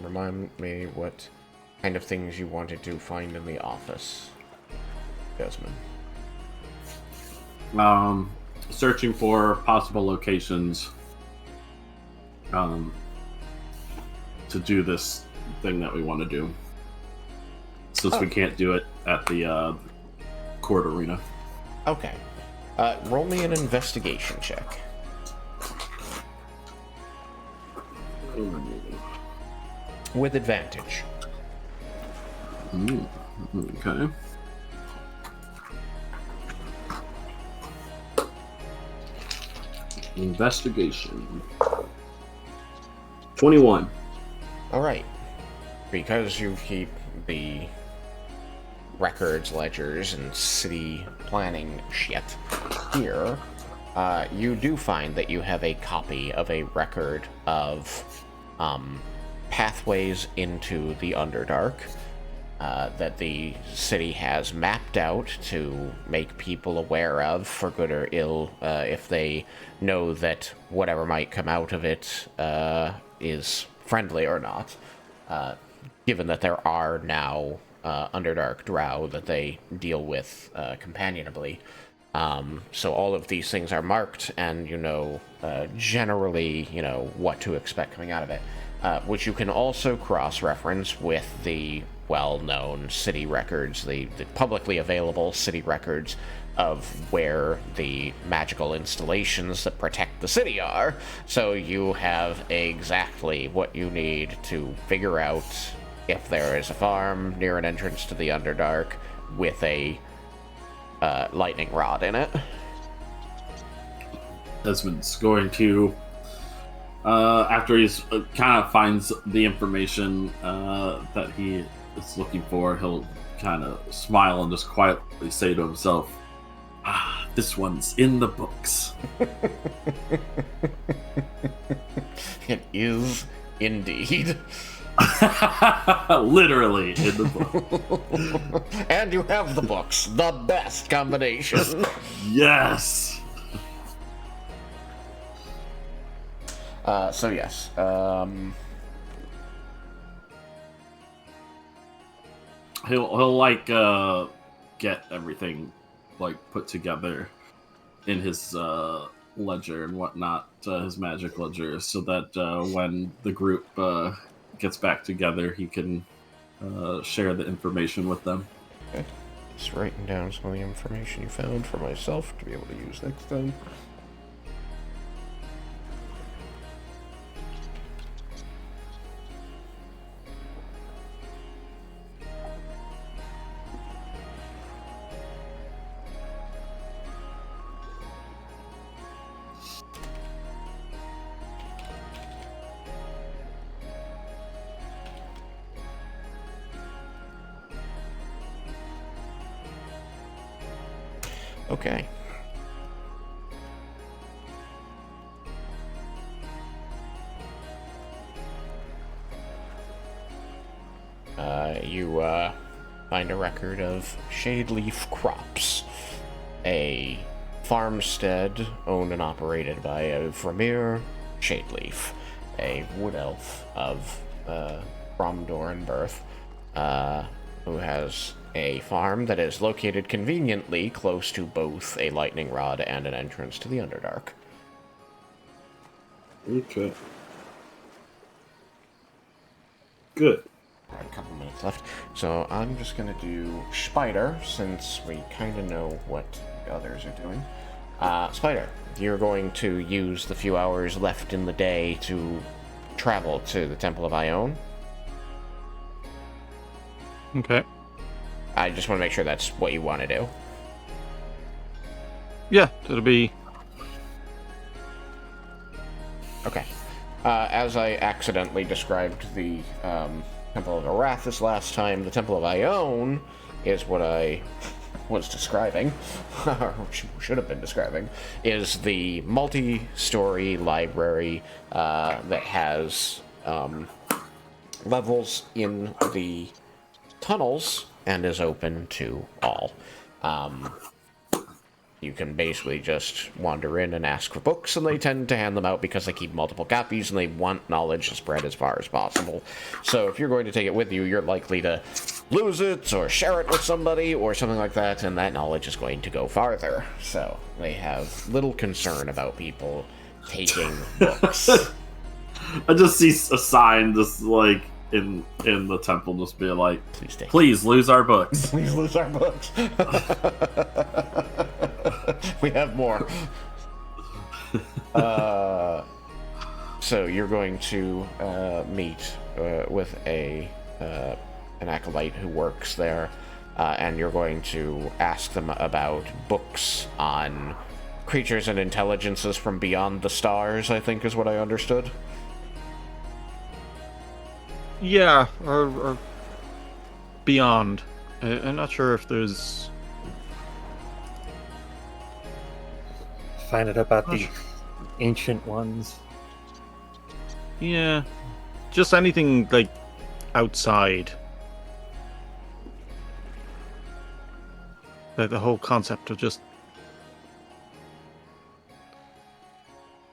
remind me what kind of things you wanted to find in the office, Desmond. Searching for possible locations to do this thing that we want to do. Since we can't do it at the court arena. Okay. Roll me an investigation check. With advantage. Okay. Investigation. 21. Alright. Because you keep the records, ledgers, and city planning shit here, you do find that you have a copy of a record of pathways into the Underdark that the city has mapped out to make people aware of, for good or ill, if they know that whatever might come out of it is friendly or not, given that there are now Underdark drow that they deal with companionably. So all of these things are marked, and you know generally, you know, what to expect coming out of it, which you can also cross-reference with the well-known city records, the publicly available city records of where the magical installations that protect the city are. So you have exactly what you need to figure out if there is a farm near an entrance to the Underdark with a lightning rod in it. Desmond's going to, after he's kind of finds the information that he is looking for, he'll kind of smile and just quietly say to himself, this one's in the books. It is indeed. Literally in the book. And you have the books. The best combination. Yes. So yes. He'll like get everything like put together in his ledger and whatnot, his magic ledger, so that when the group gets back together, he can share the information with them. Okay. Just writing down some of the information you found for myself to be able to use next time. Okay. you find a record of Shadeleaf Crops, a farmstead owned and operated by a Vermeer Shadeleaf, a wood elf of Bromdoran birth, who has a farm that is located conveniently close to both a lightning rod and an entrance to the Underdark. Okay. Good. Alright, a couple minutes left. So I'm just gonna do Spider, since we kind of know what the others are doing. Spider, you're going to use the few hours left in the day to travel to the Temple of Ione. Okay. I just want to make sure that's what you want to do. Yeah, that'll be. Okay. As I accidentally described the Temple of Arathis last time, the Temple of Ione is what I was describing, or should have been describing, is the multi-story library that has levels in the tunnels and is open to all. You can basically just wander in and ask for books, and they tend to hand them out because they keep multiple copies and they want knowledge to spread as far as possible. So if you're going to take it with you, you're likely to lose it or share it with somebody or something like that, and that knowledge is going to go farther. So they have little concern about people taking books. I just see a sign just like in the temple just being like, please lose our books. Please lose our books. We have more. So you're going to meet with an acolyte who works there, and you're going to ask them about books on creatures and intelligences from beyond the stars, I think is what I understood. Yeah, or beyond. I'm not sure if there's. Find out about the ancient ones. Yeah, just anything like outside. Like the whole concept of just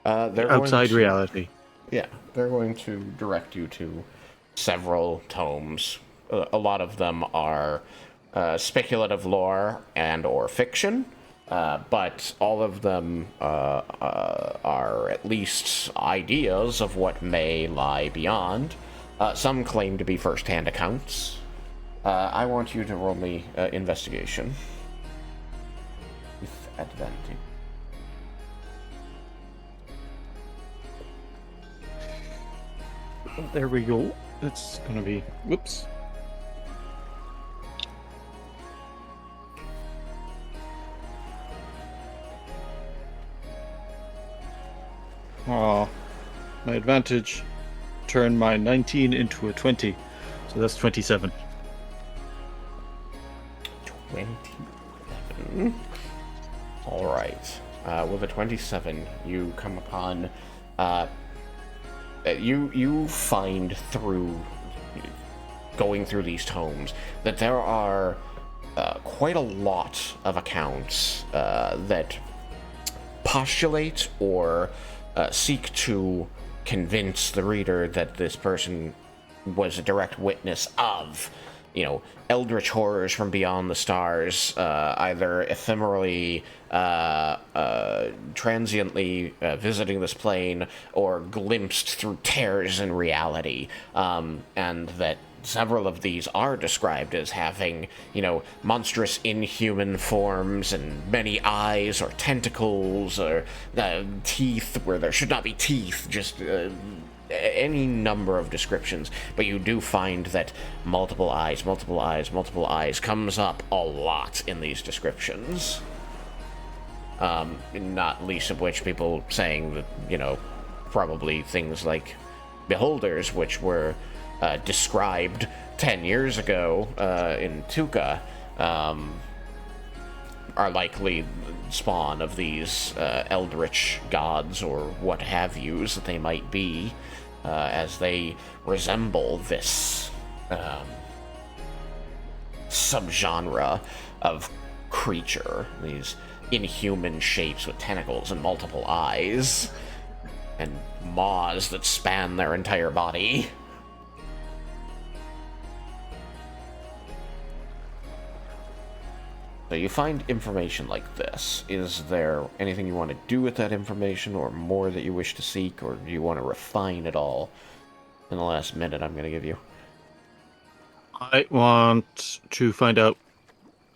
outside reality. Yeah, they're going to direct you to several tomes. A lot of them are speculative lore and or fiction, but all of them are at least ideas of what may lie beyond. Some claim to be first-hand accounts. I want you to roll me investigation with advantage. There we go. That's gonna be. Whoops. Aw, my advantage turned my 19 into a 20, so that's 27. 27. All right. With a 27, you come upon. You find through going through these tomes that there are quite a lot of accounts that postulate or seek to convince the reader that this person was a direct witness of, eldritch horrors from beyond the stars, either ephemerally, transiently visiting this plane, or glimpsed through tears in reality, and that several of these are described as having, monstrous inhuman forms and many eyes or tentacles or teeth where there should not be teeth, just any number of descriptions. But you do find that multiple eyes comes up a lot in these descriptions. Not least of which people saying that, probably things like beholders, which were described 10 years ago in Tuca, are likely spawn of these eldritch gods or what have yous that they might be, as they resemble this subgenre of creature. These inhuman shapes with tentacles and multiple eyes, and maws that span their entire body. So you find information like this. Is there anything you want to do with that information, or more that you wish to seek, or do you want to refine it all in the last minute I'm going to give you? I want to find out,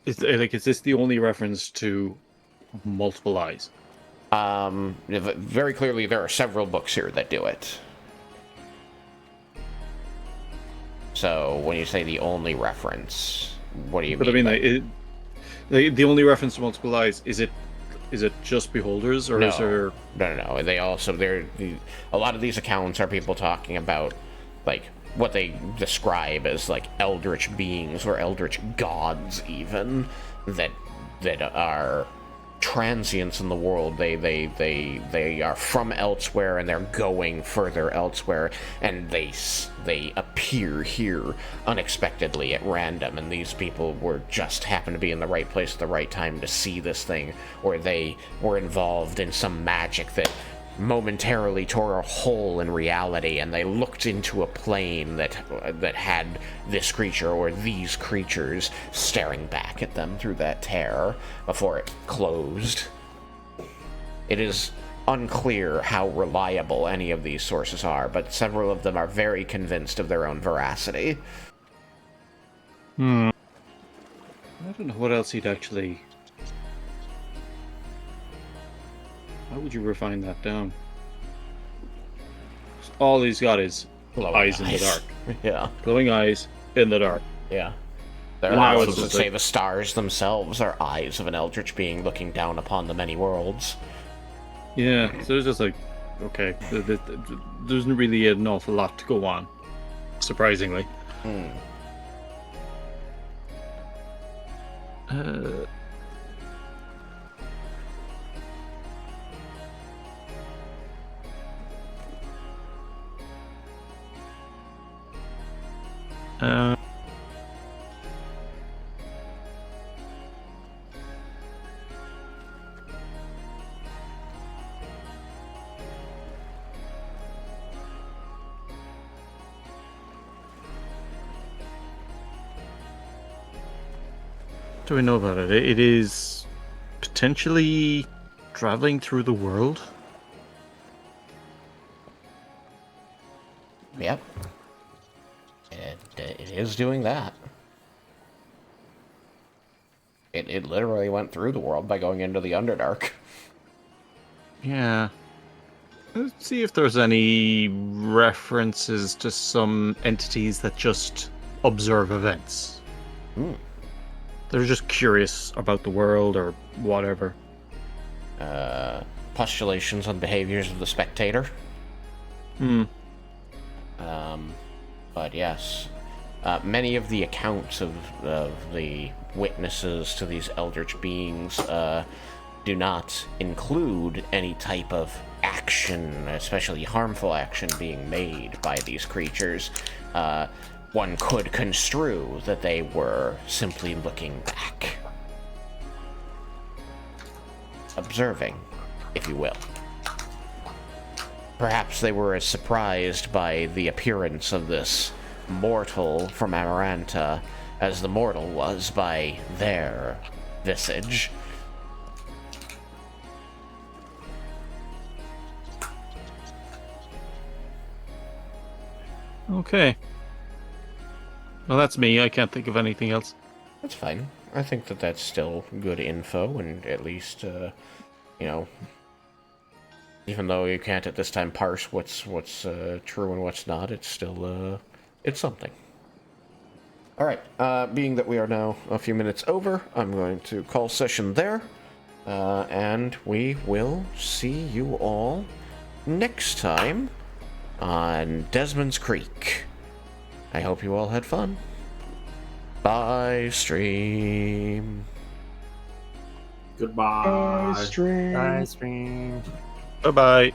is this the only reference to multiple eyes? Very clearly there are several books here that do it. So when you say the only reference, what do you mean? But I mean, the only reference to multiple eyes, is it just beholders, or is there... No. They also, a lot of these accounts are people talking about, like, what they describe as, like, eldritch beings or eldritch gods, even, that are transients in the world. They are from elsewhere, and they're going further elsewhere, and they appear here unexpectedly at random, and these people were just happened to be in the right place at the right time to see this thing, or they were involved in some magic that momentarily tore a hole in reality, and they looked into a plane that had this creature or these creatures staring back at them through that tear before it closed. It is unclear how reliable any of these sources are, but several of them are very convinced of their own veracity. I don't know what else he'd actually... How would you refine that down? All he's got is Glowing eyes in the dark. Yeah. Glowing eyes in the dark. Yeah. There And are now ones it's that just say like- the stars themselves are eyes of an eldritch being looking down upon the many worlds. Yeah, so it's just like, okay, there isn't really an awful lot to go on, surprisingly. What do we know about it? It is potentially traveling through the world. Yep. It is doing that. It literally went through the world by going into the Underdark. Yeah. Let's see if there's any references to some entities that just observe events. They're just curious about the world or whatever. Postulations on behaviors of the spectator. But yes, many of the accounts of the witnesses to these eldritch beings do not include any type of action, especially harmful action, being made by these creatures. One could construe that they were simply looking back. Observing, if you will. Perhaps they were as surprised by the appearance of this mortal from Amaranta as the mortal was by their visage. Okay. Well, that's me. I can't think of anything else. That's fine. I think that that's still good info, and at least, you know, even though you can't at this time parse what's true and what's not, it's still, it's something. Alright, being that we are now a few minutes over, I'm going to call session there, and we will see you all next time on Desmond's Creek. I hope you all had fun. Bye, stream. Goodbye. Stream. Bye, stream. Bye-bye.